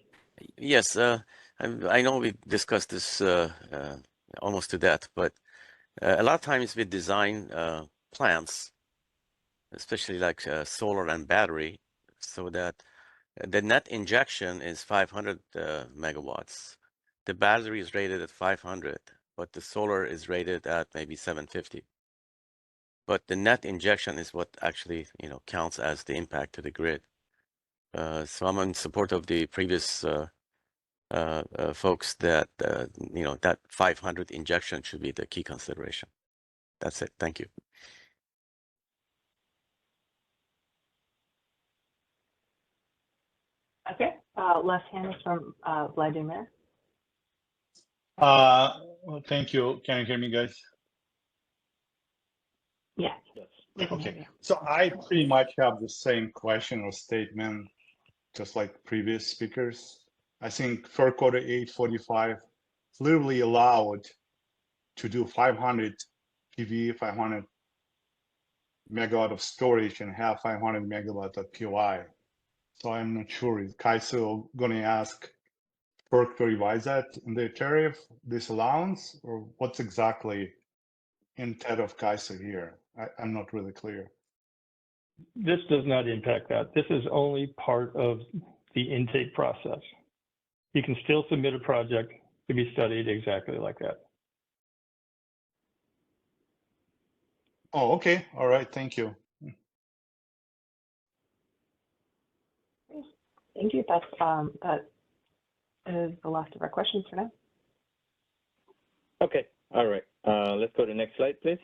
Yes, I know we discussed this almost to death, but a lot of times we design plants, especially like solar and battery, so that the net injection is 500 megawatts. The battery is rated at 500, but the solar is rated at maybe 750. But the net injection is what actually, counts as the impact to the grid. So I'm in support of the previous folks that, that 500 injection should be the key consideration. That's it. Thank you. Okay, last hand is from Vladimir. Well, thank you. Can you hear me, guys? Yes. Okay. So I pretty much have the same question or statement, just like previous speakers. I think FERC Order 845 literally allowed to do 500 PV, 500 megawatt of storage, and have 500 megawatt of POI. So I'm not sure, is CAISO going to ask FERC to revise that in their tariff, this allowance, or what's exactly intent of CAISO here? I'm not really clear. This does not impact that. This is only part of the intake process. You can still submit a project to be studied exactly like that. Oh, okay. All right. Thank you. Thank you. That is the last of our questions for now. Okay. All right. Let's go to the next slide, please.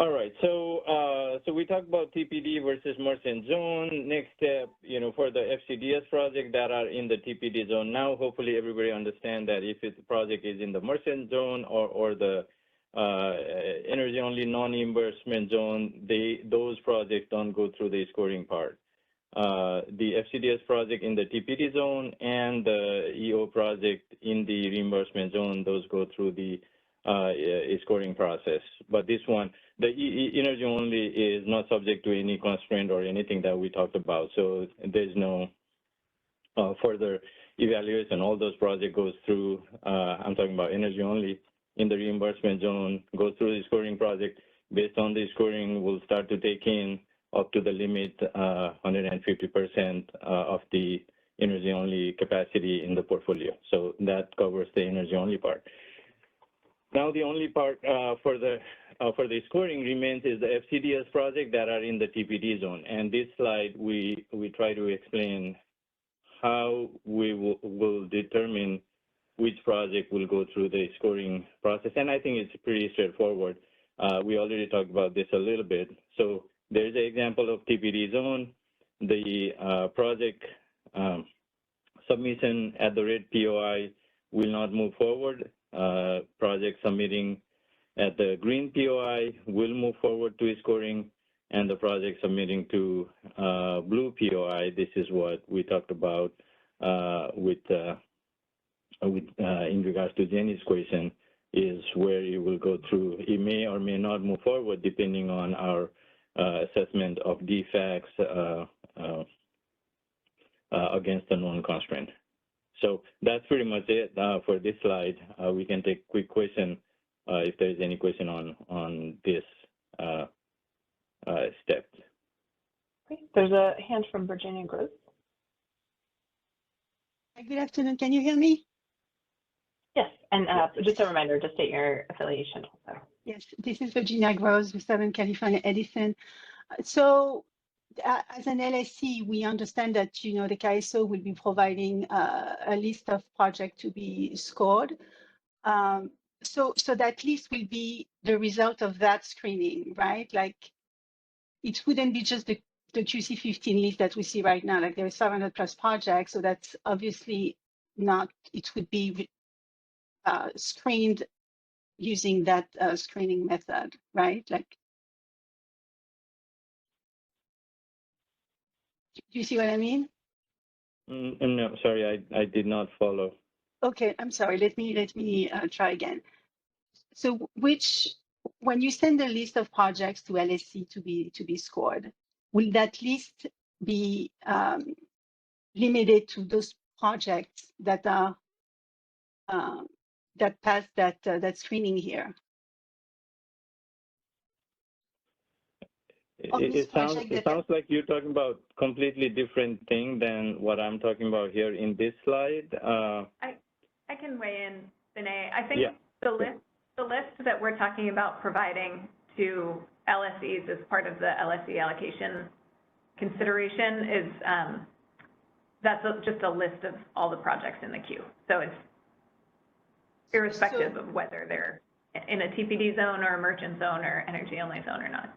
All right, so we talked about TPD versus merchant zone. Next step, for the FCDS project that are in the TPD zone now, hopefully everybody understand that if the project is in the merchant zone or the energy only non-reimbursement zone, those projects don't go through the scoring part. The FCDS project in the TPD zone and the EO project in the reimbursement zone, those go through the scoring process. But this one, the energy only is not subject to any constraint or anything that we talked about. So there's no further evaluation. All those projects goes through, I'm talking about energy only in the reimbursement zone, goes through the scoring project. Based on the scoring, we'll start to take in up to the limit 150% of the energy only capacity in the portfolio. So that covers the energy only part. Now the only part for the for the scoring remains is the FCDS project that are in the TPD zone. And this slide, we try to explain how we will determine which project will go through the scoring process. And I think it's pretty straightforward. We already talked about this a little bit. So there's an example of TPD zone. The project submission at the red POI will not move forward. Project submitting at the green POI will move forward to scoring, and the project submitting to blue POI, this is what we talked about in regards to Jenny's question, is where it will go through. It may or may not move forward depending on our assessment of defects against the known constraint. So that's pretty much it for this slide. We can take quick question if there's any question on this step. Okay. There's a hand from Virginia Gross. Good afternoon. Can you hear me? Yes, and just a reminder to state your affiliation also. Yes, this is Virginia Gross with Southern California Edison. So as an LSC, we understand that, the CAISO will be providing a list of projects to be scored. So that list will be the result of that screening, right? Like, it wouldn't be just the QC15 list that we see right now. Like, there are 700 plus projects, so that's obviously not, it would be screened using that screening method, right? Like, do you see what I mean? No, sorry, I did not follow. Okay, I'm sorry. Let me try again. So when you send a list of projects to LSC to be scored, will that list be limited to those projects that are that pass that screening here? It sounds like you're talking about completely different thing than what I'm talking about here in this slide. I can weigh in, Vinay. I think the list that we're talking about providing to LSEs as part of the LSE allocation consideration is that's just a list of all the projects in the queue. So it's irrespective of whether they're in a TPD zone or a merchant zone or energy only zone or not.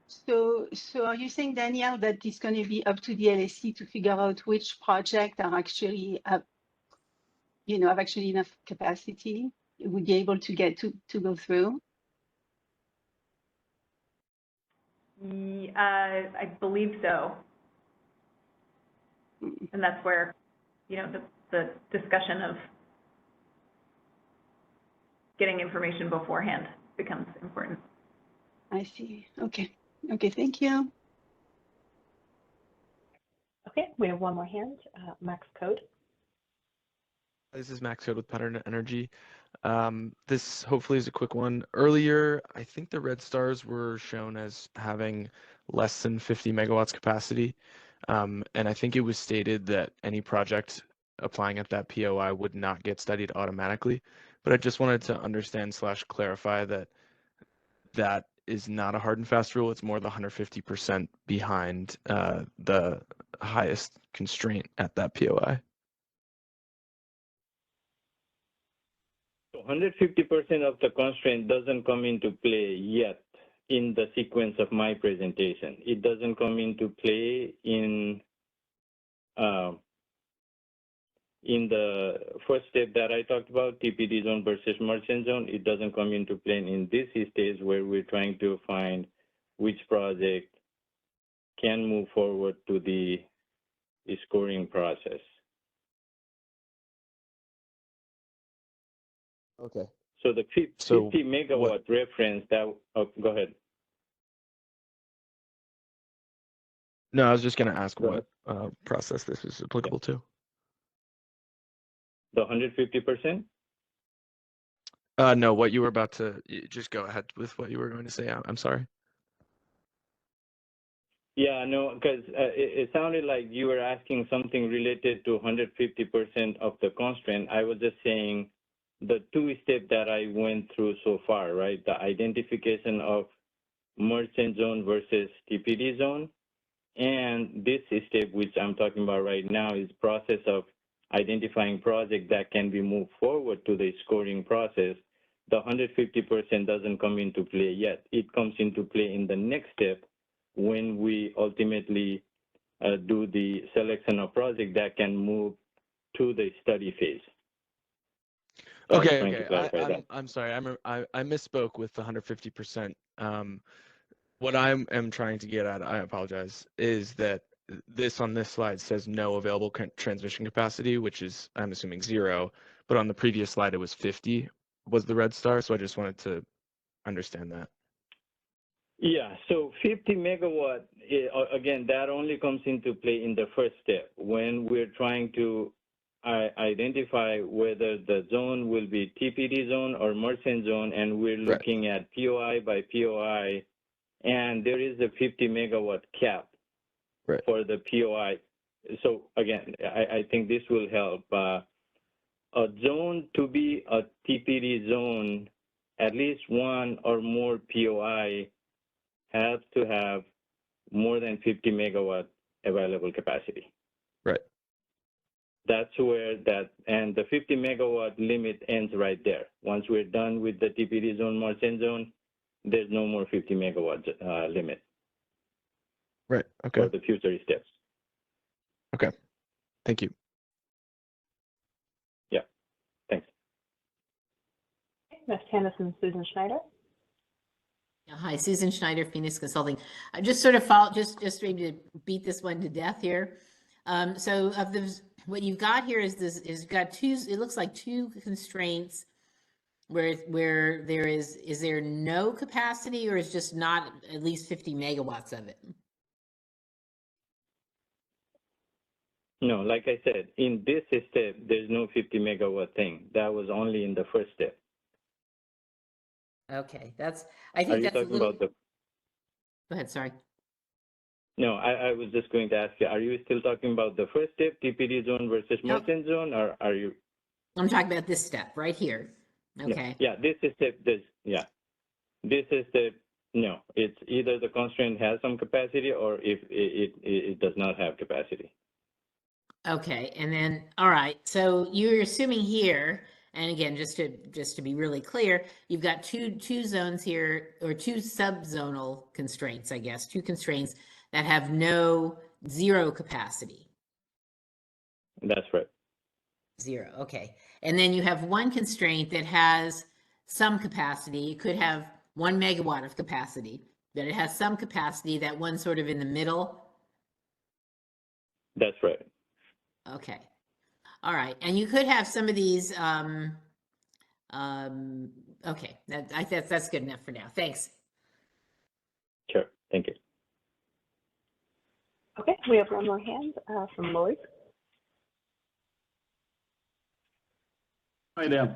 So are you saying, Danielle, that it's going to be up to the LSE to figure out which project are actually have actually enough capacity, would be able to get to go through? I believe so. And that's where, the discussion of getting information beforehand becomes important. I see. Okay, thank you. Okay, we have one more hand, Max Code. This is Max Code with Pattern Energy. This hopefully is a quick one. Earlier, I think the red stars were shown as having less than 50 megawatts capacity. And I think it was stated that any project applying at that POI would not get studied automatically. But I just wanted to understand / clarify that that is not a hard and fast rule. It's more the 150% behind the highest constraint at that POI. 150% of the constraint doesn't come into play yet in the sequence of my presentation. It doesn't come into play in the first step that I talked about, TPD zone versus merchant zone. It doesn't come into play in this stage where we're trying to find which project can move forward to the scoring process. Okay. So the 50 megawatt reference that, go ahead. No, I was just going to ask what process this is applicable to. The 150%? No, what you were about to, just go ahead with what you were going to say. I'm sorry. Yeah, no, because it sounded like you were asking something related to 150% of the constraint. I was just saying the two-step that I went through so far, right? The identification of merchant zone versus TPD zone. And this step, which I'm talking about right now, is process of identifying project that can be moved forward to the scoring process. The 150% doesn't come into play yet. It comes into play in the next step when we ultimately do the selection of project that can move to the study phase. So Okay. I'm sorry. I misspoke with the 150%. What I am trying to get at, I apologize, is that this on this slide says no available transmission capacity, which is, I'm assuming, 0. But on the previous slide, it was 50 was the red star. So I just wanted to understand that. Yeah, so 50 megawatt, again, that only comes into play in the first step when we're trying to identify whether the zone will be TPD zone or merchant zone, and we're looking at POI by POI, and there is a 50 megawatt cap for the POI. So again, I think this will help. A zone to be a TPD zone, at least one or more POI has to have more than 50 megawatt available capacity. Right. That's where and the 50 megawatt limit ends right there. Once we're done with the TPD zone, merchant zone, there's no more 50 megawatt limit. Right, okay. For the future steps. Okay, thank you. Yeah, thanks. Ms. Tennyson, Susan Schneider. Hi, Susan Schneider, Phoenix Consulting. I just sort of just maybe to beat this one to death here. So of the what you've got here is you've got two. It looks like two constraints where there is there no capacity, or is just not at least 50 megawatts of it? No, like I said, in this step, there's no 50 megawatt thing. That was only in the first step. Okay, I think that's a little. About the... Go ahead, sorry. No, I was just going to ask you, are you still talking about the first step, TPD zone versus merchant zone, or are you? I'm talking about this step right here. Okay. Yeah, this is step, this is the, no, it's either the constraint has some capacity or if it does not have capacity. Okay, and then, all right, so you're assuming here, and again, just to be really clear, you've got two zones here, or two subzonal constraints, I guess, two constraints that have zero capacity. That's right. 0, okay. And then you have one constraint that has some capacity. It could have 1 megawatt of capacity, but it has some capacity, that one sort of in the middle. That's right. Okay. All right. And you could have some of these, okay, that's good enough for now. Thanks. Sure. Thank you. Okay, we have one more hand from Lloyd. Hi there.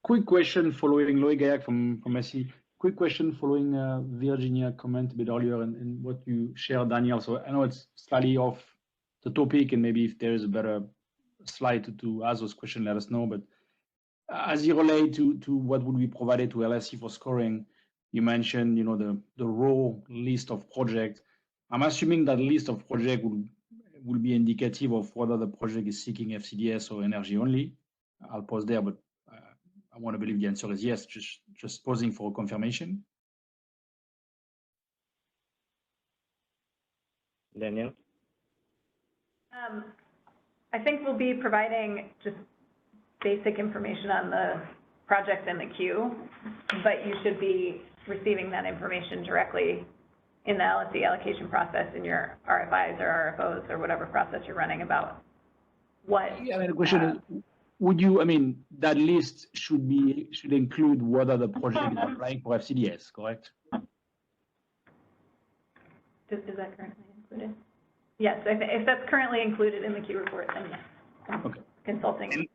Quick question following Loïc Gaillac from SE. Quick question following Virginia comment a bit earlier and what you shared, Daniel. So I know it's slightly off the topic, and maybe if there is a better slide to ask those questions, let us know. But as you relate to what would be provided to LSE for scoring, you mentioned, the raw list of projects. I'm assuming that list of projects will be indicative of whether the project is seeking FCDS or energy only. I'll pause there, but I want to believe the answer is yes. Just pausing for confirmation. Daniel? I think we'll be providing just basic information on the project and the queue, but you should be receiving that information directly in the LSE allocation process in your RFIs or RFOs or whatever process you're running about what. Yeah, the question is, that list should include whether the project is applying for FCDS, correct? Is that currently included? Yes, if that's currently included in the queue report, then yes. Okay. Consulting.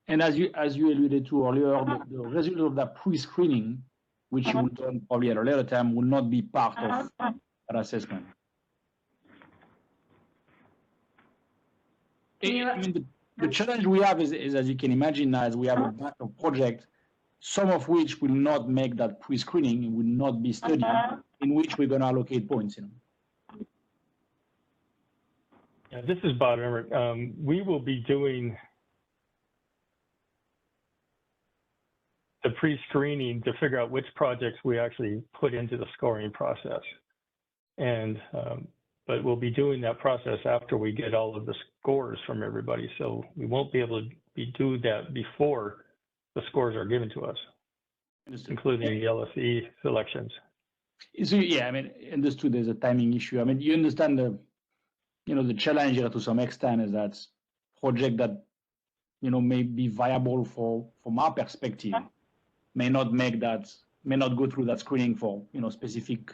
And as you alluded to earlier, the result of that pre-screening, which you will done probably at a later time, will not be part of that assessment. The challenge we have is, as you can imagine, as we have a bunch of projects, some of which will not make that pre-screening, will not be studied, in which we're going to allocate points. Yeah, this is Bob Emmerich. We will be doing the pre-screening to figure out which projects we actually put into the scoring process. And, but we'll be doing that process after we get all of the scores from everybody. So we won't be able to do that before the scores are given to us, including the LSE selections. So yeah, I mean, understood there's a timing issue. I mean, you understand the challenge here to some extent is that project that, may be viable from our perspective may not go through that screening for, specific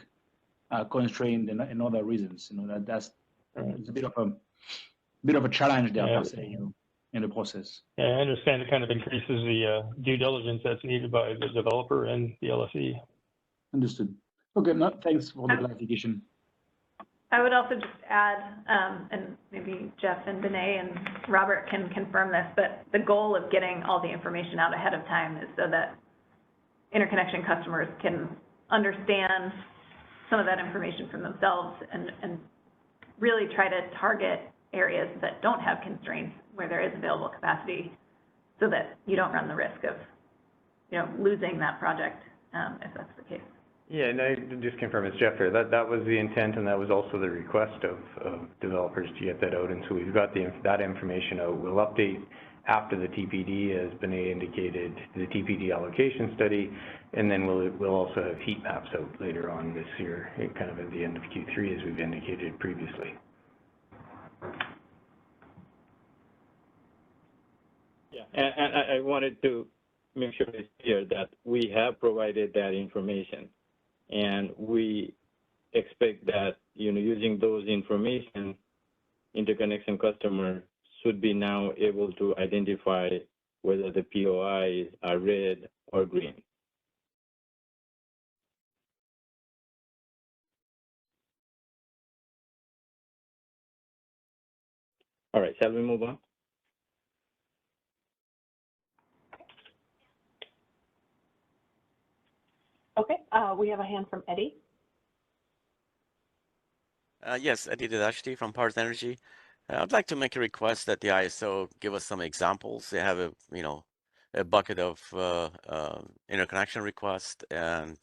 constraint and other reasons. That's it's a bit of a challenge there, per se, in the process. Yeah, I understand it kind of increases the due diligence that's needed by the developer and the LSE. Understood. Okay, no, thanks for the clarification. I would also just add, and maybe Jeff and Benet and Robert can confirm this, but the goal of getting all the information out ahead of time is so that interconnection customers can understand some of that information from themselves and really try to target areas that don't have constraints where there is available capacity so that you don't run the risk of, losing that project if that's the case. Yeah, and I just confirm it's Jeff here. That was the intent, and that was also the request of developers to get that out. And so we've got that information out. We'll update after the TPD, as Benet indicated, the TPD allocation study, and then we'll also have heat maps out later on this year, kind of at the end of Q3, as we've indicated previously. Yeah, and I wanted to make sure it's clear that we have provided that information. And we expect that, using those information, interconnection customer should be now able to identify whether the POIs are red or green. All right, shall we move on? Okay, we have a hand from Eddie. Yes, Eddie Didashti from Parth Energy. I'd like to make a request that the ISO give us some examples. They have a bucket of interconnection requests, and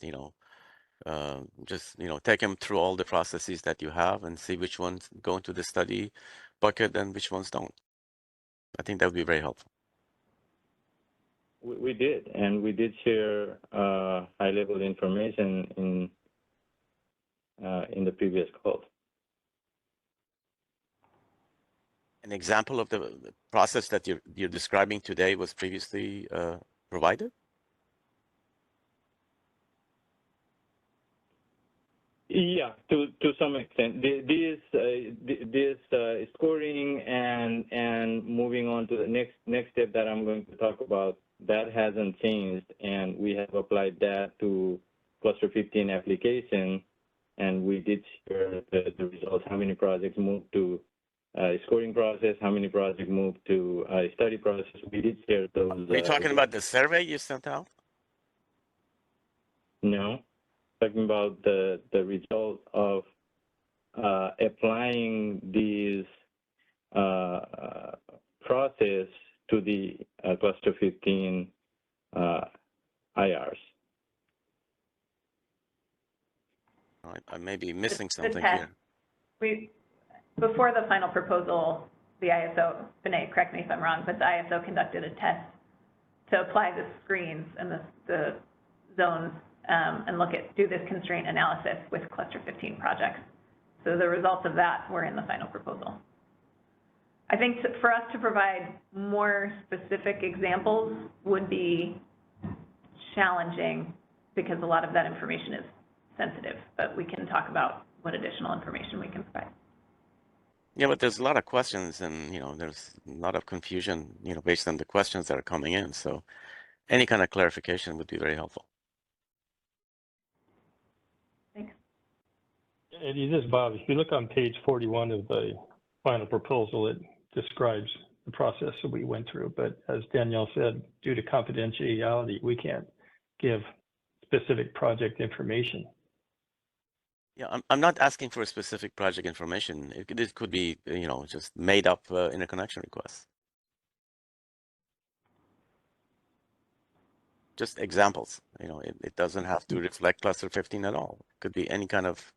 just take them through all the processes that you have and see which ones go into the study bucket and which ones don't. I think that would be very helpful. We did, and we did share high-level information in the previous call. An example of the process that you're describing today was previously provided? Yeah, to some extent. This scoring and moving on to the next step that I'm going to talk about, that hasn't changed, and we have applied that to cluster 15 application, and we did share the results, how many projects moved to scoring process, how many projects moved to study process. We did share those. Are you talking about the survey you sent out? No, talking about the result of applying these process to the cluster 15 IRs. I may be missing something here. Before the final proposal, the ISO, Benet, correct me if I'm wrong, but the ISO conducted a test to apply the screens and the zones and do this constraint analysis with cluster 15 projects. So the results of that were in the final proposal. I think for us to provide more specific examples would be challenging because a lot of that information is sensitive, but we can talk about what additional information we can provide. Yeah, but there's a lot of questions, and there's a lot of confusion, based on the questions that are coming in. So any kind of clarification would be very helpful. Thanks. Eddie, this is Bob. If you look on page 41 of the final proposal, it describes the process that we went through. But as Danielle said, due to confidentiality, we can't give specific project information. Yeah, I'm not asking for a specific project information. It could be, just made up interconnection requests. Just examples, it doesn't have to reflect cluster 15 at all. It could be any kind of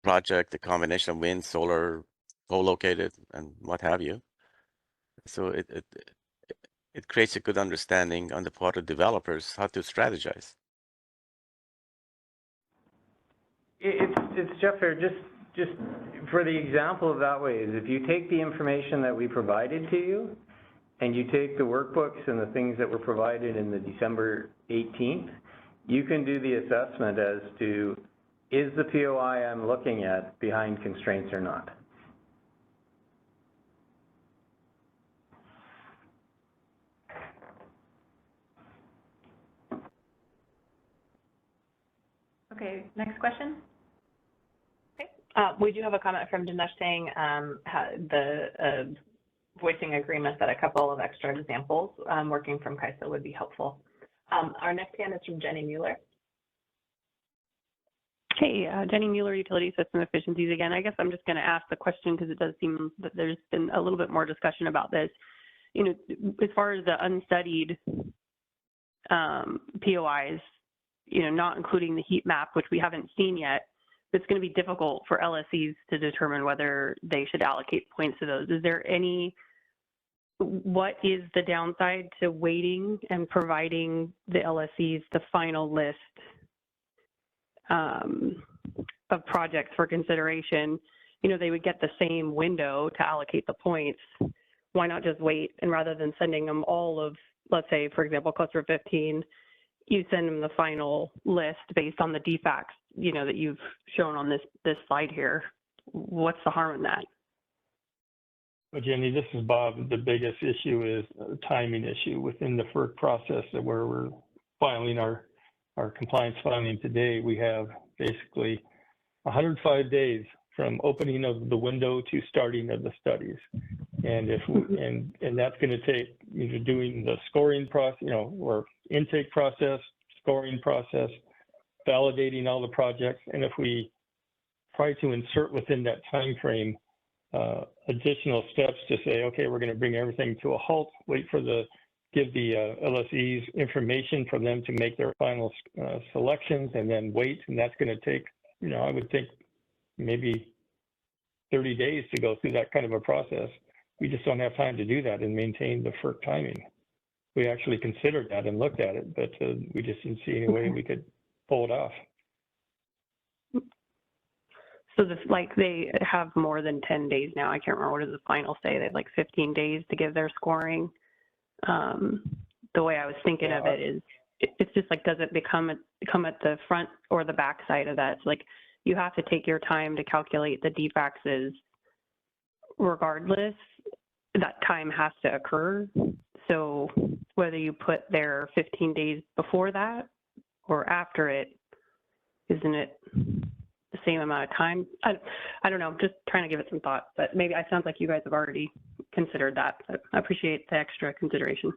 project, a combination of wind, solar, co-located, and what have you. So it creates a good understanding on the part of developers how to strategize. It's Jeff here. Just for the example of that way is if you take the information that we provided to you and you take the workbooks and the things that were provided in the December 18th, you can do the assessment as to is the POI I'm looking at behind constraints or not. Okay, next question. We do have a comment from Dinesh saying voicing agreement that a couple of extra examples working from KISO would be helpful. Our next hand is from Jenny Mueller. Hey, Jenny Mueller, Utility System Efficiencies again. I guess I'm just going to ask the question because it does seem that there's been a little bit more discussion about this. As far as the unstudied POIs, not including the heat map, which we haven't seen yet, it's going to be difficult for LSEs to determine whether they should allocate points to those. What is the downside to waiting and providing the LSEs the final list of projects for consideration? They would get the same window to allocate the points. Why not just wait? And rather than sending them all of, let's say, for example, cluster 15, you send them the final list based on the defects, that you've shown on this slide here. What's the harm in that? Well, Jenny, this is Bob. The biggest issue is a timing issue within the FERC process where we're filing our compliance filing today. We have basically 105 days from opening of the window to starting of the studies. And and that's going to take doing the scoring process, or intake process, scoring process, validating all the projects. And if we try to insert within that time frame additional steps to say, okay, we're going to bring everything to a halt, give the LSEs information for them to make their final selections, and then wait, and that's going to take, I would think maybe 30 days to go through that kind of a process. We just don't have time to do that and maintain the FERC timing. We actually considered that and looked at it, but we just didn't see any way we could pull it off. So they have more than 10 days now. I can't remember, what does the final say? They have 15 days to give their scoring. The way I was thinking of it is, it's just does it come at the front or the back side of that? It's you have to take your time to calculate the defects regardless. That time has to occur. So whether you put their 15 days before that or after it, isn't it the same amount of time? I don't know. I'm just trying to give it some thought, but maybe it sounds like you guys have already considered that. But I appreciate the extra consideration.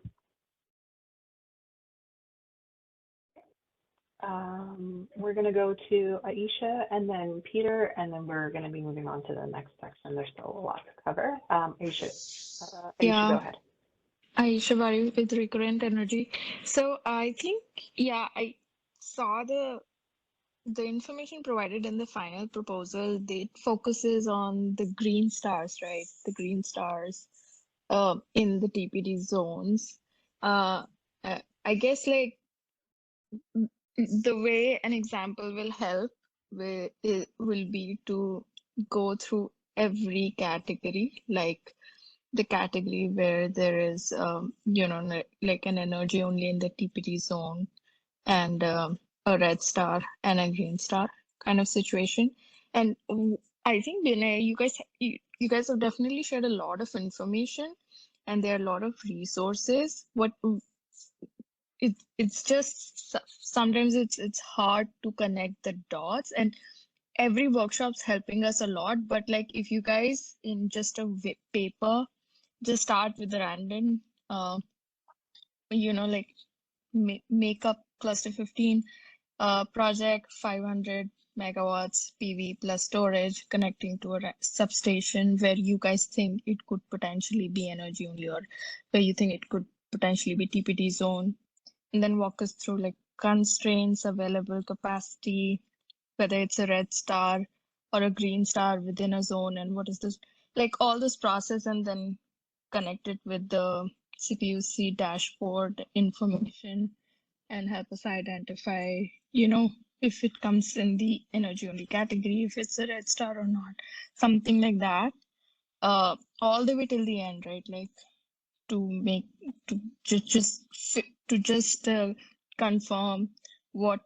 We're going to go to Aisha and then Peter, and then we're going to be moving on to the next section. There's still a lot to cover. Aisha, go ahead. Aisha Bari with Recurrent Energy. So I think, I saw the information provided in the final proposal. It focuses on the green stars, right? The green stars in the TPD zones. I guess the way an example will help will be to go through every category, like the category where there is, like an energy only in the TPD zone and a red star and a green star kind of situation. And I think, Binay, you guys have definitely shared a lot of information, and there are a lot of resources. It's just sometimes it's hard to connect the dots, and every workshop's helping us a lot, but like if you guys in just a paper, just start with a random, like make up cluster 15 project, 500 megawatts PV plus storage connecting to a substation where you guys think it could potentially be energy only, or where you think it could potentially be TPD zone, and then walk us through like constraints, available capacity, whether it's a red star or a green star within a zone, and what is this, like all this process, and then connect it with the CPUC dashboard information and help us identify, if it comes in the energy only category, if it's a red star or not, something like that, all the way till the end, right? Like to just confirm what,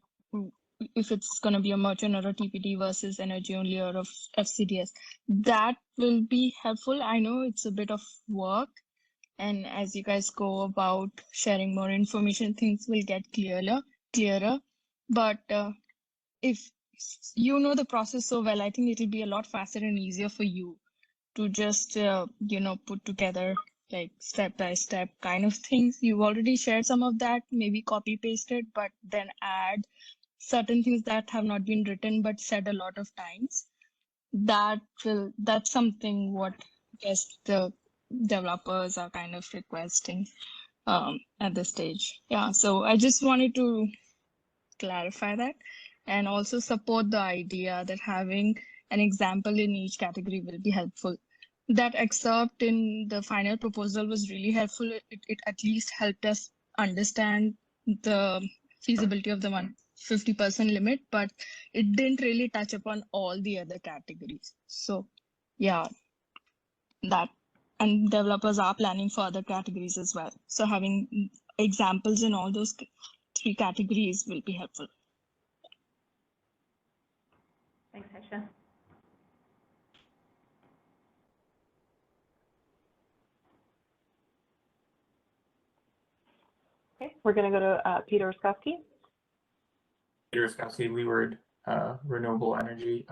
if it's going to be a merchant or a TPD versus energy only or of FCDS. That will be helpful. I know it's a bit of work, and as you guys go about sharing more information, things will get clearer. But if you know the process so well, I think it'll be a lot faster and easier for you to just put together like step by step kind of things. You've already shared some of that, maybe copy pasted, but then add certain things that have not been written but said a lot of times. That's something what I guess the developers are kind of requesting at this stage. Yeah, so I just wanted to clarify that, and also support the idea that having an example in each category will be helpful. That excerpt in the final proposal was really helpful. It at least helped us understand the feasibility of the 150% limit, but it didn't really touch upon all the other categories. So yeah, that, and developers are planning for other categories as well. So having examples in all those 3 categories will be helpful. Thanks, Aisha. Okay, we're going to go to Peter Oskowski. Peter Oskowski, Leeward Renewable Energy.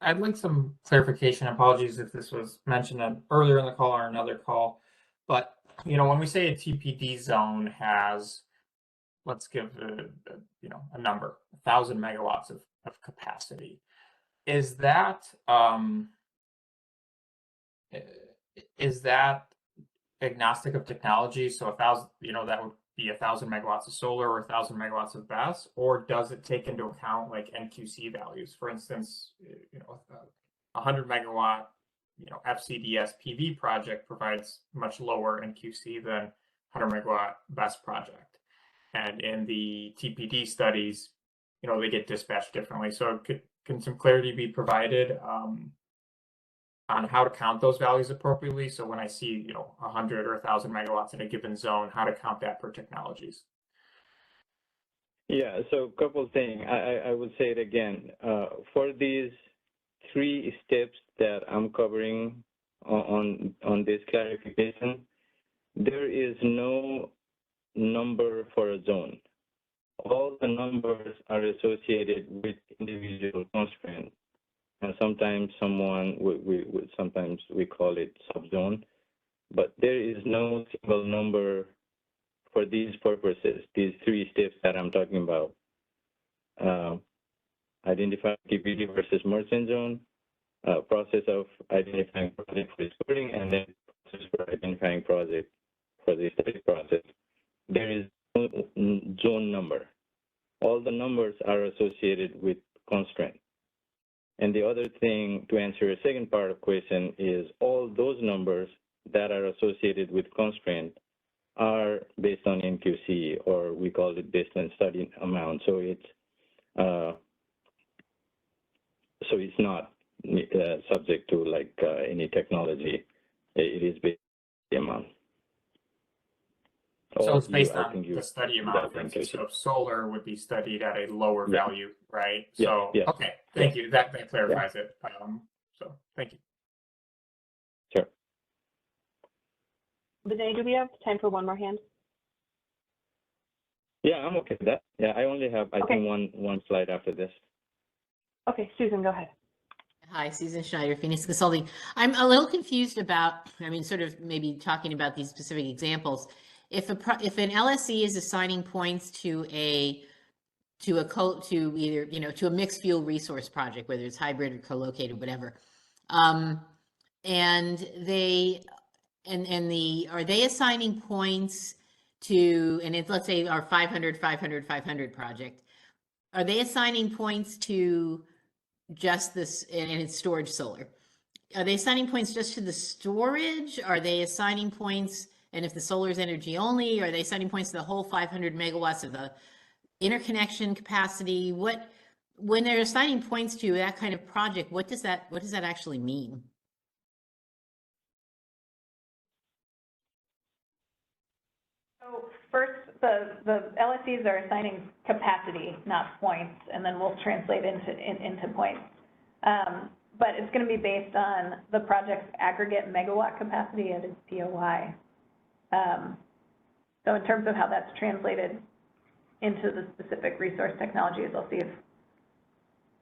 I'd like some clarification. Apologies if this was mentioned earlier in the call or another call, but when we say a TPD zone has, let's give a number, 1,000 megawatts of capacity. Is that agnostic of technology? So 1,000, that would be 1,000 megawatts of solar or 1,000 megawatts of BESS, or does it take into account like NQC values? For instance, 100 megawatt, FCDS PV project provides much lower NQC than 100 megawatt BESS project. And in the TPD studies, they get dispatched differently. So can some clarity be provided on how to count those values appropriately? So when I see, 100 or 1,000 megawatts in a given zone, how to count that per technologies? Yeah, so a couple of things. I would say it again. For these 3 steps that I'm covering on this clarification, there is no number for a zone. All the numbers are associated with individual constraints. And sometimes sometimes we call it subzone, but there is no single number for these purposes, these 3 steps that I'm talking about. Identify TPD versus merchant zone, process of identifying project for scoring, and then process for identifying project for the study process. There is no zone number. All the numbers are associated with constraint. And the other thing, to answer your second part of the question, is all those numbers that are associated with constraint are based on NQC, or we call it based on study amount. So it's not subject to like any technology. It is based on the amount. So it's based on the study amount. For instance, so solar would be studied at a lower value, right? So okay, thank you. That clarifies it. So thank you. Sure. Vinay, do we have time for one more hand? Yeah, I'm okay with that. Yeah, I only have I think one slide after this. Okay, Susan, go ahead. Hi, Susan Schneider, Phoenix Consulting. I'm a little confused about, I mean, sort of maybe talking about these specific examples. If an LSE is assigning points to either, you know, to a mixed fuel resource project, whether it's hybrid or co-located, whatever, and are they assigning points to, and it's, let's say, our 500 project, are they assigning points to just this, and it's storage solar? Are they assigning points just to the storage? Are they assigning points, and if the solar is energy only, are they assigning points to the whole 500 megawatts of the interconnection capacity? When they're assigning points to that kind of project, what does that actually mean? So first, the LSEs are assigning capacity, not points, and then we'll translate into points. But it's going to be based on the project's aggregate megawatt capacity at its POI. So in terms of how that's translated into the specific resource technologies, I'll see if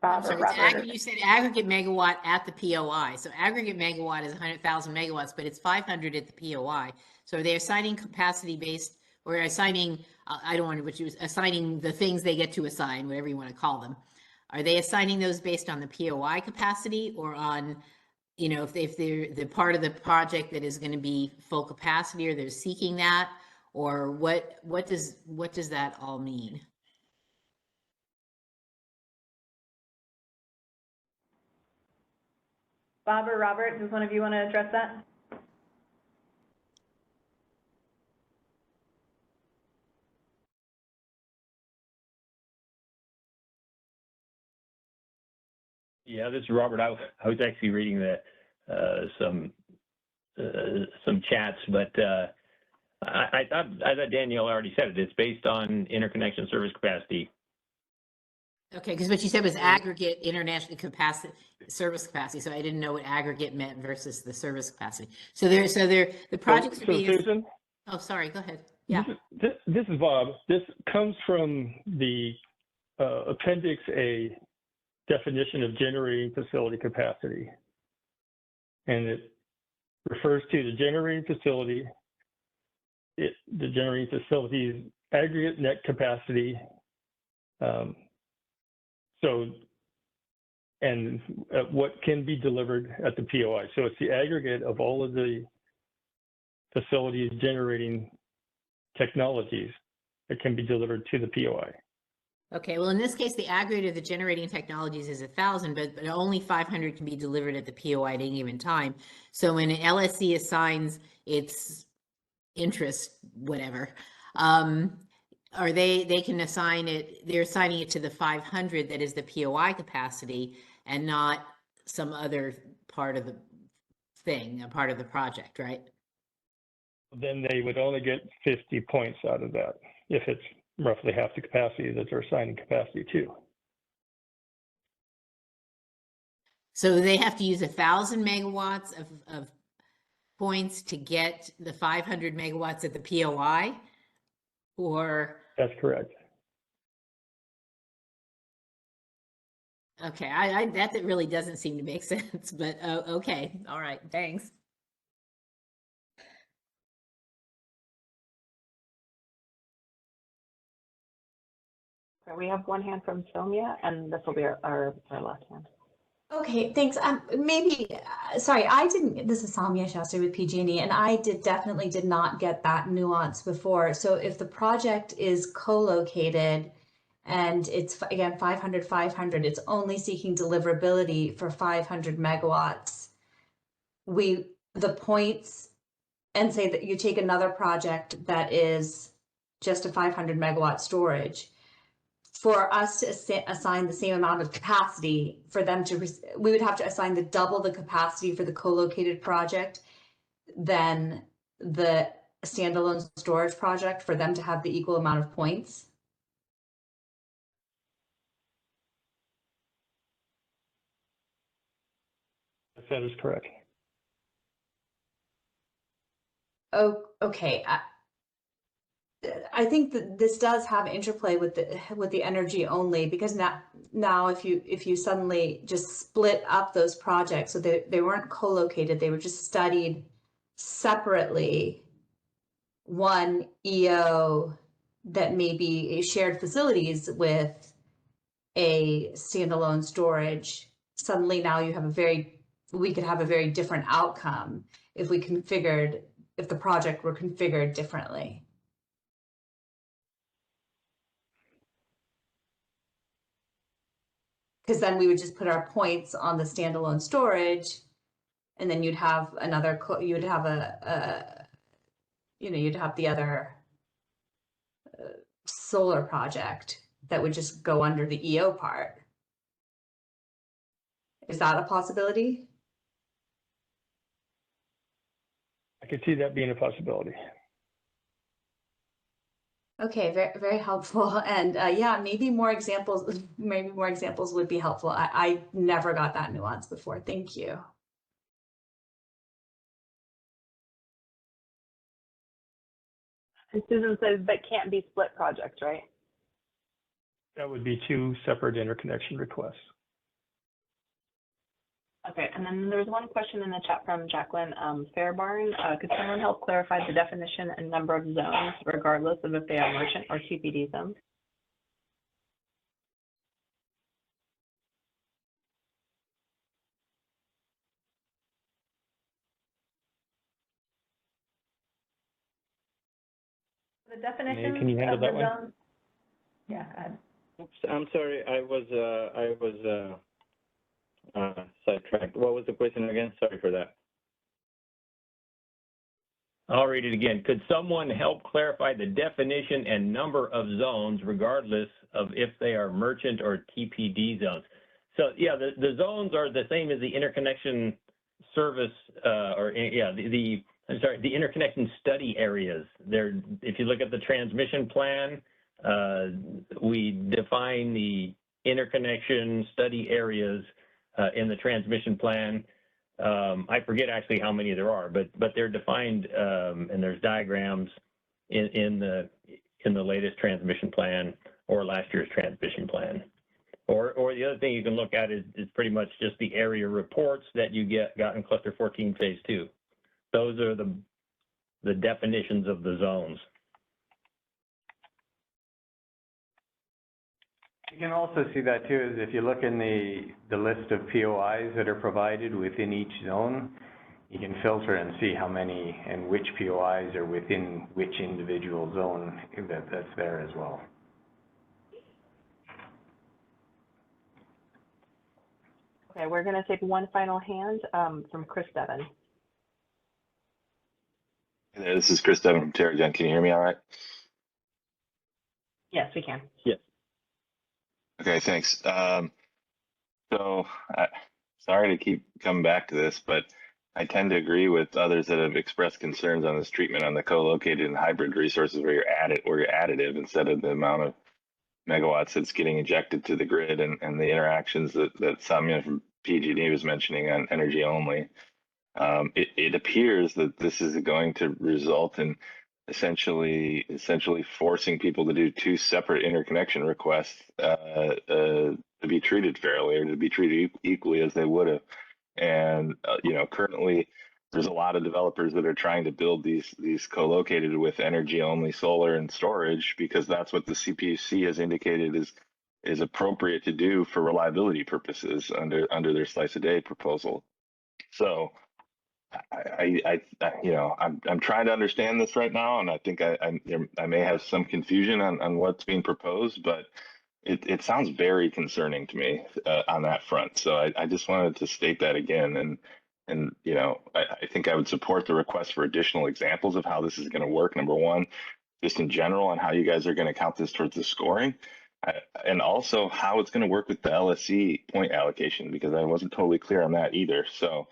Bob or Robert. You said aggregate megawatt at the POI. So aggregate megawatt is 100,000 megawatts, but it's 500 at the POI. So are they assigning capacity based, or assigning, I don't want to, which is assigning the things they get to assign, whatever you want to call them. Are they assigning those based on the POI capacity, or on, you know, if they're the part of the project that is going to be full capacity, or they're seeking that, or what does that all mean? Bob or Robert, does one of you want to address that? Yeah, this is Robert. I was actually reading some chats, but I thought Danielle already said it. It's based on interconnection service capacity. Okay, because what you said was aggregate international capacity, service capacity. So I didn't know what aggregate meant versus the service capacity. So the projects are being. Susan? Oh, sorry. Go ahead. Yeah. This is Bob. This comes from the Appendix A definition of generating facility capacity, and it refers to the generating facility. The generating facility's aggregate net capacity. And what can be delivered at the POI. So it's the aggregate of all of the facilities generating technologies that can be delivered to the POI. Okay, well, in this case, the aggregate of the generating technologies is 1,000, but only 500 can be delivered at the POI at any given time. So when an LSE assigns its interest, whatever, or they can assign it, they're assigning it to the 500 that is the POI capacity, and not some other part of the thing, a part of the project, right? Then they would only get 50 points out of that if it's roughly half the capacity that they're assigning capacity to. So they have to use 1,000 megawatts of points to get the 500 megawatts at the POI, or? That's correct. Okay, that really doesn't seem to make sense, but okay, all right, thanks. We have one hand from Sonia, and this will be our last hand. Okay, thanks. Sorry, this is Samia Shastri with PG&E, and I definitely did not get that nuance before. So if the project is co-located and it's, again, 500, it's only seeking deliverability for 500 megawatts, the points, and say that you take another project that is just a 500 megawatt storage, for us to assign the same amount of capacity for them to, we would have to assign double the capacity for the co-located project than the standalone storage project for them to have the equal amount of points. That is correct. Oh, okay. I think that this does have interplay with the energy only, because now if you suddenly just split up those projects, so they weren't co-located, they were just studied separately, one EO that may be shared facilities with a standalone storage, suddenly now you have we could have a very different outcome if the project were configured differently. Because then we would just put our points on the standalone storage, and then you'd have you'd have the other solar project that would just go under the EO part. Is that a possibility? I could see that being a possibility. Okay, very, very helpful. And yeah, maybe more examples would be helpful. I never got that nuance before. Thank you. And Susan says that can't be split projects, right? That would be two separate interconnection requests. Okay, and then there's one question in the chat from Jacqueline Fairbarn. Could someone help clarify the definition and number of zones, regardless of if they are merchant or TPD zones? The definition Can you handle of that the one? zone. Yeah, go ahead. Oops, I'm sorry, I was sidetracked. What was the question again? Sorry for that. I'll read it again. Could someone help clarify the definition and number of zones, regardless of if they are merchant or TPD zones? So yeah, the zones are the same as the interconnection service, the interconnection study areas. If you look at the transmission plan, we define the interconnection study areas in the transmission plan. I forget actually how many there are, but they're defined, and there's diagrams in the latest transmission plan or last year's transmission plan. Or the other thing you can look at is pretty much just the area reports that you got in Cluster 14 Phase 2. Those are the definitions of the zones. You can also see that too, is if you look in the list of POIs that are provided within each zone, you can filter and see how many and which POIs are within which individual zone that's there as well. Okay, we're going to take one final hand from Chris Devon. Hey there, this is Chris Devon from TerraGen. Can you hear me all right? Yes, we can. Yes. Okay, thanks. Sorry to keep coming back to this, but I tend to agree with others that have expressed concerns on this treatment on the co-located and hybrid resources where you're additive instead of the amount of megawatts that's getting injected to the grid and the interactions that Samia from PG&E was mentioning on energy only. It appears that this is going to result in essentially forcing people to do two separate interconnection requests to be treated fairly or to be treated equally as they would have. And currently there's a lot of developers that are trying to build these co-located with energy only solar and storage because that's what the CPUC has indicated is appropriate to do for reliability purposes under their slice a day proposal. So I'm trying to understand this right now, and I think I may have some confusion on what's being proposed, but it sounds very concerning to me on that front. So I just wanted to state that again, and I think I would support the request for additional examples of how this is going to work. Number one, just in general, on how you guys are going to count this towards the scoring, and also how it's going to work with the LSE point allocation, because I wasn't totally clear on that either. So.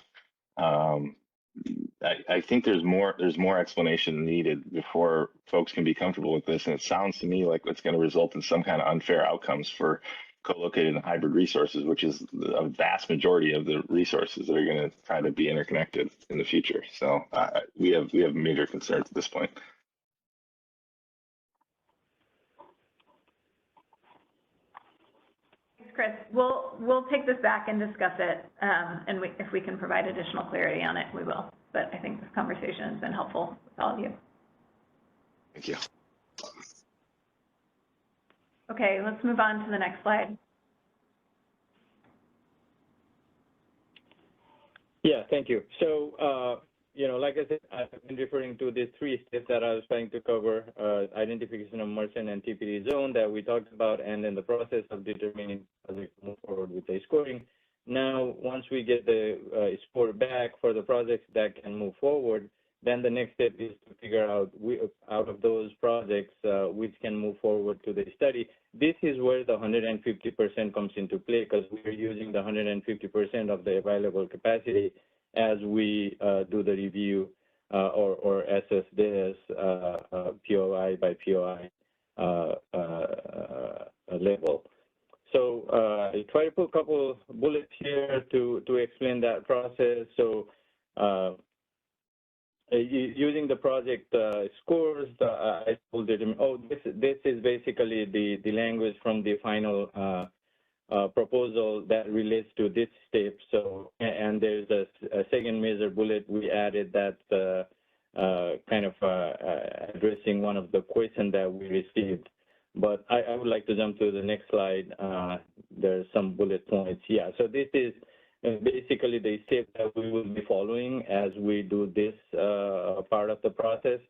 I think there's more explanation needed before folks can be comfortable with this, and it sounds to me like it's going to result in some kind of unfair outcomes for co-located and hybrid resources, which is a vast majority of the resources that are going to try to be interconnected in the future. So we have major concerns at this point. Chris. We'll take this back and discuss it, and if we can provide additional clarity on it, we will. But I think this conversation has been helpful with all of you. Thank you. Okay, let's move on to the next slide. Yeah, thank you. So, you know, like I said, I've been referring to these three steps that I was trying to cover, identification of merchant and TPD zone that we talked about, and then the process of determining how to move forward with the scoring. Now, once we get the score back for the projects that can move forward, then the next step is to figure out out of those projects which can move forward to the study. This is where the 150% comes into play, because we're using the 150% of the available capacity as we do the review or assess this POI by POI level. So I try to put a couple bullets here to explain that process. So using the project scores, I will determine, this is basically the language from the final proposal that relates to this step. So, and there's a second major bullet we added that kind of addressing one of the questions that we received. But I would like to jump to the next slide. There's some bullet points. Yeah, so this is basically the step that we will be following as we do this part of the process.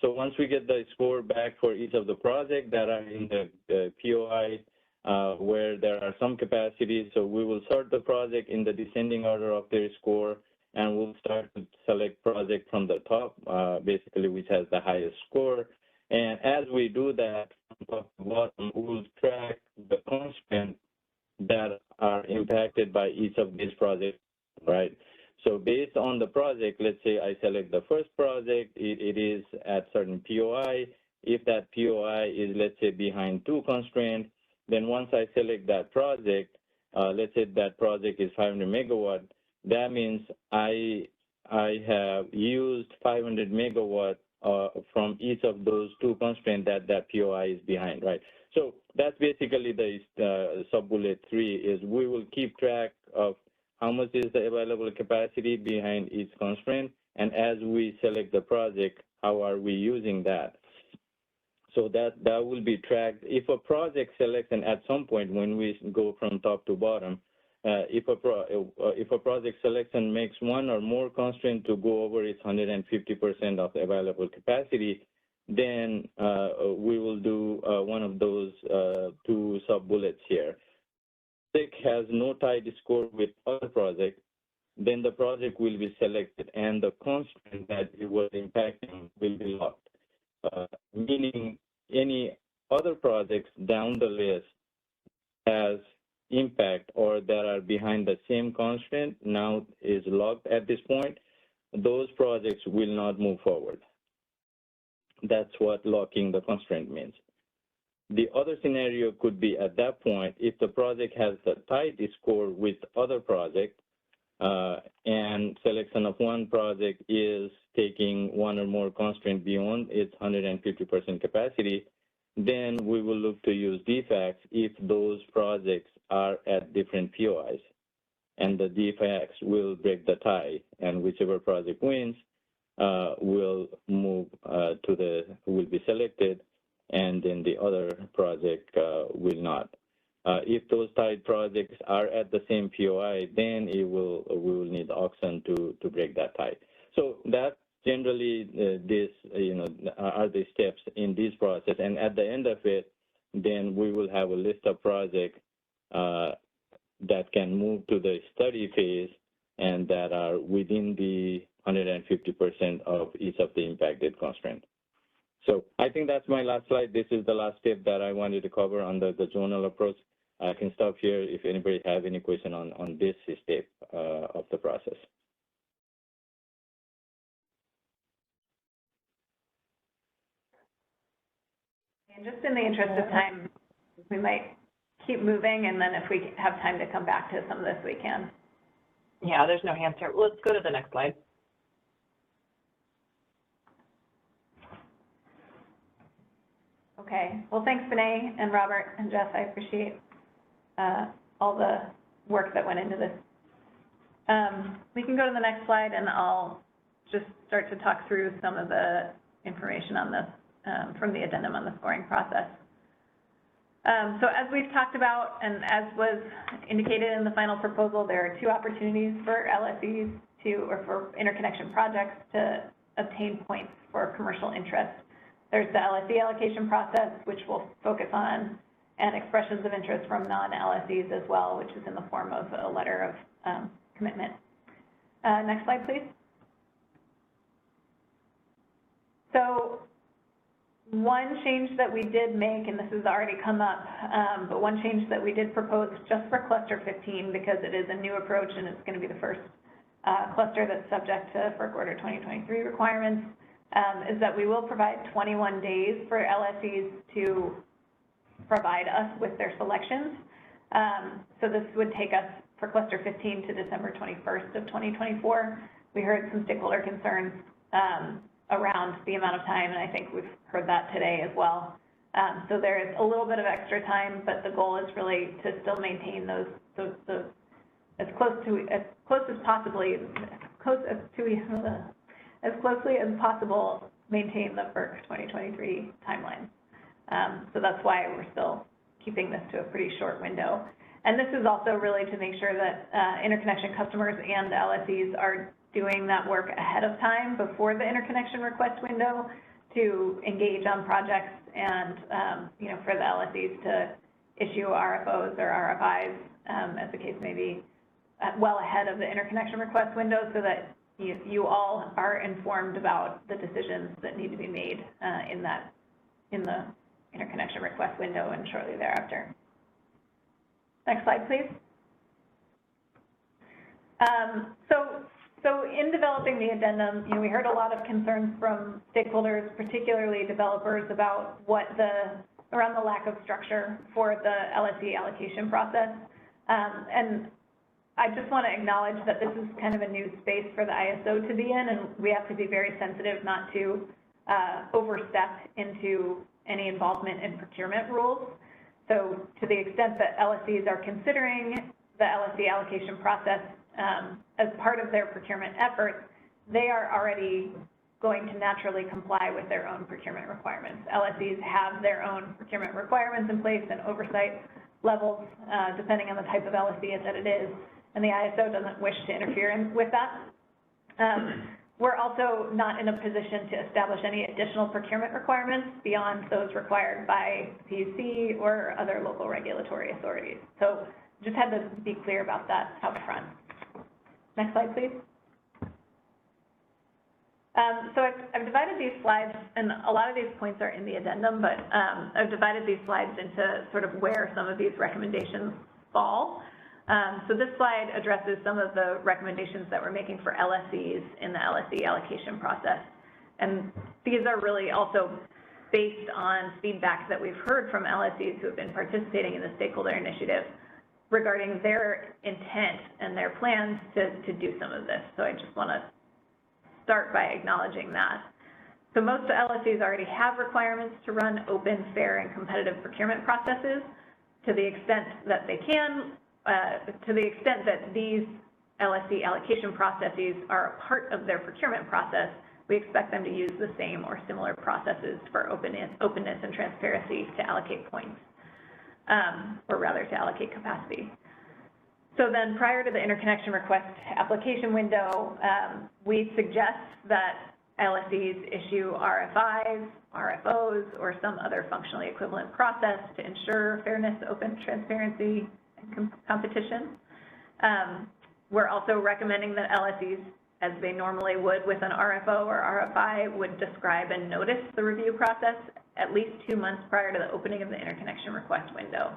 So once we get the score back for each of the projects that are in the POI, where there are some capacities, so we will sort the project in the descending order of their score, and we'll start to select project from the top, basically which has the highest score. And as we do that, from top to bottom, we'll track the constraints that are impacted by each of these projects, right? So based on the project, let's say I select the first project, it is at certain POI. If that POI is, let's say, behind 2 constraints, then once I select that project, let's say that project is 500 megawatt, that means I have used 500 megawatt from each of those 2 constraints that POI is behind, right? So that's basically the sub-bullet 3 is we will keep track of how much is the available capacity behind each constraint, and as we select the project, how are we using that? So that will be tracked. If a project selects, and at some point when we go from top to bottom, if a project selects and makes one or more constraint to go over its 150% of the available capacity, then we will do one of those 2 sub-bullets here. Project has no tied score with other projects, then the project will be selected and the constraint that it was impacting will be locked, meaning any other projects down the list has impact or that are behind the same constraint now is locked at this point, those projects will not move forward. That's what locking the constraint means. The other scenario could be at that point, if the project has the tied score with other projects and selection of one project is taking one or more constraint beyond its 150% capacity, then we will look to use defects if those projects are at different POIs. And the defects will break the tie, and whichever project wins will move will be selected, and then the other project will not. If those tied projects are at the same POI, then we will need auction to break that tie. So that generally are the steps in this process, and at the end of it, then we will have a list of projects that can move to the study phase and that are within the 150% of each of the impacted constraints. So I think that's my last slide. This is the last step that I wanted to cover on the zonal approach. I can stop here if anybody have any question on this step of the process. And just in the interest of time, we might keep moving, and then if we have time to come back to some of this, we can. Yeah, there's no hands here. Let's go to the next slide. Okay. Well, thanks, Vinay and Robert and Jess. I appreciate all the work that went into this. We can go to the next slide, and I'll just start to talk through some of the information on this from the addendum on the scoring process. So as we've talked about, and as was indicated in the final proposal, there are two opportunities for LSEs or for interconnection projects to obtain points for commercial interest. There's the LSE allocation process, which will focus on and expressions of interest from non-LSEs as well, which is in the form of a letter of commitment. Next slide, please. So one change that we did make, and this has already come up, but one change that we did propose just for cluster 15, because it is a new approach and it's going to be the first cluster that's subject to FERC Order 2023 requirements, is that we will provide 21 days for LSEs to provide us with their selections. So this would take us for cluster 15 to December 21st of 2024. We heard some stakeholder concerns around the amount of time, and I think we've heard that today as well. So there is a little bit of extra time, but the goal is really to still maintain those as closely as possible, maintain the FERC 2023 timeline. So that's why we're still keeping this to a pretty short window. And this is also really to make sure that interconnection customers and LSEs are doing that work ahead of time before the interconnection request window to engage on projects and, for the LSEs to issue RFOs or RFIs, as the case may be, well ahead of the interconnection request window, so that you all are informed about the decisions that need to be made in the interconnection request window and shortly thereafter. Next slide, please. So in developing the addendum, we heard a lot of concerns from stakeholders, particularly developers, about around the lack of structure for the LSE allocation process. And I just want to acknowledge that this is kind of a new space for the ISO to be in, and we have to be very sensitive not to overstep into any involvement in procurement rules. So to the extent that LSEs are considering the LSE allocation process as part of their procurement efforts, they are already going to naturally comply with their own procurement requirements. LSEs have their own procurement requirements in place and oversight levels, depending on the type of LSE that it is, and the ISO doesn't wish to interfere with that. We're also not in a position to establish any additional procurement requirements beyond those required by PUC or other local regulatory authorities. So just had to be clear about that up front. Next slide, please. So I've divided these slides, and a lot of these points are in the addendum, but I've divided these slides into sort of where some of these recommendations fall. So this slide addresses some of the recommendations that we're making for LSEs in the LSE allocation process. And these are really also based on feedback that we've heard from LSEs who have been participating in the stakeholder initiative regarding their intent and their plans to do some of this. So I just want to start by acknowledging that. So most LSEs already have requirements to run open, fair, and competitive procurement processes to the extent that they can. To the extent that these LSE allocation processes are a part of their procurement process, we expect them to use the same or similar processes for openness and transparency to allocate points, or rather to allocate capacity. So then prior to the interconnection request application window, we suggest that LSEs issue RFIs, RFOs, or some other functionally equivalent process to ensure fairness, open transparency, and competition. We're also recommending that LSEs, as they normally would with an RFO or RFI, would describe and notice the review process at least 2 months prior to the opening of the interconnection request window.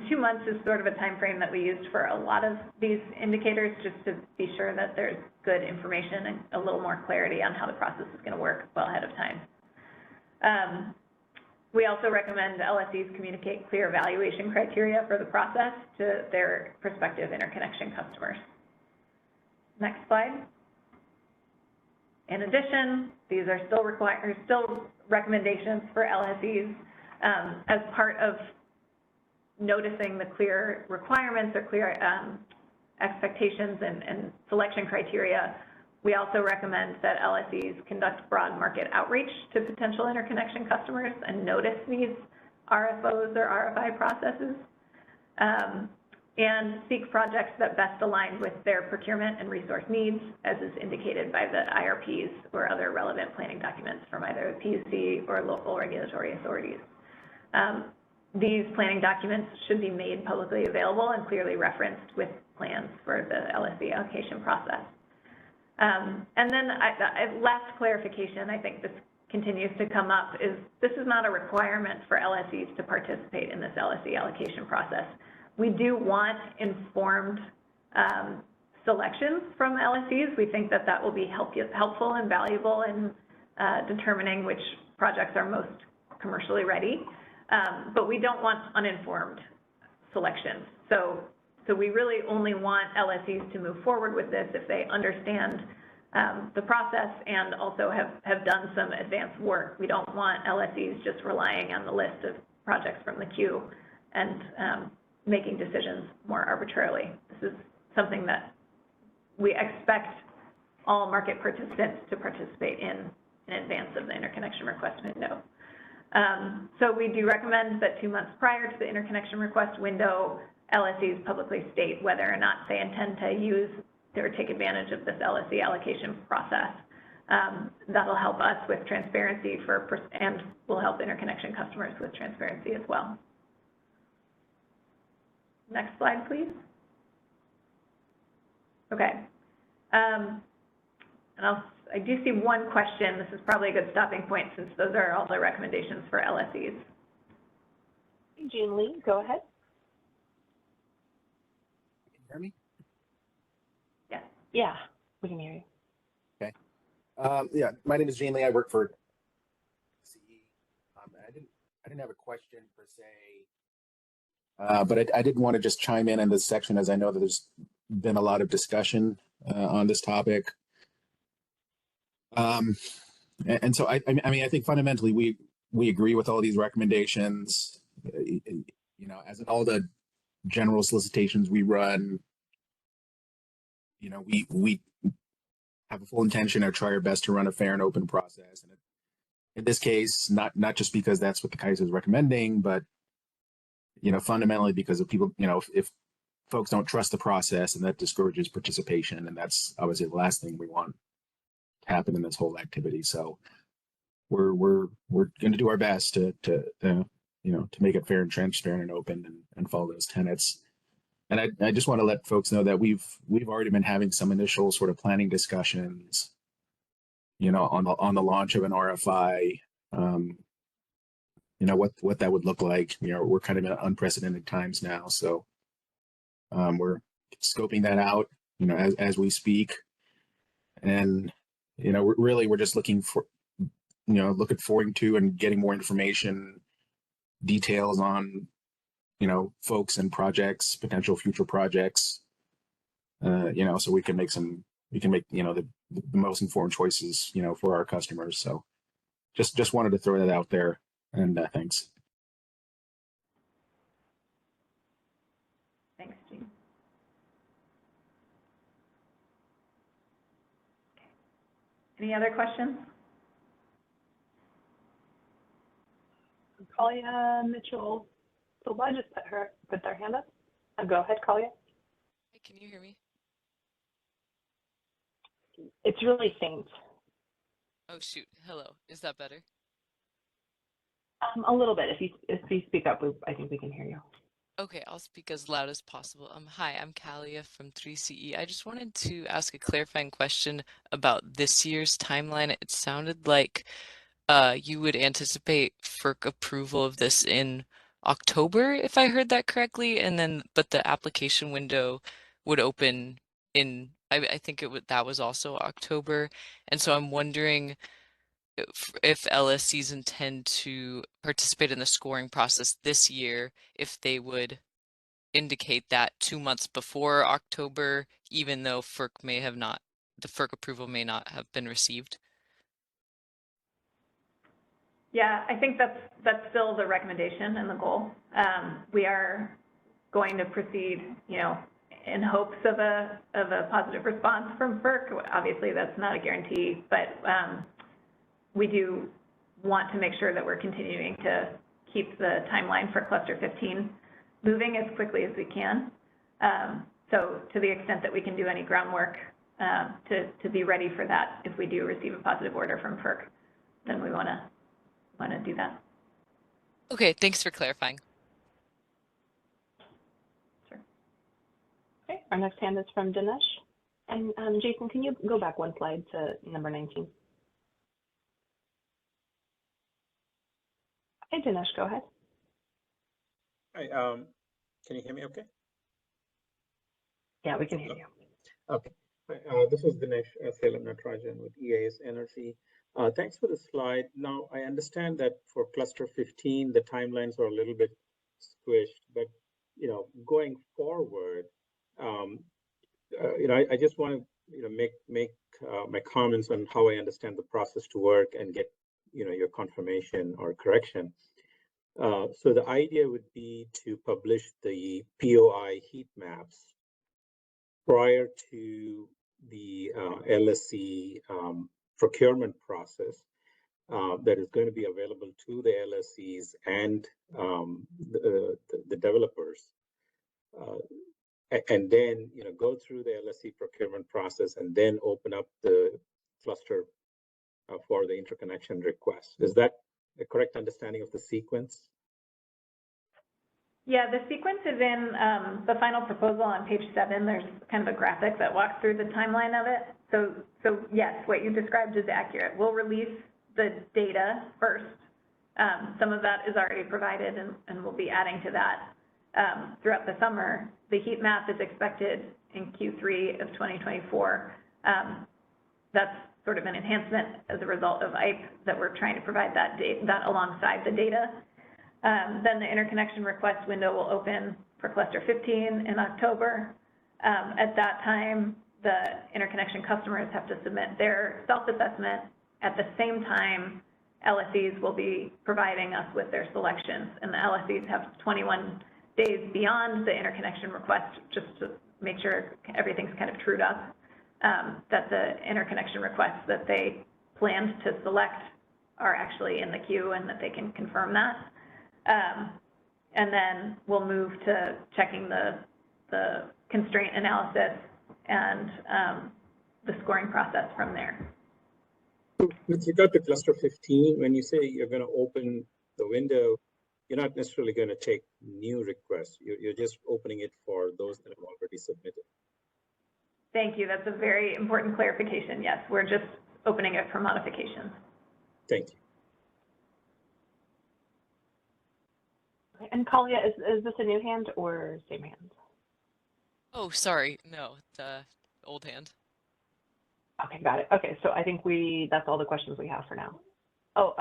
2 months is sort of a time frame that we used for a lot of these indicators, just to be sure that there's good information and a little more clarity on how the process is going to work well ahead of time. We also recommend LSEs communicate clear evaluation criteria for the process to their prospective interconnection customers. Next slide. In addition, these are still recommendations for LSEs as part of noticing the clear requirements or clear expectations and selection criteria, we also recommend that LSEs conduct broad market outreach to potential interconnection customers and notice these RFOs or RFI processes, and seek projects that best align with their procurement and resource needs, as is indicated by the IRPs or other relevant planning documents from either the PUC or local regulatory authorities. These planning documents should be made publicly available and clearly referenced with plans for the LSE allocation process. And then last clarification, I think this continues to come up, is this is not a requirement for LSEs to participate in this LSE allocation process. We do want informed selections from LSEs. We think that that will be helpful and valuable in determining which projects are most commercially ready, but we don't want uninformed selections. So we really only want LSEs to move forward with this if they understand the process and also have done some advanced work. We don't want LSEs just relying on the list of projects from the queue and making decisions more arbitrarily. This is something that we expect all market participants to participate in advance of the interconnection request window. So we do recommend that 2 months prior to the interconnection request window, LSEs publicly state whether or not they intend to use or take advantage of this LSE allocation process. That'll help us with transparency and will help interconnection customers with transparency as well. Next slide, please. Okay. And I do see one question. This is probably a good stopping point since those are all the recommendations for LSEs. Jean Lee, go ahead. Can you hear me? Yes. Yeah, we can hear you. Okay. Yeah, my name is Jean Lee. I work for CE. I didn't have a question per se, but I did want to just chime in this section, as I know that there's been a lot of discussion on this topic. And so I mean, I think fundamentally we agree with all these recommendations. You know, as in all the general solicitations we run, you know, we have a full intention to try our best to run a fair and open process. And in this case, not just because that's what the Kaiser is recommending, but you know, fundamentally because of people, you know, if folks don't trust the process, and that discourages participation, and that's obviously the last thing we want to happen in this whole activity. So we're going to do our best to you know, to make it fair and transparent and open and follow those tenets. And I just want to let folks know that we've already been having some initial sort of planning discussions, you know, on the launch of an RFI, you know, what that would look like. You know, we're kind of in unprecedented times now, so we're scoping that out, you know, as we speak. And you know, we're just looking forward to and getting more information, details on, you know, folks and projects, potential future projects, you know, so we can make, you know, the most informed choices, you know, for our customers. So just wanted to throw that out there, and thanks. Thanks, Jean. Okay. Any other questions? Kalia Mitchell Silva just put their hand up. Go ahead, Kalia. Hey, can you hear me? It's really faint. Oh shoot! Hello. Is that better? A little bit. If you speak up, I think we can hear you. Okay, I'll speak as loud as possible. Hi, I'm Kalia from 3CE. I just wanted to ask a clarifying question about this year's timeline. It sounded like you would anticipate FERC approval of this in October, if I heard that correctly, and then but the application window would open in I think that was also October, and so I'm wondering if LSCs intend to participate in the scoring process this year, if they would indicate that 2 months before October, even though the FERC approval may not have been received. Yeah, I think that's still the recommendation and the goal. We are going to proceed, you know, in hopes of a positive response from FERC. Obviously, that's not a guarantee, but we do want to make sure that we're continuing to keep the timeline for cluster 15 moving as quickly as we can. So to the extent that we can do any groundwork to be ready for that, if we do receive a positive order from FERC, then we want to do that. Okay, thanks for clarifying. Sure. Okay, our next hand is from Dinesh. And Jason, can you go back one slide to number 19? Hey, Dinesh, go ahead. Hi, can you hear me okay? Yeah, we can hear you. Okay. This is Dinesh Salem Natarajan with EAS Energy. Thanks for the slide. Now, I understand that for cluster 15, the timelines are a little bit squished, but, you know, going forward, you know, I just want to, you know, make my comments on how I understand the process to work and get, you know, your confirmation or correction. So the idea would be to publish the POI heat maps prior to the LSC procurement process that is going to be available to the LSCs and the developers. And then, you know, go through the LSC procurement process and then open up the cluster for the interconnection request. Is that a correct understanding of the sequence? Yeah, the sequence is in the final proposal on page 7. There's kind of a graphic that walks through the timeline of it. So yes, what you described is accurate. We'll release the data first. Some of that is already provided, and we'll be adding to that throughout the summer. The heat map is expected in Q3 of 2024. That's sort of an enhancement as a result of IPE that we're trying to provide that alongside the data. Then the interconnection request window will open for cluster 15 in October. At that time, the interconnection customers have to submit their self-assessment. At the same time, LSEs will be providing us with their selections, and the LSEs have 21 days beyond the interconnection request just to make sure everything's kind of trued up, that the interconnection requests that they planned to select are actually in the queue and that they can confirm that. And then we'll move to checking the constraint analysis and the scoring process from there. With regard to cluster 15, when you say you're going to open the window, you're not necessarily going to take new requests. You're just opening it for those that have already submitted. Thank you. That's a very important clarification. Yes, we're just opening it for modifications. Thank you. And Kalia, is this a new hand or same hand? Oh, sorry. No, the old hand. Okay, got it. Okay, so I think that's all the questions we have for now. Oh,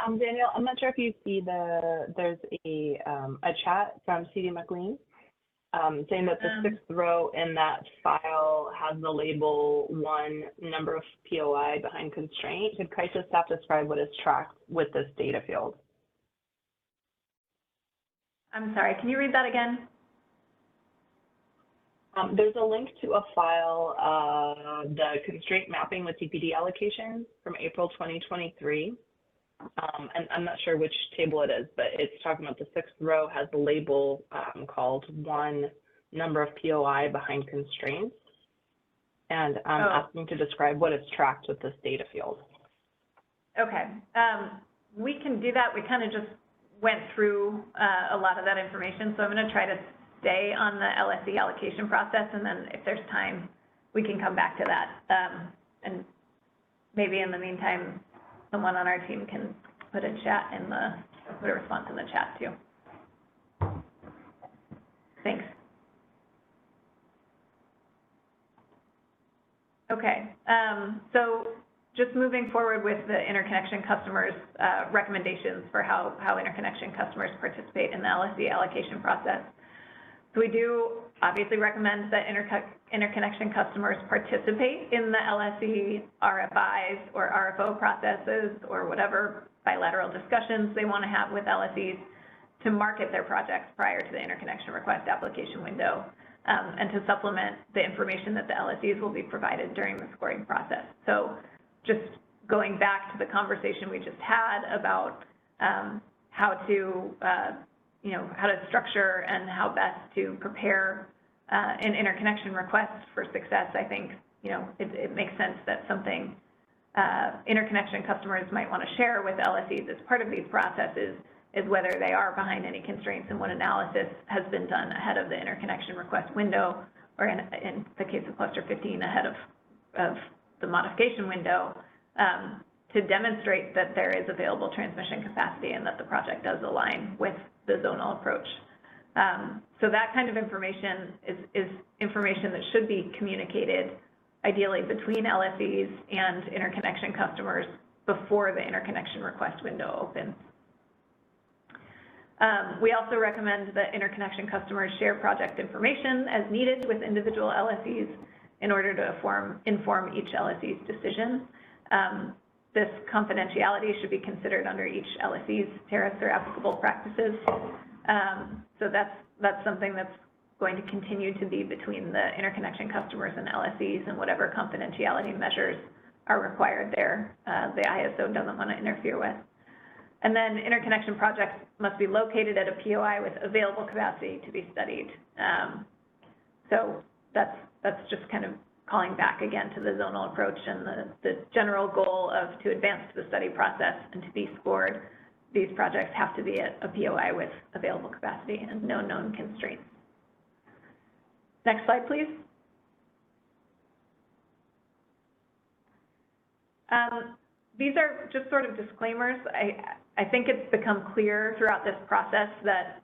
Daniel, I'm not sure if you see there's a chat from CD McLean saying that the 6th row in that file has the label 1 number of POI behind constraint. Could Kaisa staff describe what is tracked with this data field? I'm sorry, can you read that again? There's a link to a file, the constraint mapping with TPD allocation from April 2023. And I'm not sure which table it is, but it's talking about the 6th row has the label called 1 number of POI behind constraints. And I'm asking to describe what is tracked with this data field. Okay, we can do that. We kind of just went through a lot of that information, so I'm going to try to stay on the LSE allocation process, and then if there's time, we can come back to that. And maybe in the meantime, someone on our team can put a response in the chat too. Thanks. Okay, so just moving forward with the interconnection customers' recommendations for how interconnection customers participate in the LSE allocation process. So we do obviously recommend that interconnection customers participate in the LSE RFIs or RFO processes or whatever bilateral discussions they want to have with LSEs to market their projects prior to the interconnection request application window, and to supplement the information that the LSEs will be provided during the scoring process. So just going back to the conversation we just had about how to structure and how best to prepare an interconnection request for success, I think, it makes sense that something interconnection customers might want to share with LSEs as part of these processes is whether they are behind any constraints and what analysis has been done ahead of the interconnection request window, or in the case of cluster 15, ahead of the modification window, to demonstrate that there is available transmission capacity and that the project does align with the zonal approach. So that kind of information is information that should be communicated ideally between LSEs and interconnection customers before the interconnection request window opens. We also recommend that interconnection customers share project information as needed with individual LSEs in order to inform each LSE's decision. This confidentiality should be considered under each LSE's tariffs or applicable practices. So that's something that's going to continue to be between the interconnection customers and LSEs, and whatever confidentiality measures are required there, the ISO doesn't want to interfere with. And then interconnection projects must be located at a POI with available capacity to be studied. So that's just kind of calling back again to the zonal approach and the general goal of to advance to the study process and to be scored. These projects have to be at a POI with available capacity and no known constraints. Next slide, please. These are just sort of disclaimers. I think it's become clear throughout this process that,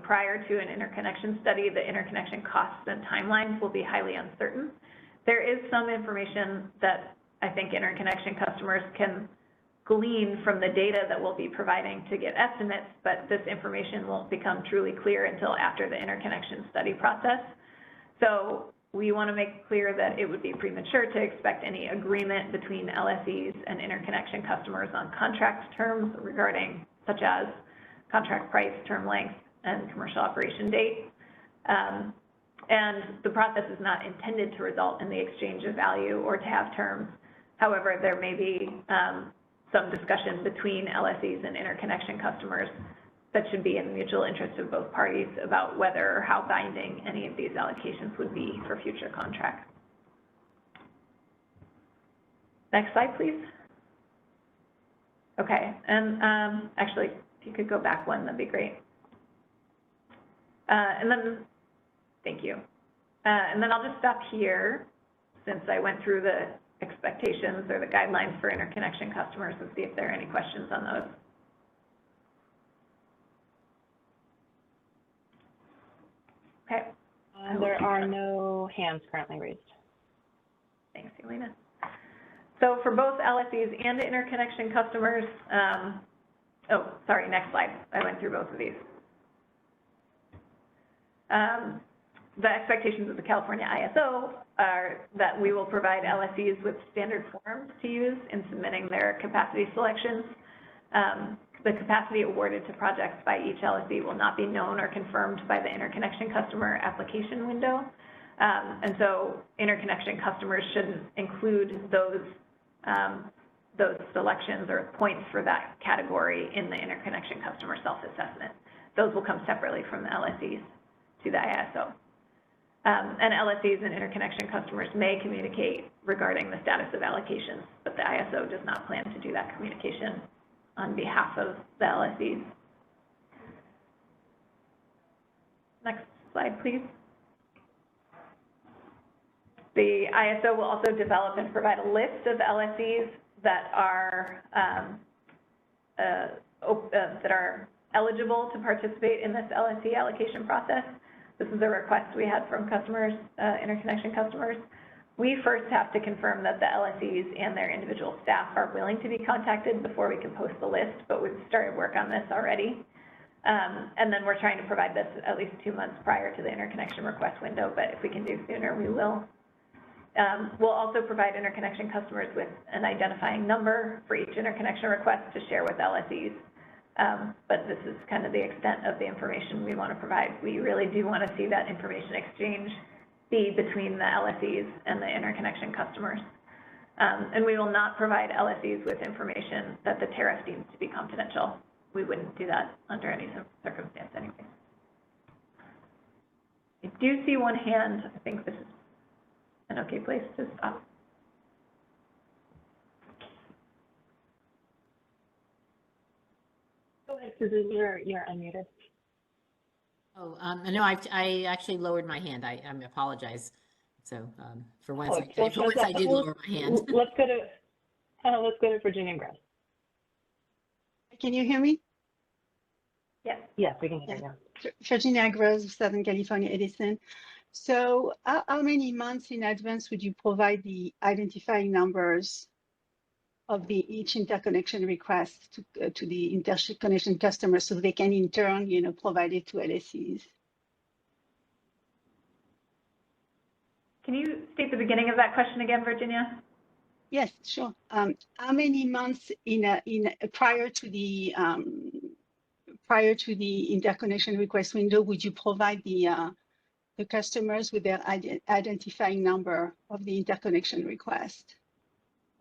prior to an interconnection study, the interconnection costs and timelines will be highly uncertain. There is some information that I think interconnection customers can glean from the data that we'll be providing to get estimates, but this information won't become truly clear until after the interconnection study process. So we want to make clear that it would be premature to expect any agreement between LSEs and interconnection customers on contract terms regarding, such as contract price, term length, and commercial operation date. And the process is not intended to result in the exchange of value or to have terms. However, there may be some discussion between LSEs and interconnection customers that should be in the mutual interest of both parties about whether or how binding any of these allocations would be for future contracts. Next slide, please. Okay, and actually, if you could go back one, that'd be great. And then, thank you. And then I'll just stop here since I went through the expectations or the guidelines for interconnection customers and see if there are any questions on those. Okay. There are no hands currently raised. Thanks, Elena. So for both LSEs and interconnection customers, oh, sorry, next slide. I went through both of these. The expectations of the California ISO are that we will provide LSEs with standard forms to use in submitting their capacity selections. The capacity awarded to projects by each LSE will not be known or confirmed by the interconnection customer application window. And so interconnection customers shouldn't include those selections or points for that category in the interconnection customer self-assessment. Those will come separately from the LSEs to the ISO. And LSEs and interconnection customers may communicate regarding the status of allocations, but the ISO does not plan to do that communication on behalf of the LSEs. Next slide, please. The ISO will also develop and provide a list of LSEs that are eligible to participate in this LSE allocation process. This is a request we had from customers, interconnection customers. We first have to confirm that the LSEs and their individual staff are willing to be contacted before we can post the list, but we've started work on this already. And then we're trying to provide this at least 2 months prior to the interconnection request window, but if we can do sooner, we will. We'll also provide interconnection customers with an identifying number for each interconnection request to share with LSEs. But this is kind of the extent of the information we want to provide. We really do want to see that information exchange be between the LSEs and the interconnection customers. And we will not provide LSEs with information that the tariff deems to be confidential. We wouldn't do that under any circumstance anyway. I do see one hand. I think this is an okay place to stop. Go ahead, Susan, you're unmuted. Oh, no, I actually lowered my hand. I apologize. So for once, I did lower my hand. Let's go to Virginia Gross. Can you hear me? Yes, we can hear you. Virginia Gross, Southern California Edison. So how many months in advance would you provide the identifying numbers of each interconnection request to the interconnection customer so they can in turn, provide it to LSEs? Can you state the beginning of that question again, Virginia? Yes, sure. How many months prior to the interconnection request window would you provide the customers with their identifying number of the interconnection request?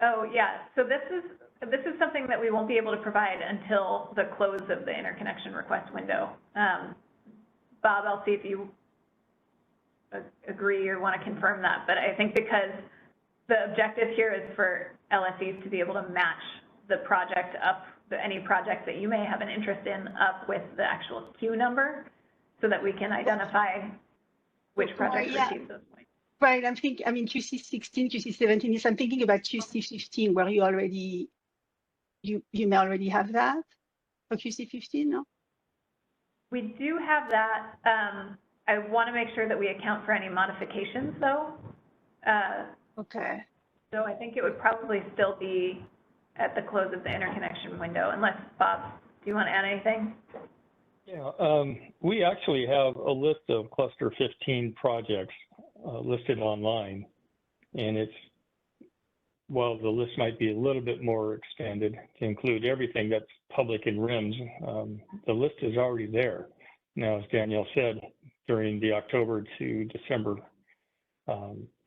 Oh yeah, so this is something that we won't be able to provide until the close of the interconnection request window. Bob, I'll see if you agree or want to confirm that, but I think because the objective here is for LSEs to be able to match the project up, any project that you may have an interest in up with the actual queue number so that we can identify which project receives those points. Right, QC 16, QC 17, I'm thinking about QC 15 where you may already have that, or QC 15, no? We do have that. I want to make sure that we account for any modifications though. Okay. So I think it would probably still be at the close of the interconnection window, unless, Bob, do you want to add anything? Yeah, we actually have a list of cluster 15 projects listed online, and while the list might be a little bit more expanded to include everything that's public in RIMS, the list is already there. Now, as Danielle said, during the October to December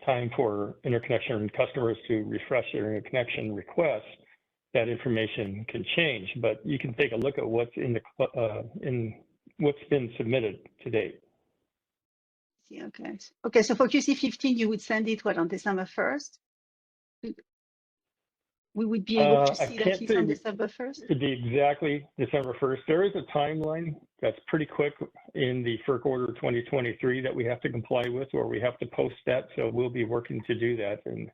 time for interconnection customers to refresh their interconnection requests, that information can change, but you can take a look at what's in what's been submitted to date. Yeah, okay. Okay, so for QC 15, you would send it on December 1st? We would be able to see that on December 1st? To be exactly December 1st. There is a timeline that's pretty quick in the FERC order 2023 that we have to comply with, or we have to post that. So we'll be working to do that. And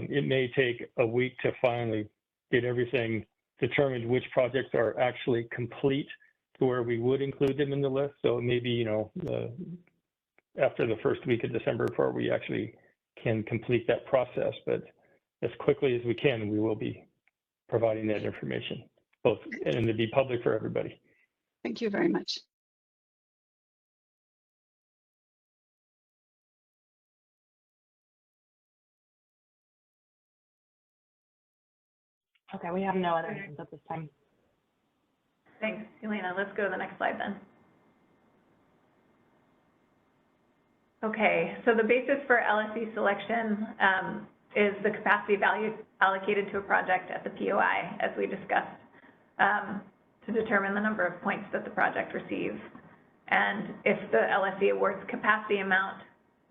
it may take a week to finally get everything determined which projects are actually complete to where we would include them in the list. So maybe, after the first week of December before we actually can complete that process. But as quickly as we can, we will be providing that information, and to be public for everybody. Thank you very much. Okay, we have no other hands at this time. Thanks, Elena. Let's go to the next slide then. Okay, so the basis for LSE selection is the capacity value allocated to a project at the POI, as we discussed, to determine the number of points that the project receives. And if the LSE awards capacity amount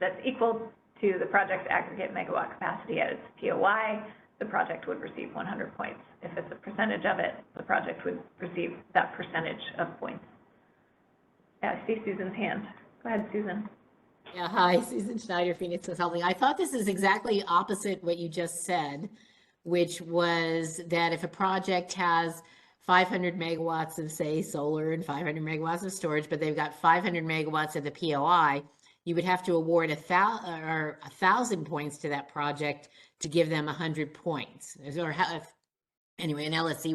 that's equal to the project's aggregate megawatt capacity at its POI, the project would receive 100 points. If it's a percentage of it, the project would receive that percentage of points. Yeah, I see Susan's hand. Go ahead, Susan. Yeah, hi, Susan Schneider, Phoenix Consulting. I thought this is exactly opposite what you just said, which was that if a project has 500 megawatts of, say, solar and 500 megawatts of storage, but they've got 500 megawatts of the POI, you would have to award 1,000 points to that project to give them 100 points. Or anyway, an LSEs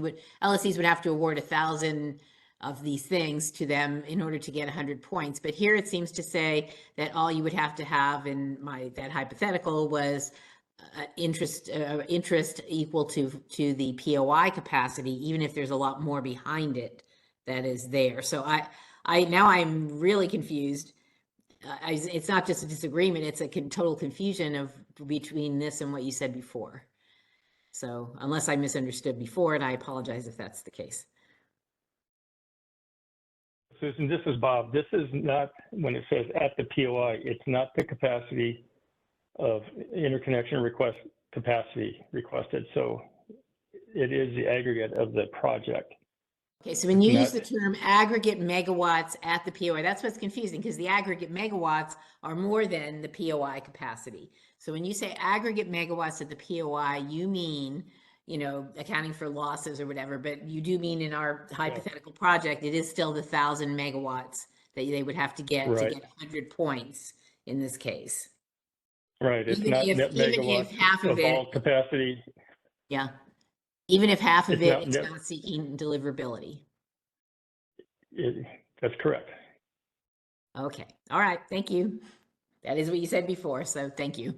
would have to award 1,000 of these things to them in order to get 100 points. But here it seems to say that all you would have to have in that hypothetical was interest equal to the POI capacity, even if there's a lot more behind it that is there. So now I'm really confused. It's not just a disagreement, it's a total confusion between this and what you said before. So unless I misunderstood before, and I apologize if that's the case. Susan, this is Bob. This is not, when it says at the POI, it's not the capacity of interconnection request capacity requested. So it is the aggregate of the project. Okay, so when you use the term aggregate megawatts at the POI, that's what's confusing, because the aggregate megawatts are more than the POI capacity. So when you say aggregate megawatts at the POI, you mean, accounting for losses or whatever, but you do mean in our hypothetical project, it is still the 1,000 megawatts that they would have to get to get 100 points in this case. Right, it's not net megawatts of all capacity. Yeah. Even if half of it's not seeking deliverability. That's correct. Okay. All right. Thank you. That is what you said before. So thank you.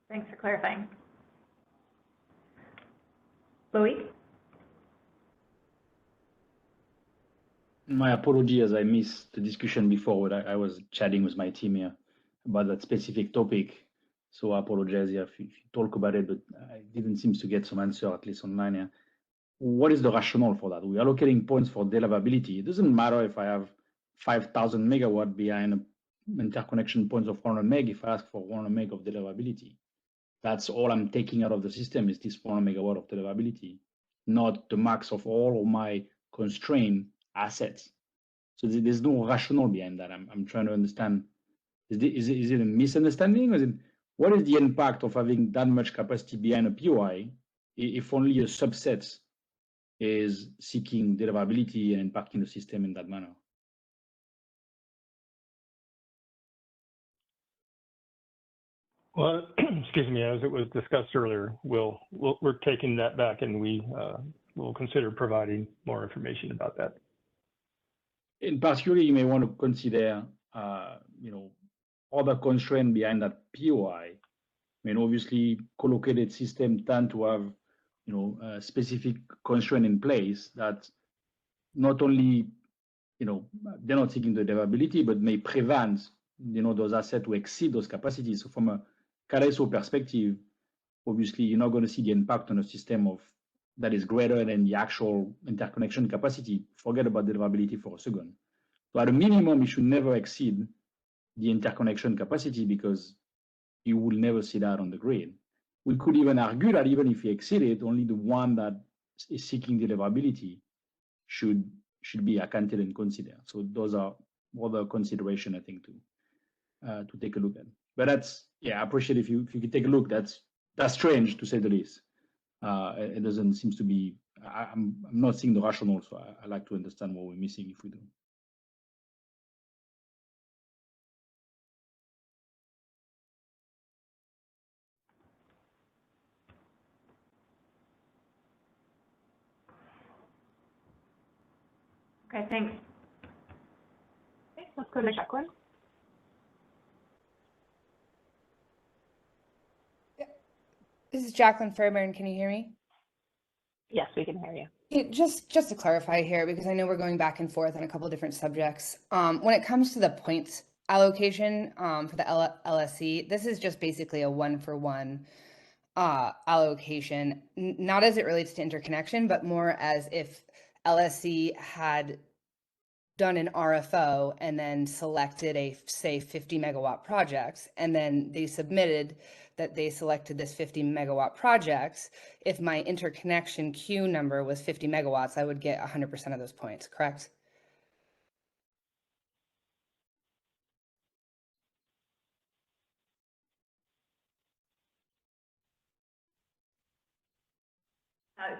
Thanks for clarifying. Louis? My apology as I missed the discussion before, but I was chatting with my team here about that specific topic. So I apologize if you talk about it, but I didn't seem to get some answer, at least online here. What is the rationale for that? We're allocating points for deliverability. It doesn't matter if I have 5,000 megawatt behind interconnection points of 100 meg if I ask for 100 meg of deliverability. That's all I'm taking out of the system is this 100 megawatt of deliverability, not the max of all of my constrained assets. So there's no rationale behind that. I'm trying to understand, is it a misunderstanding? Or what is the impact of having that much capacity behind a POI if only a subset is seeking deliverability and impacting the system in that manner? Well, excuse me, as it was discussed earlier, we're taking that back, and we will consider providing more information about that. In particular, you may want to consider, other constraint behind that POI. I mean, obviously, co-located systems tend to have, a specific constraint in place that not only, they're not seeking the deliverability, but may prevent, those assets to exceed those capacities. So from a CAISO perspective, obviously, you're not going to see the impact on a system that is greater than the actual interconnection capacity. Forget about deliverability for a second. So at a minimum, you should never exceed the interconnection capacity because you will never see that on the grid. We could even argue that even if you exceed it, only the one that is seeking deliverability should be accounted and considered. So those are other consideration, I think, to take a look at. But that's, I appreciate if you could take a look. That's strange to say the least. It doesn't seem to be. I'm not seeing the rationale, so I like to understand what we're missing if we do. Okay, thanks. Okay, let's go to Jacqueline. This is Jacqueline Fairbairn. Can you hear me? Yes, we can hear you. Just to clarify here, because I know we're going back and forth on a couple of different subjects. When it comes to the points allocation for the LSC, this is just basically a one-for-one allocation, not as it relates to interconnection, but more as if LSC had done an RFO and then selected a, say, 50 megawatt project, and then they submitted that they selected this 50 megawatt project. If my interconnection queue number was 50 megawatts, I would get 100% of those points, correct?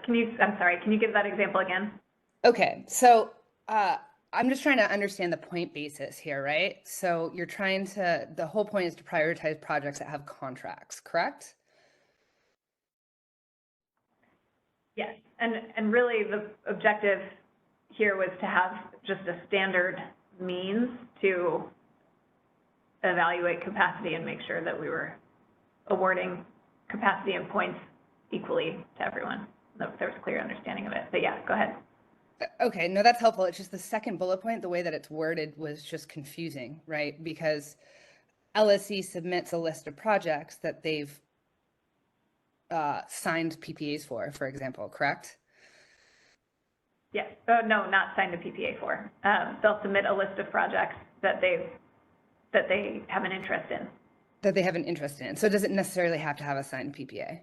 I'm sorry, can you give that example again? Okay, so I'm just trying to understand the point basis here, right? So you're trying to, the whole point is to prioritize projects that have contracts, correct? and really the objective here was to have just a standard means to evaluate capacity and make sure that we were awarding capacity and points equally to everyone. That there was a clear understanding of it. But yeah, go ahead. Okay, no, that's helpful. It's just the second bullet point, the way that it's worded was just confusing, right? Because LSE submits a list of projects that they've signed PPAs for example, correct? Yes. No, not signed a PPA for. They'll submit a list of projects that they have an interest in. That they have an interest in. So does it necessarily have to have a signed PPA?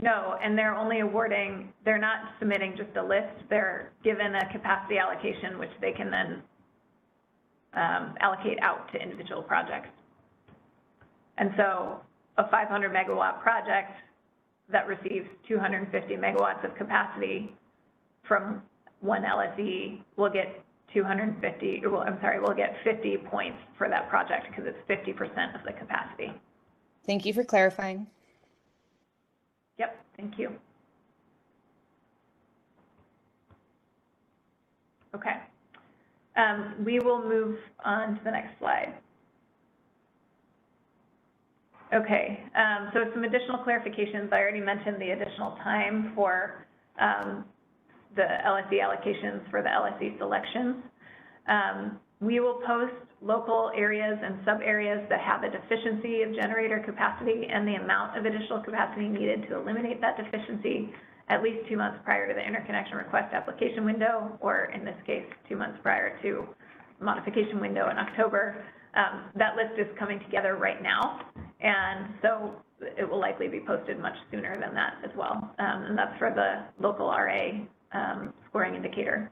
No, and they're only awarding, they're not submitting just a list. They're given a capacity allocation, which they can then allocate out to individual projects. And so a 500 megawatt project that receives 250 megawatts of capacity from one LSE will get 250, well, I'm sorry, we'll get 50 points for that project because it's 50% of the capacity. Thank you for clarifying. Yep, thank you. Okay, we will move on to the next slide. Okay, so some additional clarifications. I already mentioned the additional time for the LSE allocations for the LSE selections. We will post local areas and sub-areas that have a deficiency of generator capacity and the amount of additional capacity needed to eliminate that deficiency at least 2 months prior to the interconnection request application window, or in this case, 2 months prior to modification window in October. That list is coming together right now, and so it will likely be posted much sooner than that as well. And that's for the local RA scoring indicator.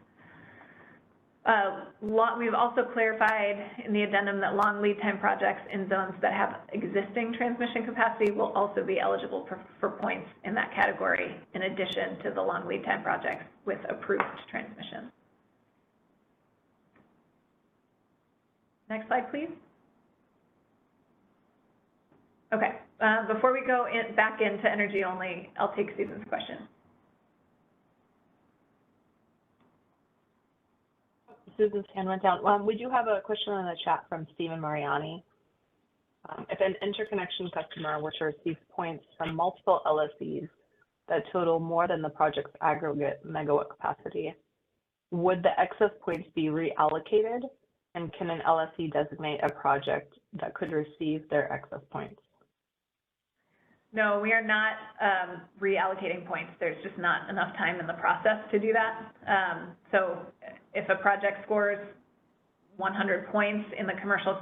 We've also clarified in the addendum that long lead time projects in zones that have existing transmission capacity will also be eligible for points in that category, in addition to the long lead time projects with approved transmission. Next slide, please. Okay, before we go back into energy only, I'll take Susan's question. Susan's hand went down. We do have a question in the chat from Stephen Mariani. If an interconnection customer were to receive points from multiple LSEs that total more than the project's aggregate megawatt capacity, would the excess points be reallocated? And can an LSE designate a project that could receive their excess points? No, we are not reallocating points. There's just not enough time in the process to do that. So if a project scores 100 points in the commercial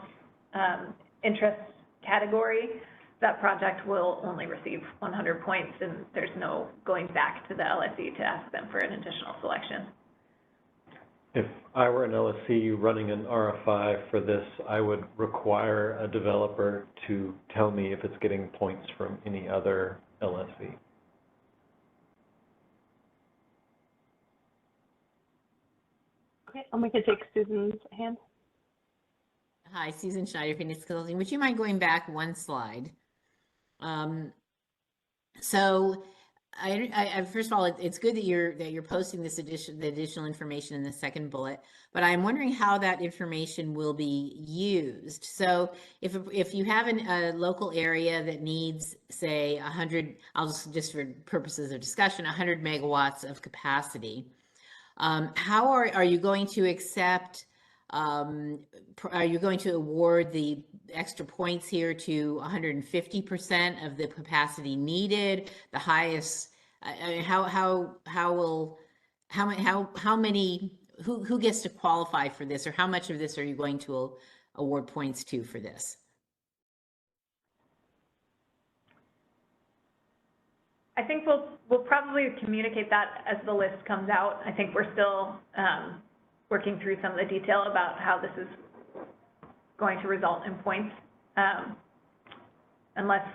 interest category, that project will only receive 100 points, and there's no going back to the LSE to ask them for an additional selection. If I were an LSE running an RFI for this, I would require a developer to tell me if it's getting points from any other LSE. Okay, and we can take Susan's hand. Hi, Susan Schneider, Phoenix Consulting. Would you mind going back one slide? So I first of all, it's good that you're posting the additional information in the second bullet, but I'm wondering how that information will be used. So if you have a local area that needs, say, 100, I'll just for purposes of discussion, 100 megawatts of capacity, how are you going to accept? Are you going to award the extra points here to 150% of the capacity needed? The highest, how many, who gets to qualify for this, or how much of this are you going to award points to for this? I think we'll probably communicate that as the list comes out. I think we're still working through some of the detail about how this is going to result in points, unless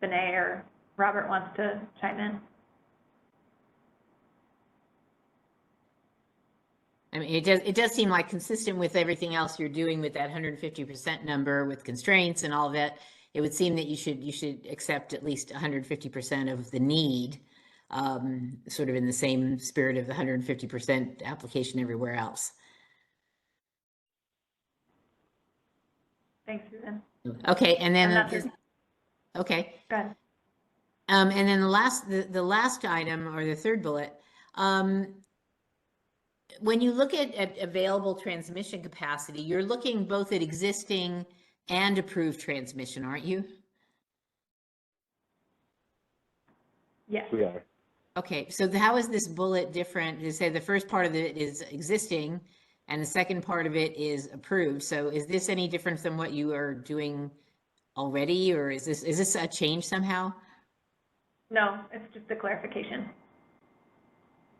Vinay or Robert wants to chime in. I mean, it does seem like consistent with everything else you're doing with that 150% number with constraints and all of that. It would seem that you should accept at least 150% of the need. sort of in the same spirit of the 150% application everywhere else. Thanks, Susan. Okay, and then okay. Go ahead. And then the last item, or the third bullet, when you look at available transmission capacity, you're looking both at existing and approved transmission, aren't you? Yes. We are. Okay, so how is this bullet different? You say the first part of it is existing and the second part of it is approved. So is this any different than what you are doing already, or is this a change somehow? No, it's just a clarification.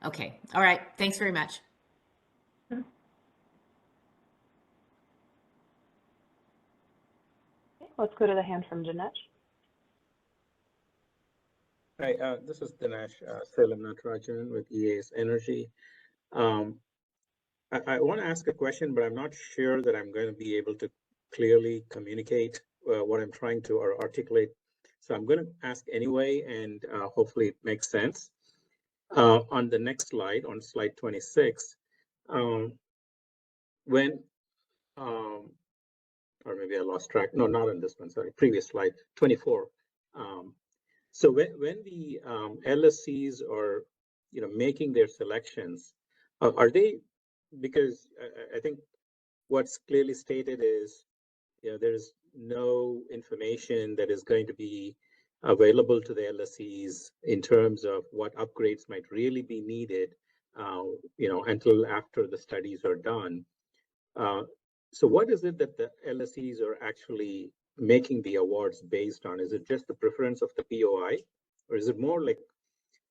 Okay, all right, thanks very much. Let's go to the hand from Dinesh. Hi, this is Dinesh Salem Natarajan with EAS Energy. I want to ask a question, but I'm not sure that I'm going to be able to clearly communicate what I'm trying to articulate. So I'm going to ask anyway, and hopefully it makes sense. On the next slide, on slide 26, when or maybe I lost track. No, not on this one. Sorry, previous slide, 24. So when the LSCs are, making their selections, are they? Because I think what's clearly stated is, there's no information that is going to be available to the LSCs in terms of what upgrades might really be needed, until after the studies are done. So what is it that the LSCs are actually making the awards based on? Is it just the preference of the POI, or is it more like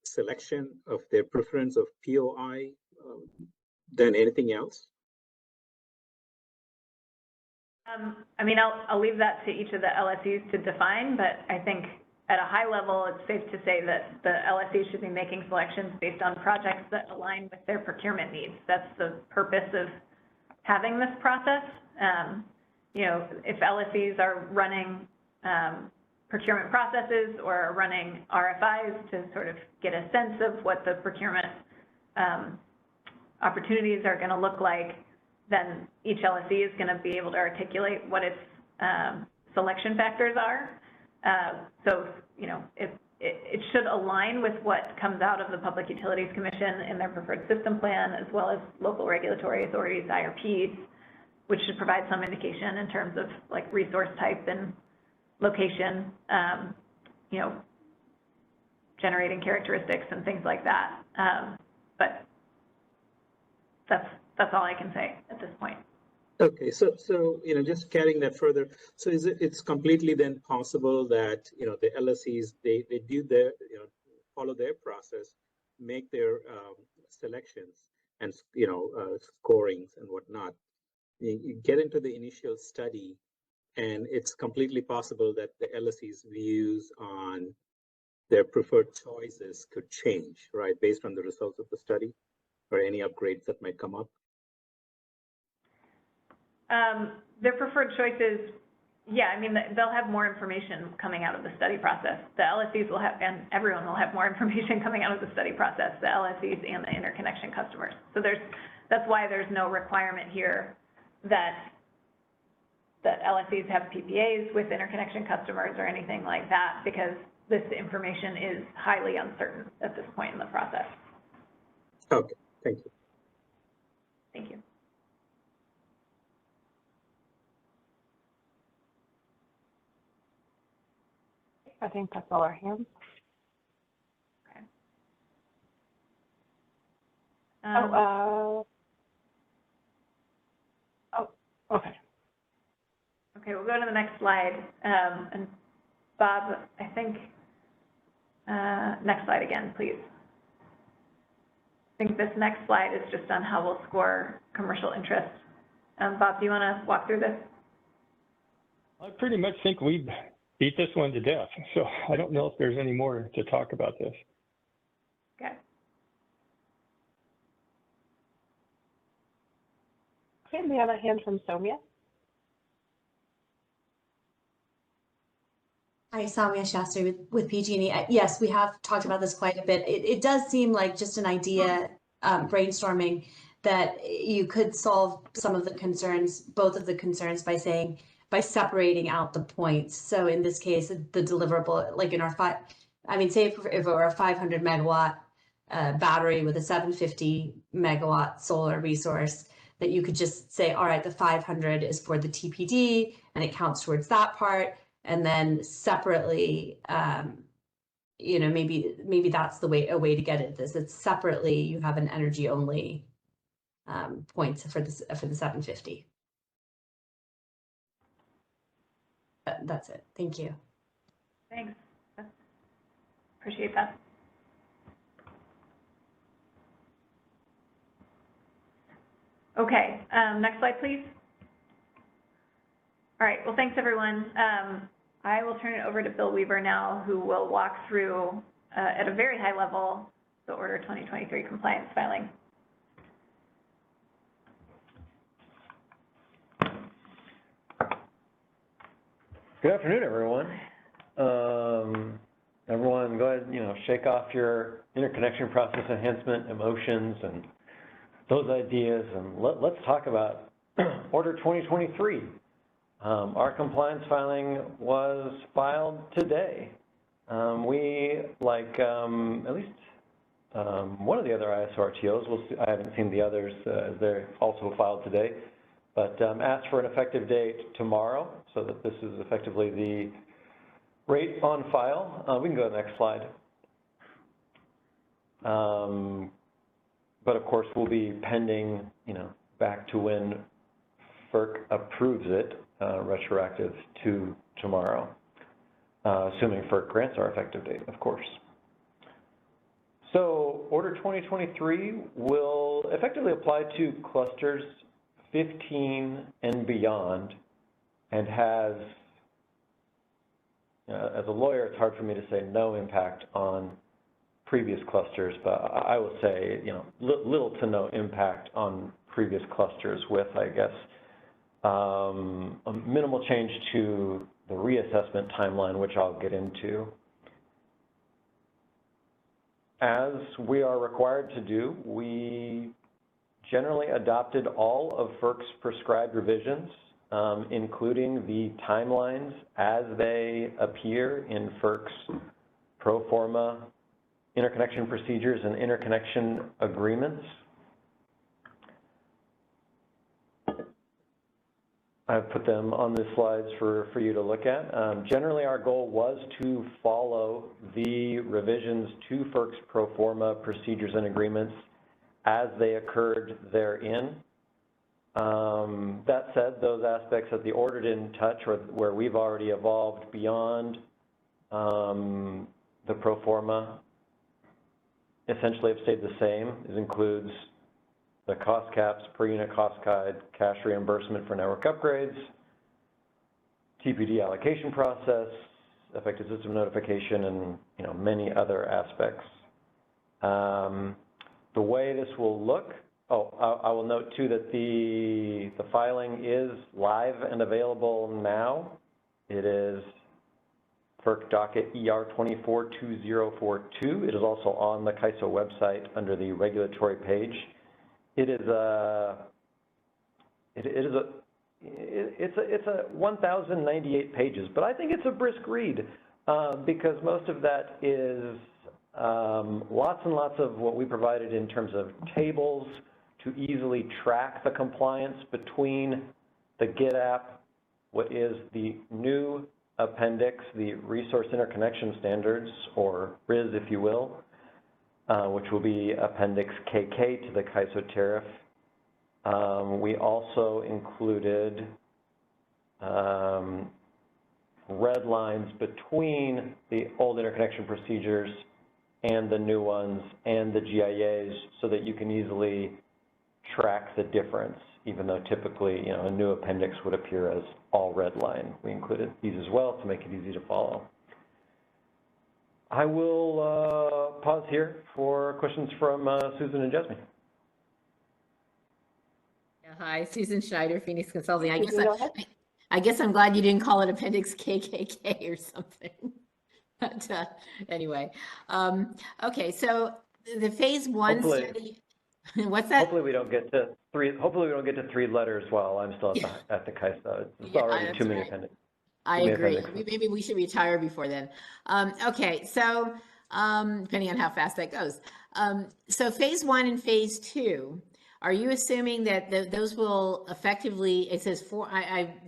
selection of their preference of POI than anything else? I mean, I'll leave that to each of the LSEs to define, but I think at a high level, it's safe to say that the LSEs should be making selections based on projects that align with their procurement needs. That's the purpose of having this process. If LSEs are running procurement processes or are running RFIs to sort of get a sense of what the procurement opportunities are going to look like, then each LSE is going to be able to articulate what its selection factors are. So, it should align with what comes out of the Public Utilities Commission in their preferred system plan, as well as local regulatory authorities, IRPs, which should provide some indication in terms of like resource type and location, generating characteristics and things like that. But that's all I can say at this point. Okay, so just carrying that further, so it's completely then possible that the LSEs they do their follow their process, make their selections and scorings and whatnot. You get into the initial study, and it's completely possible that the LSE's views on their preferred choices could change, right, based on the results of the study or any upgrades that might come up. Their preferred choices, yeah, I mean, they'll have more information coming out of the study process. The LSEs will have, and everyone will have more information coming out of the study process, the LSEs and the interconnection customers. So that's why there's no requirement here that LSEs have PPAs with interconnection customers or anything like that, because this information is highly uncertain at this point in the process. Okay, thank you. Thank you. I think that's all our hands. Okay. Okay. Okay, we'll go to the next slide. And Bob, I think, next slide again, please. I think this next slide is just on how we'll score commercial interest. Bob, do you want to walk through this? I pretty much think we beat this one to death. So I don't know if there's any more to talk about this. Okay. Okay, we have a hand from Soumya. Hi, Samia Shastri with PG&E. Yes, we have talked about this quite a bit. It does seem like just an idea, brainstorming, that you could solve some of the concerns, both of the concerns, by separating out the points. So in this case, the deliverable, like in our say if it were a 500 megawatt battery with a 750 megawatt solar resource, that you could just say, all right, the 500 is for the TPD and it counts towards that part. And then separately, maybe that's a way to get at this. It's separately, you have an energy only points for the 750. That's it. Thank you. Thanks. Appreciate that. Okay, next slide, please. All right, well, thanks, everyone. I will turn it over to Bill Weaver now, who will walk through, at a very high level, the Order 2023 compliance filing. Good afternoon, everyone. Everyone, go ahead, shake off your interconnection process enhancement emotions and those ideas, and let's talk about Order 2023. Our compliance filing was filed today. We, like at least one of the other ISO RTOs, I haven't seen the others as they're also filed today, but asked for an effective date tomorrow, so that this is effectively the rate on file. We can go to the next slide. But of course, we'll be pending, back to when FERC approves it, retroactive to tomorrow, assuming FERC grants our effective date, of course. So Order 2023 will effectively apply to clusters 15 and beyond, and has, as a lawyer, it's hard for me to say no impact on previous clusters, but I will say, little to no impact on previous clusters with, I guess, a minimal change to the reassessment timeline, which I'll get into. As we are required to do, we generally adopted all of FERC's prescribed revisions, including the timelines as they appear in FERC's pro forma interconnection procedures and interconnection agreements. I've put them on the slides for you to look at. Generally, our goal was to follow the revisions to FERC's pro forma procedures and agreements as they occurred therein. That said, those aspects that the order didn't touch, or where we've already evolved beyond the pro forma, essentially have stayed the same. This includes the cost caps, per unit cost guide, cash reimbursement for network upgrades, TPD allocation process, effective system notification, and many other aspects. The way this will look, I will note too that the filing is live and available now. It is FERC docket ER 242042. It is also on the CAISO website under the regulatory page. It's a 1,098 pages, but I think it's a brisk read because most of that is lots and lots of what we provided in terms of tables to easily track the compliance between the GIT-app, what is the new appendix, the Resource Interconnection Standards, or RIS if you will, which will be Appendix KK to the CAISO tariff. We also included red lines between the old interconnection procedures and the new ones and the GIAs so that you can easily track the difference, even though typically a new appendix would appear as all red line. We included these as well to make it easy to follow. I will pause here for questions from Susan and Jasmine. Yeah, hi, Susan Schneider, Phoenix Consulting. I I guess I'm glad you didn't call it Appendix KKK or something. But anyway, okay, so the phase one Hopefully- study, what's that? Hopefully we don't get to three letters while I'm still at the CAISO. It's already that's too many right. appendix. I too many agree. appendixes. Maybe we should retire before then. Okay, so depending on how fast that goes. So phase one and phase two, are you assuming that those will effectively, it says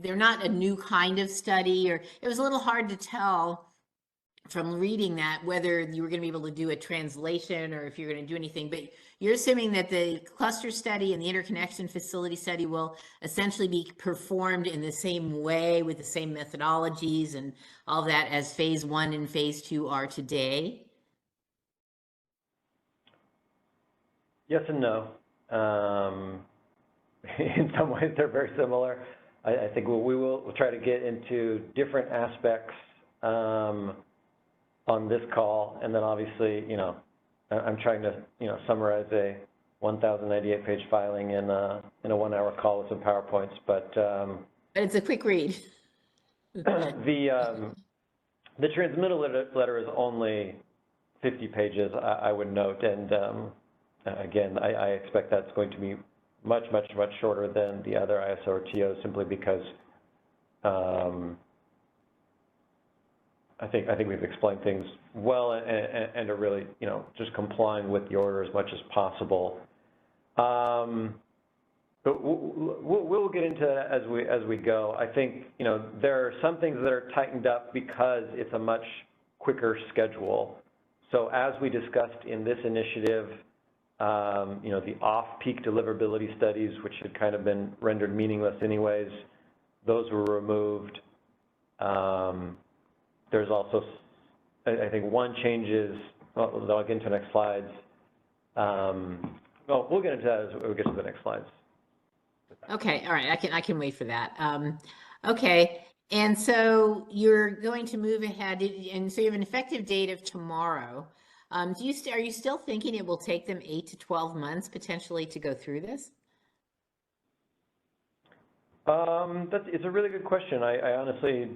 they're not a new kind of study, or it was a little hard to tell from reading that whether you were going to be able to do a translation or if you're going to do anything, but you're assuming that the cluster study and the interconnection facility study will essentially be performed in the same way with the same methodologies and all that as phase one and phase two are today? Yes and no. In some ways, they're very similar. I think we'll try to get into different aspects on this call, and then obviously, I'm trying to, summarize a 1,098-page filing in a 1-hour call with some PowerPoints, but it's a quick read. the transmittal letter is only 50 pages, I would note, and again, I expect that's going to be much shorter than the other ISO or TOs, simply because I think we've explained things well and are really, just complying with the order as much as possible. But we'll get into that as we go. I think, there are some things that are tightened up because it's a much quicker schedule. So as we discussed in this initiative, the off-peak deliverability studies, which had kind of been rendered meaningless anyways, those were removed. There's also, I think, one change is, well, I'll get into the next slides. Well, we'll get into that as we get to the next slides. Okay, all right, I can wait for that. Okay, and so you're going to move ahead, and so you have an effective date of tomorrow. Are you still thinking it will take them 8 to 12 months potentially to go through this? It's a really good question. I honestly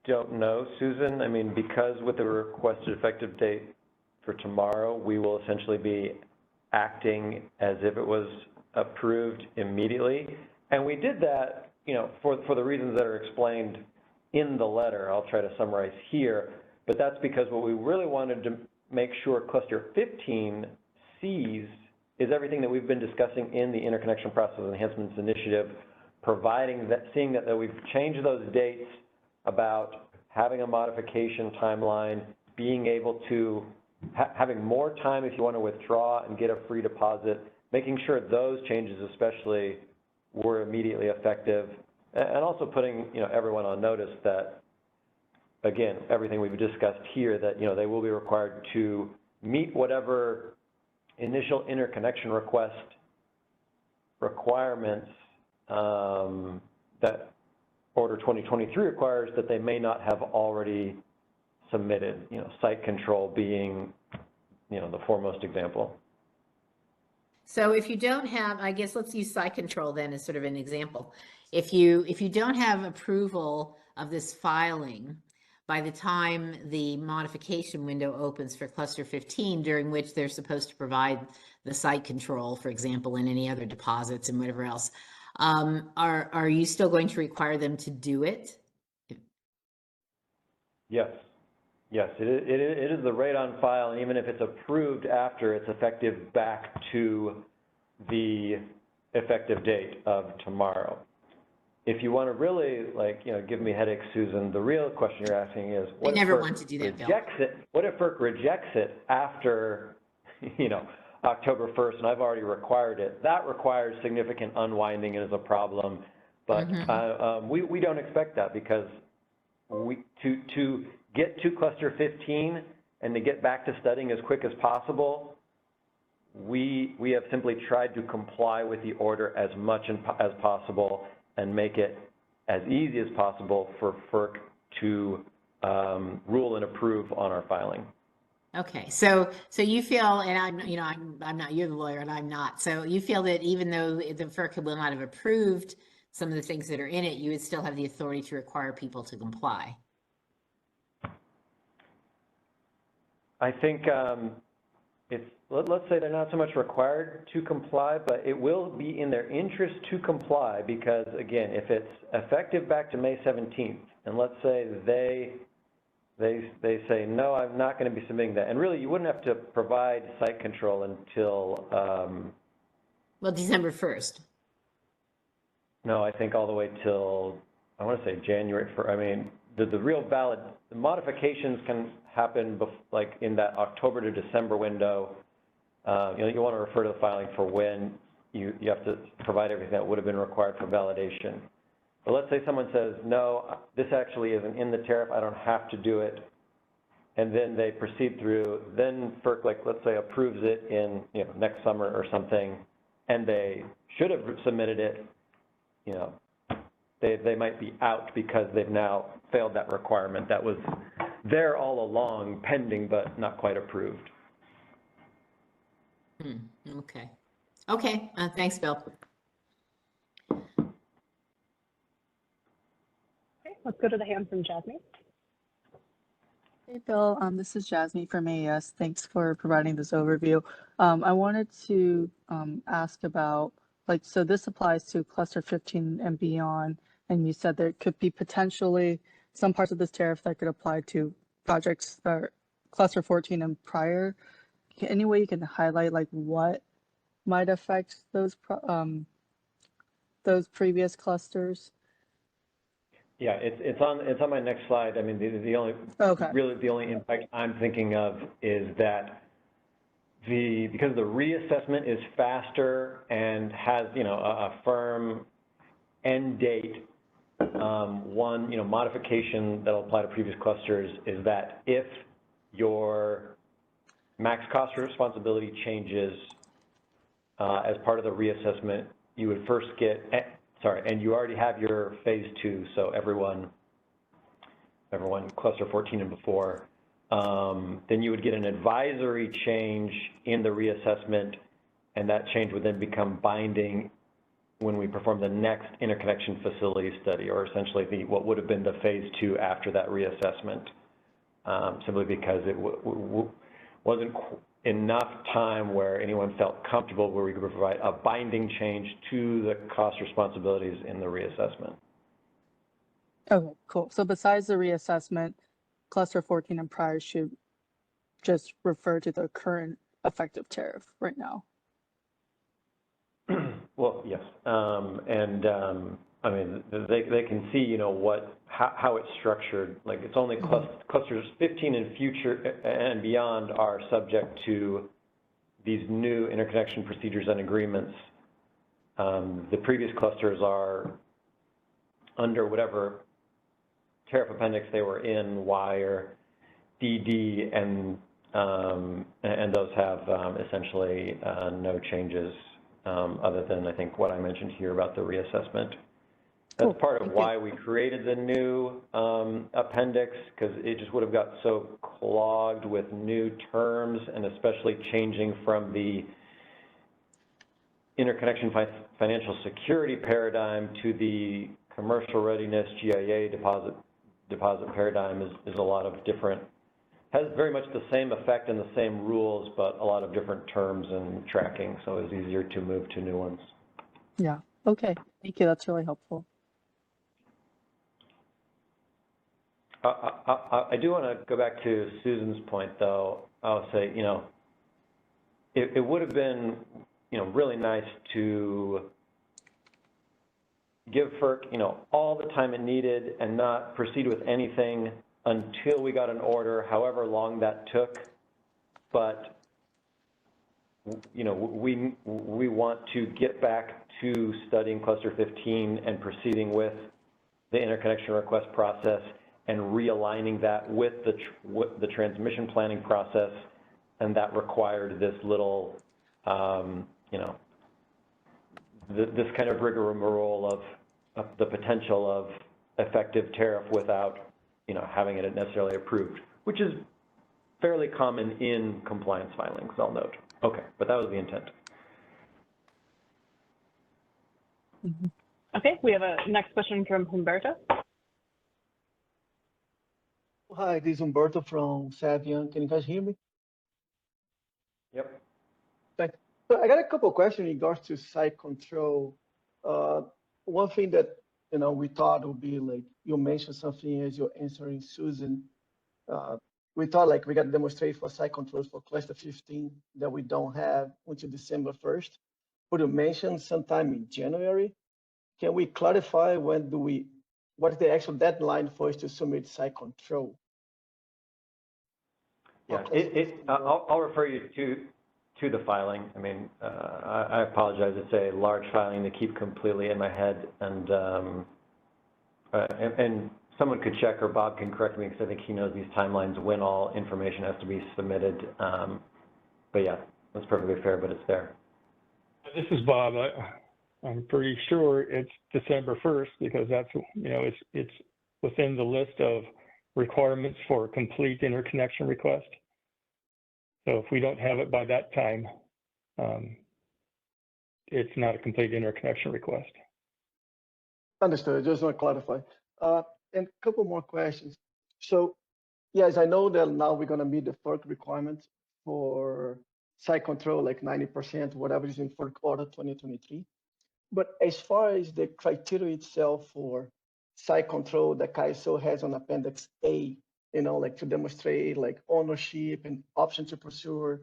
don't know, Susan. I mean, because with the requested effective date for tomorrow, we will essentially be acting as if it was approved immediately. And we did that, for the reasons that are explained in the letter. I'll try to summarize here, but that's because what we really wanted to make sure cluster 15 sees is everything that we've been discussing in the interconnection process enhancements initiative, seeing that we've changed those dates about having a modification timeline, being able to having more time if you want to withdraw and get a free deposit, making sure those changes especially were immediately effective, and also putting everyone on notice that, again, everything we've discussed here, that they will be required to meet whatever initial interconnection request requirements that Order 2023 requires that they may not have already submitted, site control being, the foremost example. So if you don't have, I guess let's use site control then as sort of an example. If you don't have approval of this filing by the time the modification window opens for cluster 15, during which they're supposed to provide the site control, for example, and any other deposits and whatever else, are you still going to require them to do it? Yes. Yes, it is the rate on file, and even if it's approved after, it's effective back to the effective date of tomorrow. If you want to really, give me headaches, Susan, the real question you're asking is, what if FERC rejects it after, October 1st, and I've already required it? That requires significant unwinding and is a problem, but we don't expect that, because to get to cluster 15 and to get back to studying as quick as possible, we have simply tried to comply with the order as much as possible and make it as easy as possible for FERC to rule and approve on our filing. Okay, so you feel, and I'm not, you're the lawyer and I'm not, so you feel that even though the FERC will not have approved some of the things that are in it, you would still have the authority to require people to comply. I think let's say they're not so much required to comply, but it will be in their interest to comply because, again, if it's effective back to May 17th, and let's say they say, no, I'm not going to be submitting that. And really, you wouldn't have to provide site control until... well, December 1st. No, I think all the way till, I want to say January 1st. I mean, the real valid, the modifications can happen like in that October to December window. You want to refer to the filing for when you have to provide everything that would have been required for validation. But let's say someone says, no, this actually isn't in the tariff, I don't have to do it, and then they proceed through, then FERC, like, let's say, approves it in next summer or something, and they should have submitted it, they might be out because they've now failed that requirement that was there all along, pending, but not quite approved. Okay. Okay, thanks, Bill. Okay, let's go to the hand from Jasmine. Hey, Bill, this is Jasmine from AES. Thanks for providing this overview. I wanted to ask about, so this applies to cluster 15 and beyond, and you said there could be potentially some parts of this tariff that could apply to projects that are cluster 14 and prior. Any way you can highlight what might affect those previous clusters? Yeah, it's on my next slide. I mean, the only really the only impact I'm thinking of is that because the reassessment is faster and has a firm end date. One modification that'll apply to previous clusters is that if your max cost of responsibility changes as part of the reassessment, you would first get and you already have your phase 2, so everyone cluster 14 and before, then you would get an advisory change in the reassessment, and that change would then become binding when we perform the next interconnection facility study, or essentially what would have been the phase 2 after that reassessment, simply because it wasn't enough time where anyone felt comfortable where we could provide a binding change to the cost responsibilities in the reassessment. Okay, cool. So besides the reassessment, cluster 14 and prior should just refer to the current effective tariff right now. Well, yes, I mean, they can see, how it's structured. Like, it's only clusters 15 and future and beyond are subject to these new interconnection procedures and agreements. The previous clusters are under whatever tariff appendix they were in, Y or DD, and those have essentially no changes other than, I think, what I mentioned here about the reassessment. That's part of why we created the new appendix, because it just would have got so clogged with new terms, and especially changing from the interconnection financial security paradigm to the commercial readiness GIA deposit paradigm is a lot of different, has very much the same effect and the same rules, but a lot of different terms and tracking, so it's easier to move to new ones. Yeah, okay, thank you, that's really helpful. I do want to go back to Susan's point, though. I'll say, it would have been, really nice to give FERC, all the time it needed and not proceed with anything until we got an order, however long that took. But, we want to get back to studying cluster 15 and proceeding with the interconnection request process and realigning that with the transmission planning process, and that required this little, this kind of rigmarole of the potential of effective tariff without, having it necessarily approved, which is fairly common in compliance filings, I'll note. Okay, but that was the intent. Okay, we have a next question from Humberto. Hi, this is Humberto from Savion. Can you guys hear me? Yep. Thanks. So I got a couple of questions in regards to site control. One thing that we thought would be like you mentioned something as you're answering Susan. We thought like we got to demonstrate for site controls for cluster 15 that we don't have until December 1st. But you mentioned sometime in January. Can we clarify what is the actual deadline for us to submit site control? Yeah, I'll refer you to the filing. I mean, I apologize. It's a large filing to keep completely in my head, and someone could check, or Bob can correct me, because I think he knows these timelines when all information has to be submitted. But yeah, that's perfectly fair, but it's there. This is Bob. I'm pretty sure it's December 1st because that's, it's within the list of requirements for a complete interconnection request. So if we don't have it by that time, it's not a complete interconnection request. Understood. I just want to clarify. And a couple more questions. So, yes, I know that now we're going to meet the FERC requirements for site control, like 90%, whatever is in fourth quarter 2023. But as far as the criteria itself for site control that CAISO has on Appendix A, like to demonstrate like ownership and option to pursue,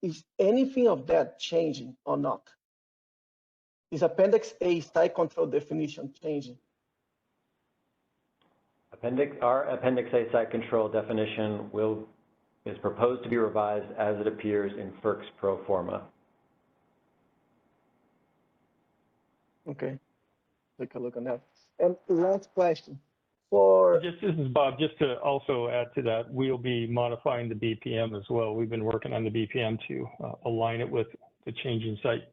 is anything of that changing or not? Is Appendix A site control definition changing? Our Appendix A site control definition is proposed to be revised as it appears in FERC's pro forma. Okay, take a look on that. And last question. This is Bob. Just to also add to that, we'll be modifying the BPM as well. We've been working on the BPM to align it with the change in site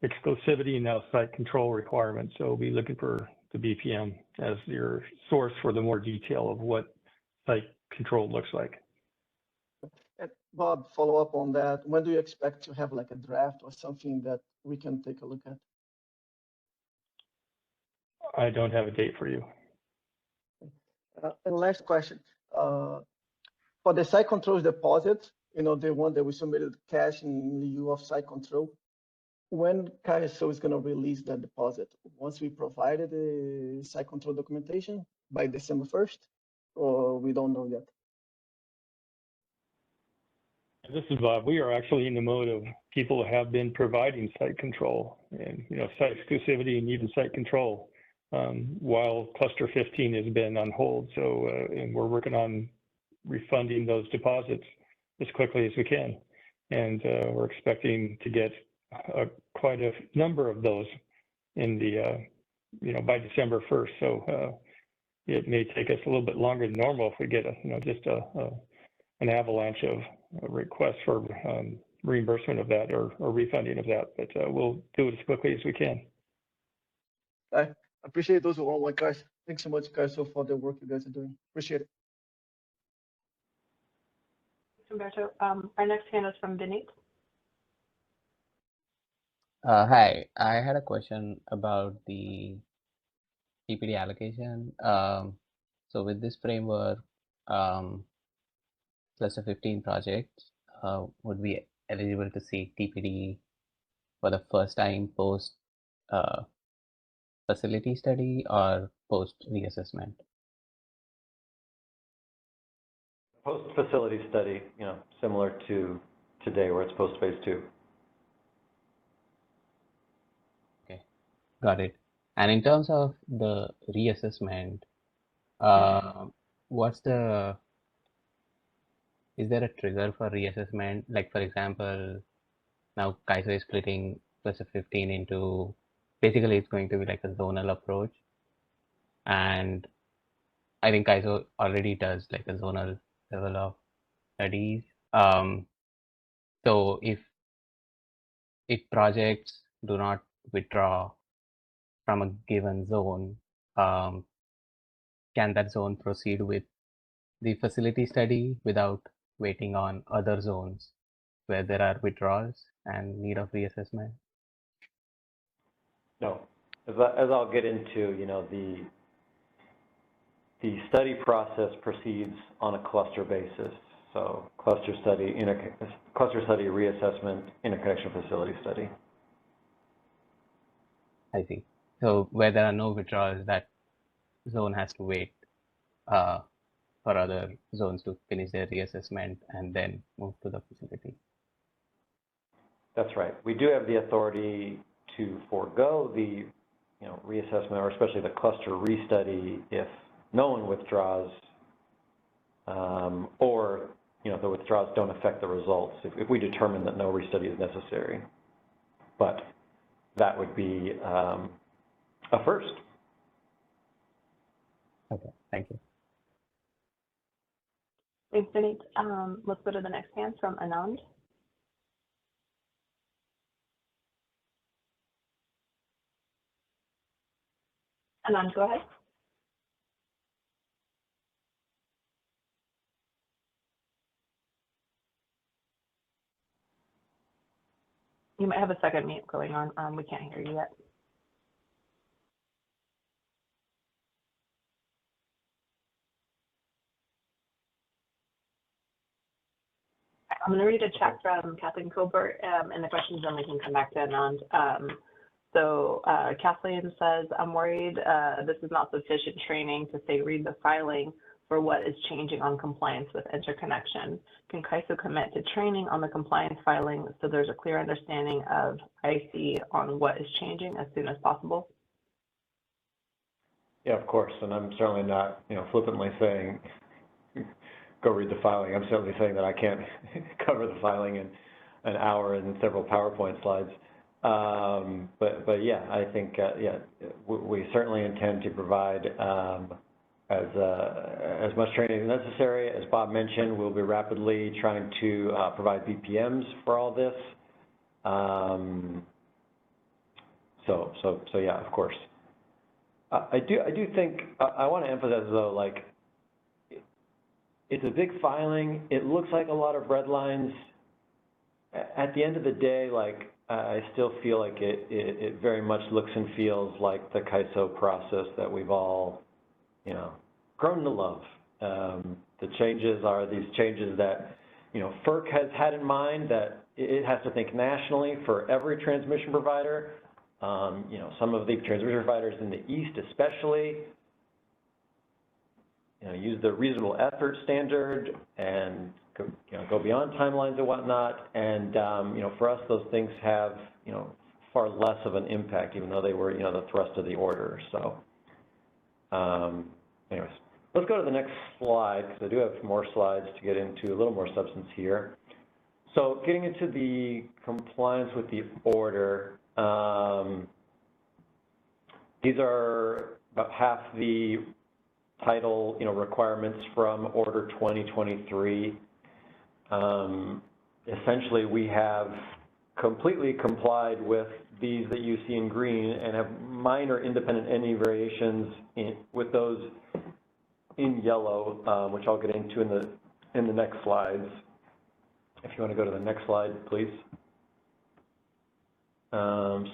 exclusivity and now site control requirements. So we'll be looking for the BPM as your source for the more detail of what site control looks like. And Bob, follow up on that. When do you expect to have like a draft or something that we can take a look at? I don't have a date for you. And last question. For the site controls deposit, the one that we submitted cash in lieu of site control, when CAISO is going to release that deposit? Once we provided the site control documentation by December 1st, or we don't know yet? This is Bob. We are actually in the mode of people have been providing site control and site exclusivity and even site control while cluster 15 has been on hold. So and we're working on refunding those deposits as quickly as we can, and we're expecting to get quite a number of those in the by December 1st. So it may take us a little bit longer than normal if we get just an avalanche of requests for reimbursement of that or refunding of that, but we'll do it as quickly as we can. I appreciate those one guys. Thanks so much, guys, for the work you guys are doing. Appreciate it. Humberto, our next hand is from Vineet. Hi, I had a question about the TPD allocation. So with this framework, cluster 15 projects, would be eligible to seek TPD for the first time post facility study or post reassessment? Post facility study, similar to today where it's post phase 2. Okay, got it. And in terms of the reassessment, is there a trigger for reassessment? Like, for example, now CAISO is splitting cluster 15 into, basically it's going to be like a zonal approach. And I think CAISO already does like a zonal level of studies. So if projects do not withdraw from a given zone, can that zone proceed with the facility study without waiting on other zones where there are withdrawals and need of reassessment? No, as I'll get into, you know, the study process proceeds on a cluster basis. So cluster study, reassessment, interconnection facility study. I see. So where there are no withdrawals, that zone has to wait for other zones to finish their reassessment and then move to the facility. That's right. We do have the authority to forego the, you know, reassessment, or especially the cluster restudy, if no one withdraws, or, you know, the withdrawals don't affect the results, if we determine that no restudy is necessary. But that would be a first. Okay, thank you. Thanks, Denise. Let's go to the next hand from Anand. Anand, go ahead. You might have a second mute going on. We can't hear you yet. I'm going to read a chat from Kathleen Colbert, and the questions, then we can come back to Anand. So Kathleen says, I'm worried this is not sufficient training to say read the filing for what is changing on compliance with interconnection. Can CAISO commit to training on the compliance filing so there's a clear understanding of IC on what is changing as soon as possible? Yeah, of course, and I'm certainly not, you know, flippantly saying go read the filing. I'm certainly saying that I can't cover the filing in an hour and several PowerPoint slides. But yeah, I think yeah, we certainly intend to provide as much training as necessary. As Bob mentioned, we'll be rapidly trying to provide BPMs for all this. So yeah, of course. I do think I want to emphasize though, like, it's a big filing. It looks like a lot of red lines. At the end of the day, like, I still feel like it very much looks and feels like the CAISO process that we've all, you know, grown to love. The changes are these changes that, you know, FERC has had in mind, that it has to think nationally for every transmission provider. You know, some of the transmission providers in the East especially, you know, use the reasonable effort standard and go beyond timelines and whatnot. And, you know, for us, those things have, you know, far less of an impact, even though they were, you know, the thrust of the order. So anyways, let's go to the next slide, because I do have more slides to get into a little more substance here. So getting into the compliance with the order, these are about half the title, you know, requirements from Order 2023. Essentially, we have completely complied with these that you see in green and have minor independent entity variations with those in yellow, which I'll get into in the next slides. If you want to go to the next slide, please.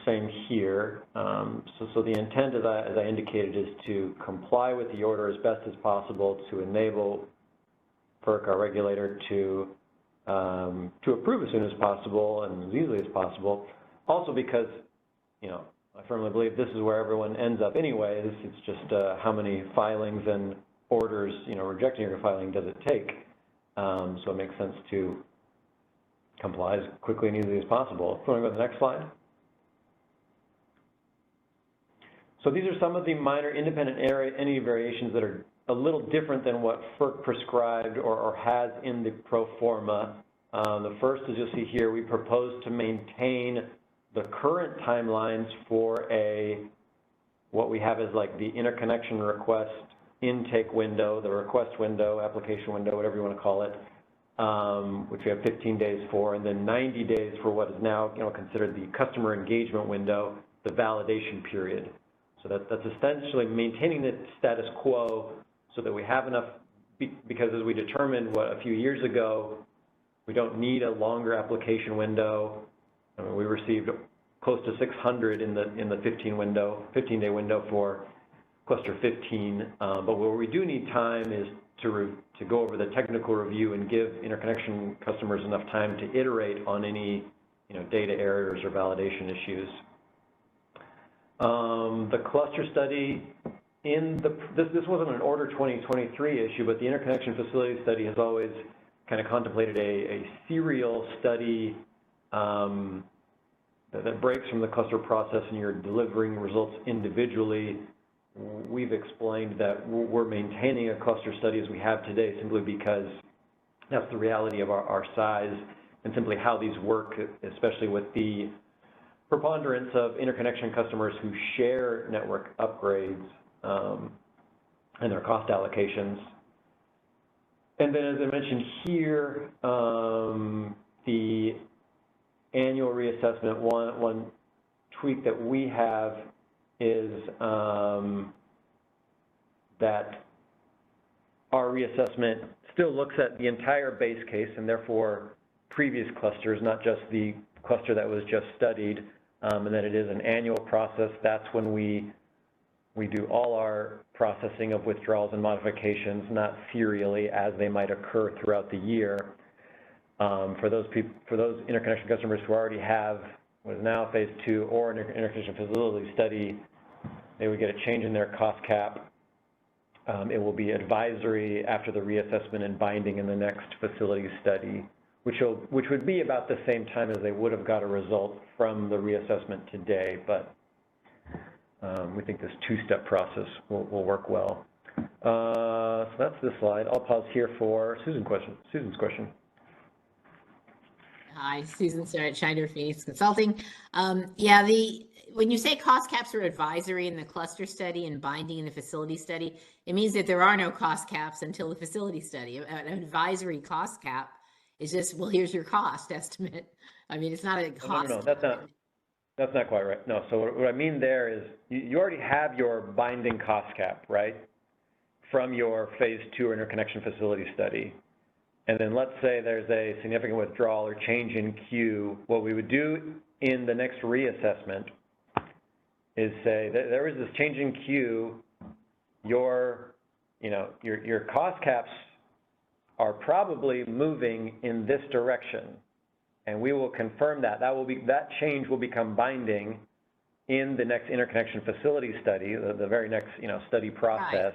Same here. So the intent, as I indicated, is to comply with the order as best as possible to enable FERC, our regulator, to approve as soon as possible and as easily as possible. Also because, you know, I firmly believe this is where everyone ends up anyways. It's just how many filings and orders, you know, rejecting your filing does it take. So it makes sense to comply as quickly and easily as possible. If you want to go to the next slide. So these are some of the minor independent entity variations that are a little different than what FERC prescribed or has in the pro forma. The first, as you'll see here, we propose to maintain the current timelines for what we have as like the interconnection request intake window, the request window, application window, whatever you want to call it, which we have 15 days for, and then 90 days for what is now, you know, considered the customer engagement window, the validation period. So that's essentially maintaining the status quo so that we have enough, because as we determined a few years ago, we don't need a longer application window. I mean, we received close to 600 in the 15-day window for cluster 15. But where we do need time is to go over the technical review and give interconnection customers enough time to iterate on any data errors or validation issues. The cluster study this wasn't an Order 2023 issue, but the interconnection facility study has always kind of contemplated a serial study that breaks from the cluster process and you're delivering results individually. We've explained that we're maintaining a cluster study as we have today simply because that's the reality of our size and simply how these work, especially with the preponderance of interconnection customers who share network upgrades and their cost allocations. And then, as I mentioned here, the annual reassessment, one tweak that we have is that our reassessment still looks at the entire base case and therefore previous clusters, not just the cluster that was just studied, and that it is an annual process. That's when we do all our processing of withdrawals and modifications, not serially as they might occur throughout the year. For those interconnection customers who already have what is now phase 2 or an interconnection facility study, they would get a change in their cost cap. It will be advisory after the reassessment and binding in the next facility study, which would be about the same time as they would have got a result from the reassessment today, but we think this two-step process will work well. So that's this slide. I'll pause here for Susan's question. Hi, Susan Schneider, Phoenix Consulting. Yeah, when you say cost caps are advisory in the cluster study and binding in the facility study, it means that there are no cost caps until the facility study. An advisory cost cap is just, well, here's your cost estimate. I mean, it's not a cost. No, that's not quite right. No, so what I mean there is you already have your binding cost cap, right, from your phase 2 interconnection facility study. And then let's say there's a significant withdrawal or change in queue. What we would do in the next reassessment is say that there is this change in queue. Your cost caps are probably moving in this direction, and we will confirm that. That change will become binding in the next interconnection facility study, the very next study process. Right.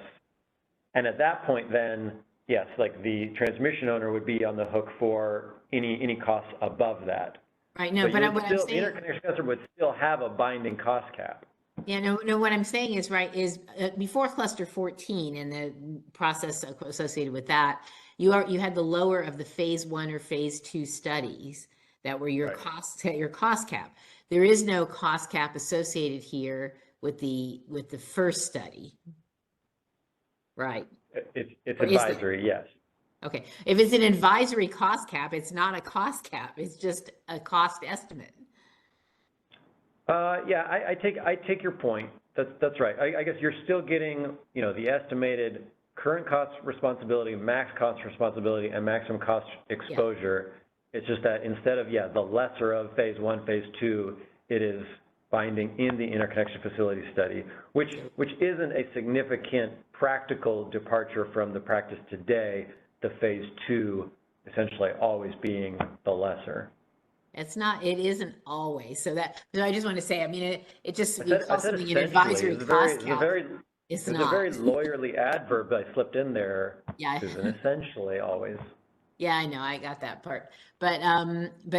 And at that point, then yes, like the transmission owner would be on the hook for any costs above that. Right. No, but what I'm saying, the interconnection customer would still have a binding cost cap. Yeah, no, what I'm saying is, right, is before cluster 14 and the process associated with that, you had the lower of the phase 1 or phase 2 studies that were your cost cap. There is no cost cap associated here with the first study. Right. It's advisory, yes. Okay. If it's an advisory cost cap, it's not a cost cap. It's just a cost estimate. Yeah, I take your point. That's right. I guess you're still getting, the estimated current cost responsibility, max cost responsibility, and maximum cost exposure. Yeah. It's just that instead of, the lesser of phase 1, phase 2, it is binding in the interconnection facility study, which isn't a significant practical departure from the practice today, the phase 2 essentially always being the lesser. It isn't always. So I just want to say, I mean, it just, we call something an advisory cost cap. It's not. It's a very lawyerly adverb I slipped in there, Susan, essentially always. Yeah, I know, I got that part. But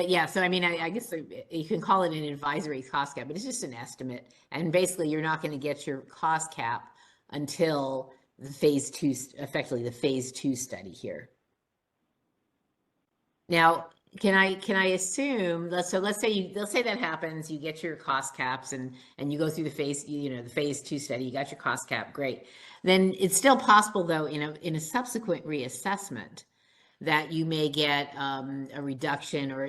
yeah, so I mean, I guess you can call it an advisory cost cap, but it's just an estimate. And basically you're not going to get your cost cap until the phase 2, effectively the phase 2 study here. Now, can I assume, let's say that happens, you get your cost caps and you go through the phase 2 study, you got your cost cap, great. Then it's still possible though, in a subsequent reassessment that you may get a reduction, or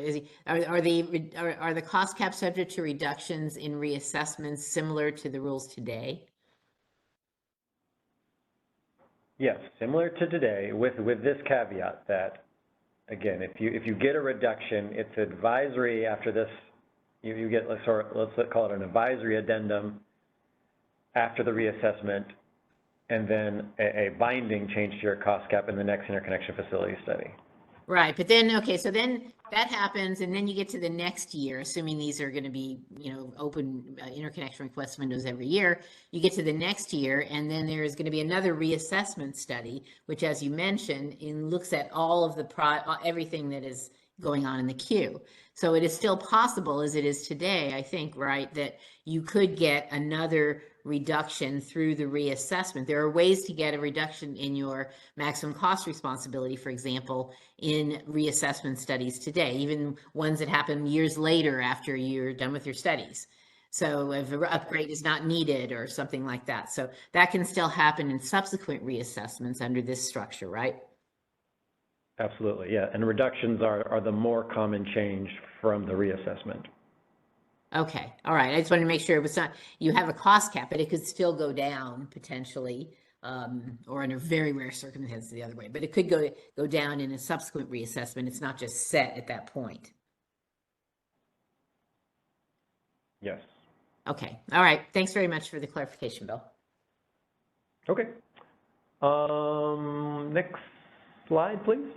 are the cost caps subject to reductions in reassessments similar to the rules today? Yes, similar to today, with this caveat that, again, if you get a reduction, it's advisory after this you get, let's call it an advisory addendum after the reassessment, and then a binding change to your cost cap in the next interconnection facility study. Right, but then, okay, so then that happens, and then you get to the next year, assuming these are going to be, open interconnection request windows every year. You get to the next year, and then there's going to be another reassessment study, which, as you mentioned, looks at all of the everything that is going on in the queue. So it is still possible, as it is today, I think, right, that you could get another reduction through the reassessment. There are ways to get a reduction in your maximum cost responsibility, for example, in reassessment studies today, even ones that happen years later after you're done with your studies. So if an upgrade is not needed or something like that. So that can still happen in subsequent reassessments under this structure, right? Absolutely, yeah. And reductions are the more common change from the reassessment. Okay, all right. I just wanted to make sure it was not, you have a cost cap, but it could still go down potentially, or under very rare circumstances the other way, but it could go down in a subsequent reassessment. It's not just set at that point. Yes. Okay, all right. Thanks very much for the clarification, Bill. Okay. Next slide, please.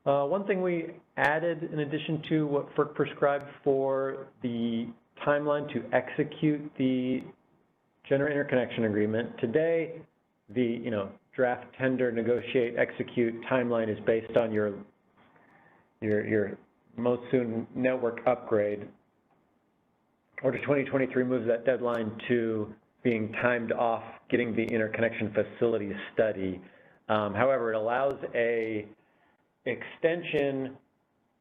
One thing we added in addition to what FERC prescribed for the timeline to execute the general interconnection agreement, today the draft tender, negotiate, execute timeline is based on your most soon network upgrade. Order 2023 moves that deadline to being timed off getting the interconnection facility study. However, it allows a extension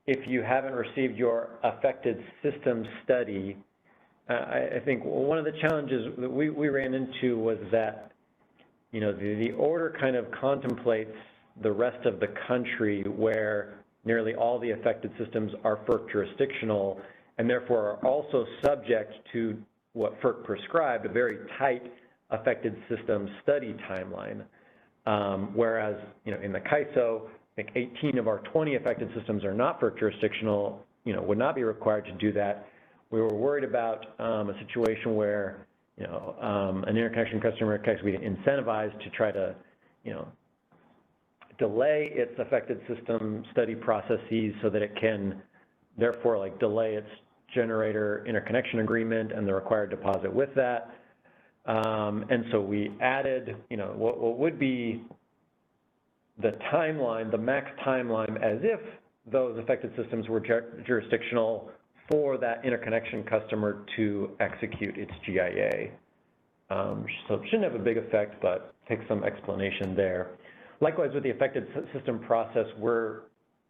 if you haven't received your affected system study. I think one of the challenges that we ran into was that, the order kind of contemplates the rest of the country where nearly all the affected systems are FERC jurisdictional and therefore are also subject to what FERC prescribed, a very tight affected system study timeline. Whereas, in the CAISO, I think 18 of our 20 affected systems are not FERC jurisdictional, would not be required to do that. We were worried about a situation where, an interconnection customer can be incentivized to try to, delay its affected system study processes so that it can, therefore, delay its generator interconnection agreement and the required deposit with that. And so we added, what would be the timeline, the max timeline, as if those affected systems were jurisdictional for that interconnection customer to execute its GIA. So it shouldn't have a big effect, but take some explanation there. Likewise, with the affected system process, we're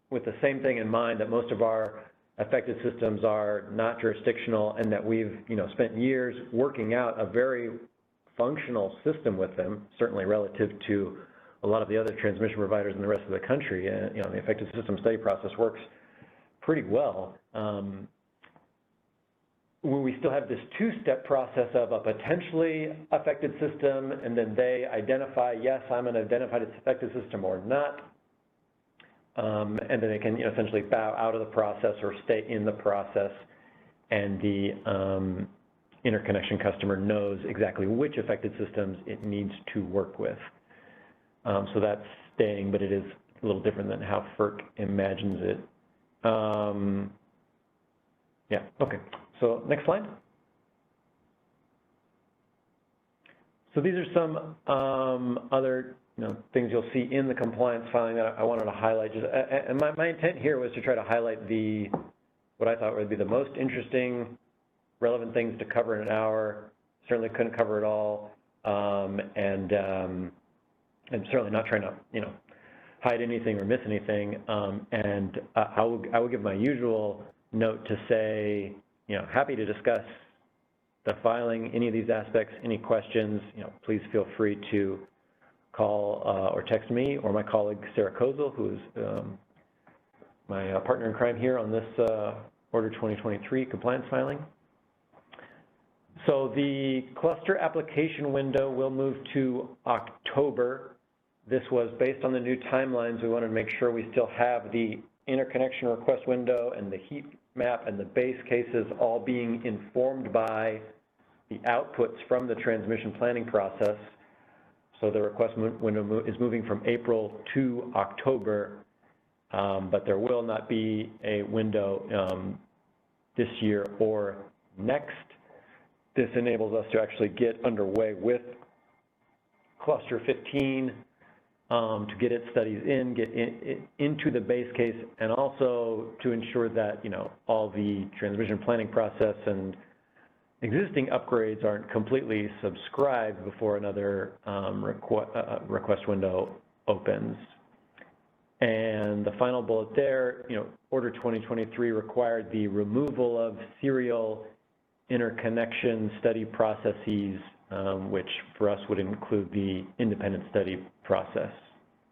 with the same thing in mind, that most of our affected systems are not jurisdictional and that we've spent years working out a very functional system with them, certainly relative to a lot of the other transmission providers in the rest of the country. And the affected system study process works pretty well. When we still have this two-step process of a potentially affected system, and then they identify, yes, I'm an identified affected system or not, and then they can essentially bow out of the process or stay in the process, and the interconnection customer knows exactly which affected systems it needs to work with. So that's staying, but it is a little different than how FERC imagines it. Yeah, okay. So next slide. So these are some other things you'll see in the compliance filing that I wanted to highlight. And my intent here was to try to highlight what I thought would be the most interesting, relevant things to cover in an hour. Certainly couldn't cover it all, and certainly not trying to hide anything or miss anything. And I will give my usual note to say, happy to discuss the filing, any of these aspects, any questions, please feel free to call or text me or my colleague, Sarah Kozel, who is my partner in crime here on this Order 2023 compliance filing. So the cluster application window will move to October. This was based on the new timelines. We wanted to make sure we still have the interconnection request window and the heat map and the base cases all being informed by the outputs from the transmission planning process. So the request window is moving from April to October, but there will not be a window this year or next. This enables us to actually get underway with cluster 15 to get its studies in, into the base case, and also to ensure that, you know, all the transmission planning process and existing upgrades aren't completely subscribed before another request window opens. And the final bullet there, you know, Order 2023 required the removal of serial interconnection study processes, which for us would include the independent study process.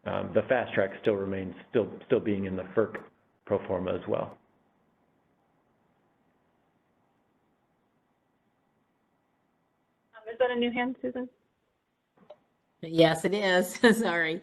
The fast track still remains, still being in the FERC pro forma as well. Is that a new hand, Susan? Yes, it is. Sorry.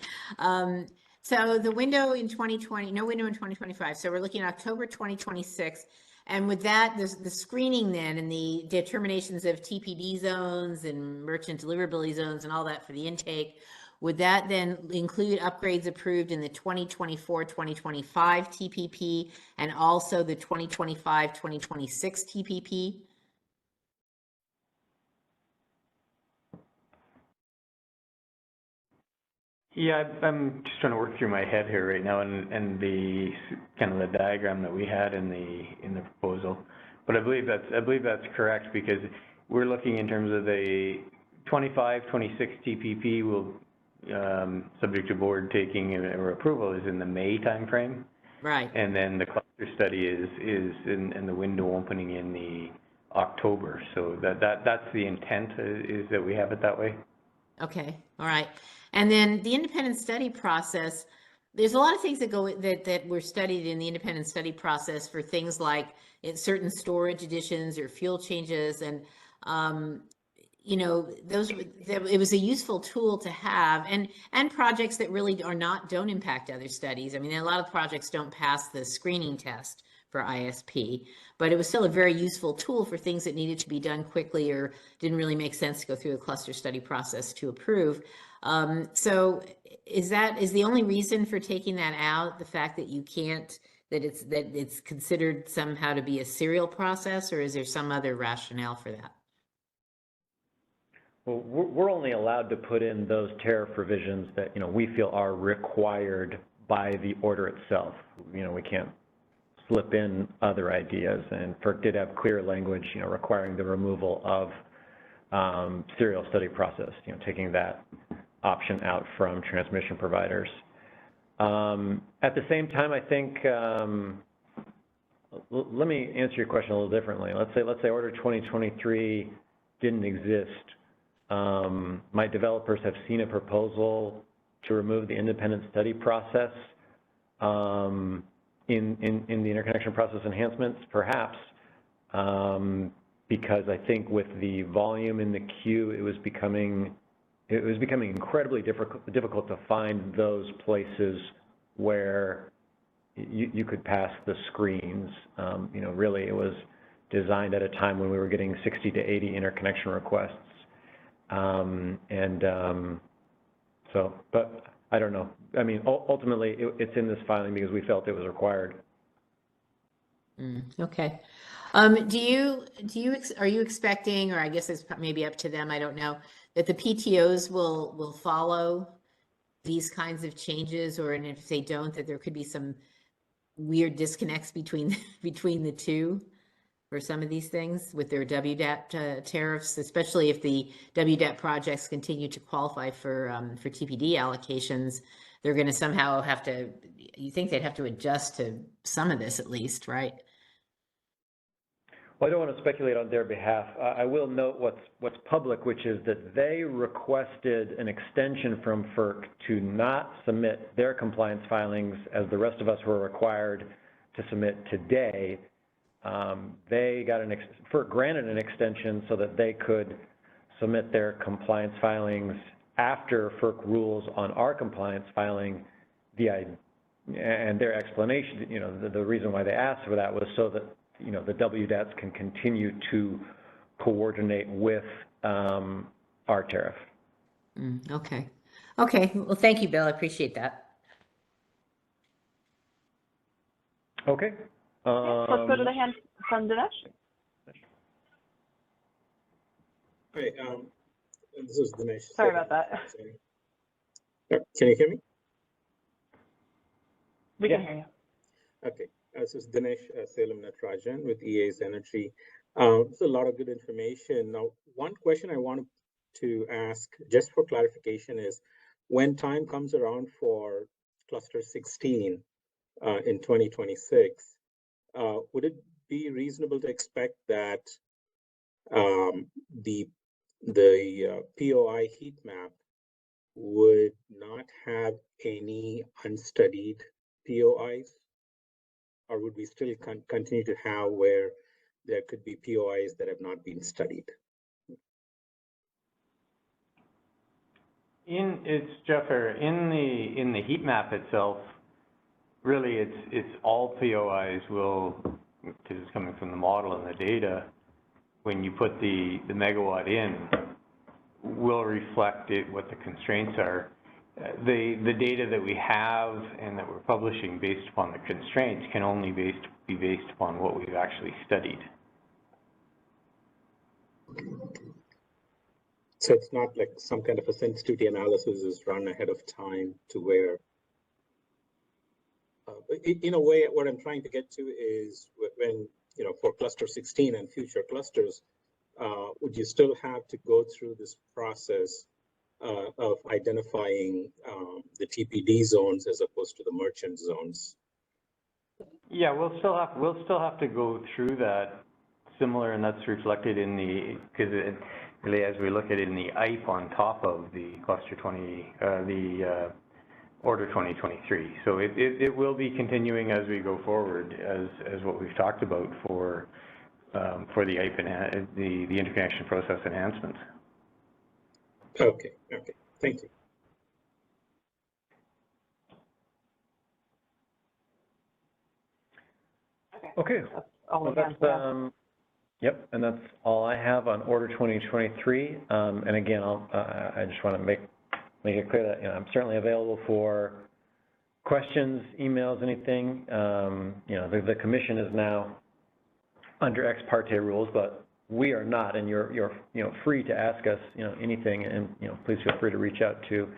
So the window in 2020, no window in 2025. So we're looking at October 2026. And with that, the screening then and the determinations of TPD zones and merchant deliverability zones and all that for the intake, would that then include upgrades approved in the 2024-2025 TPP and also the 2025-2026 TPP? Yeah, I'm just trying to work through my head here right now, and the kind of the diagram that we had in the proposal. But I believe that's correct, because we're looking in terms of the 25-26 TPP will subject to board taking or approval is in the May timeframe. Right. And then the cluster study is in the window opening in the October. So that's the intent, is that we have it that way. Okay. All right. And then the independent study process, there's a lot of things that that were studied in the independent study process for things like certain storage additions or fuel changes. And, you know, it was a useful tool to have, and projects that really don't impact other studies. I mean, a lot of projects don't pass the screening test for ISP, but it was still a very useful tool for things that needed to be done quickly or didn't really make sense to go through a cluster study process to approve. So is the only reason for taking that out the fact that you can't, that it's considered somehow to be a serial process, or is there some other rationale for that? Well, we're only allowed to put in those tariff provisions that, you know, we feel are required by the order itself. You know, we can't slip in other ideas, and FERC did have clear language, you know, requiring the removal of serial study process, you know, taking that option out from transmission providers. At the same time, I think, let me answer your question a little differently. Let's say Order 2023 didn't exist. My developers have seen a proposal to remove the independent study process in the interconnection process enhancements, perhaps, because I think with the volume in the queue, it was becoming incredibly difficult to find those places where you could pass the screens. You know, really, it was designed at a time when we were getting 60 to 80 interconnection requests. So, but I don't know. I mean, ultimately, it's in this filing because we felt it was required. Okay. Are you expecting, or I guess it's maybe up to them, I don't know, that the PTOs will follow these kinds of changes, or and if they don't, that there could be some weird disconnects between the two for some of these things with their WDAP tariffs, especially if the WDAP projects continue to qualify for TPD allocations. They're going to somehow have to, you think they'd have to adjust to some of this at least, right? Well, I don't want to speculate on their behalf. I will note what's public, which is that they requested an extension from FERC to not submit their compliance filings as the rest of us were required to submit today. They got FERC granted an extension so that they could submit their compliance filings after FERC rules on our compliance filing. The and their explanation, the reason why they asked for that was so that, the WDATs can continue to coordinate with our tariff. Okay. Okay. Well, thank you, Bill. I appreciate that. Okay. Let's go to the hand from Dinesh. Hi, this is Dinesh. Sorry about that. Can you hear me? We can hear you. Okay, this is Dinesh Salem Natarajan with EA's Energy. There's a lot of good information. Now, one question I wanted to ask, just for clarification, is when time comes around for cluster 16 in 2026, would it be reasonable to expect that the POI heat map would not have any unstudied POIs? Or would we still continue to have where there could be POIs that have not been studied? It's Jeffer, in the heat map itself, really it's all POIs will, because it's coming from the model and the data, when you put the megawatt in, will reflect what the constraints are. The data that we have and that we're publishing based upon the constraints can only be based upon what we've actually studied. So it's not like some kind of a sensitivity analysis is run ahead of time to where, in a way, what I'm trying to get to is when, for cluster 16 and future clusters, would you still have to go through this process of identifying the TPD zones as opposed to the merchant zones? Yeah, we'll still have to go through that, similar, and that's reflected in because really as we look at it in the IPE on top of the cluster 20, the order 2023. So it will be continuing as we go forward as what we've talked about for the IPE and the interconnection process enhancement. Okay, thank you. Okay. Well, yep, and that's all I have on Order 2023. And again, I just want to make it clear that I'm certainly available for questions, emails, anything. The commission is now under ex parte rules, but we are not, and you're free to ask us anything, and please feel free to reach out to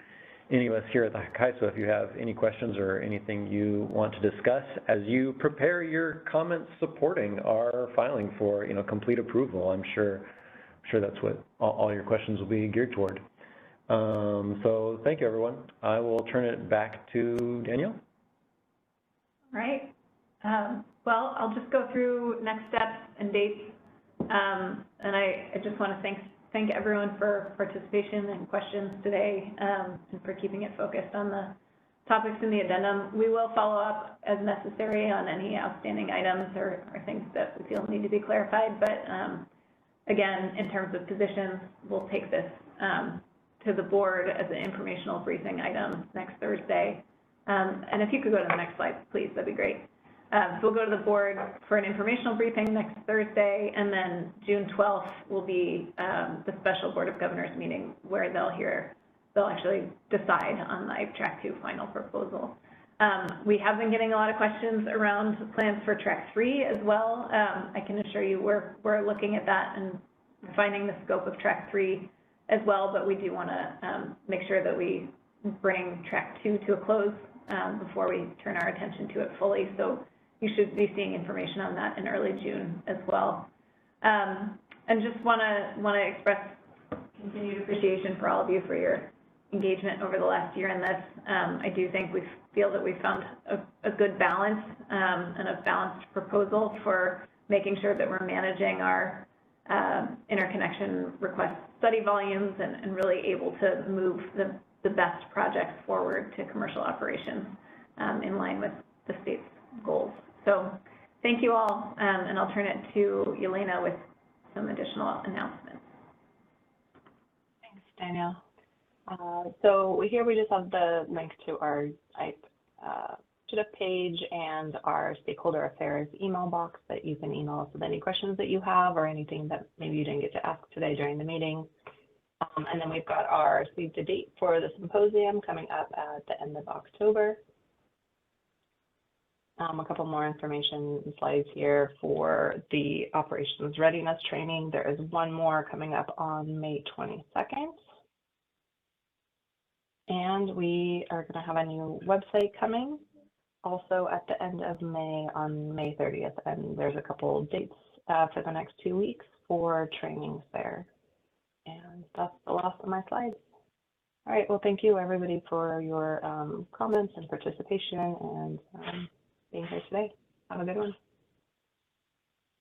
any of us here at the CAISO if you have any questions or anything you want to discuss as you prepare your comments supporting our filing for complete approval. I'm sure that's what all your questions will be geared toward. So thank you, everyone. I will turn it back to Danielle. All right. Well, I'll just go through next steps and dates. And I just want to thank everyone for participation and questions today, and for keeping it focused on the topics in the addendum. We will follow up as necessary on any outstanding items or things that we feel need to be clarified. But again, in terms of positions, we'll take this to the board as an informational briefing item next Thursday. And if you could go to the next slide, please, that'd be great. So we'll go to the board for an informational briefing next Thursday, and then June 12th will be the special Board of Governors meeting where they'll actually decide on the Track 2 final proposal. We have been getting a lot of questions around plans for Track 3 as well. I can assure you we're looking at that and refining the scope of Track 3 as well, but we do want to make sure that we bring Track 2 to a close before we turn our attention to it fully. So you should be seeing information on that in early June as well. And just want to express continued appreciation for all of you for your engagement over the last year in this. I do think we feel that we found a good balance and a balanced proposal for making sure that we're managing our interconnection request study volumes and really able to move the best projects forward to commercial operations in line with the state's goals. So thank you all, and I'll turn it to Yelena with some additional announcements. Thanks, Danielle. So here we just have the link to our IPE initiative page and our stakeholder affairs email box that you can email us with any questions that you have or anything that maybe you didn't get to ask today during the meeting. And then we've got our save the date for the symposium coming up at the end of October. A couple more information slides here for the operations readiness training. There is one more coming up on May 22nd. And we are going to have a new website coming also at the end of May on May 30th. And there's a couple dates for the next 2 weeks for trainings there. And that's the last of my slides. All right, well, thank you everybody for your comments and participation and being here today. Have a good one.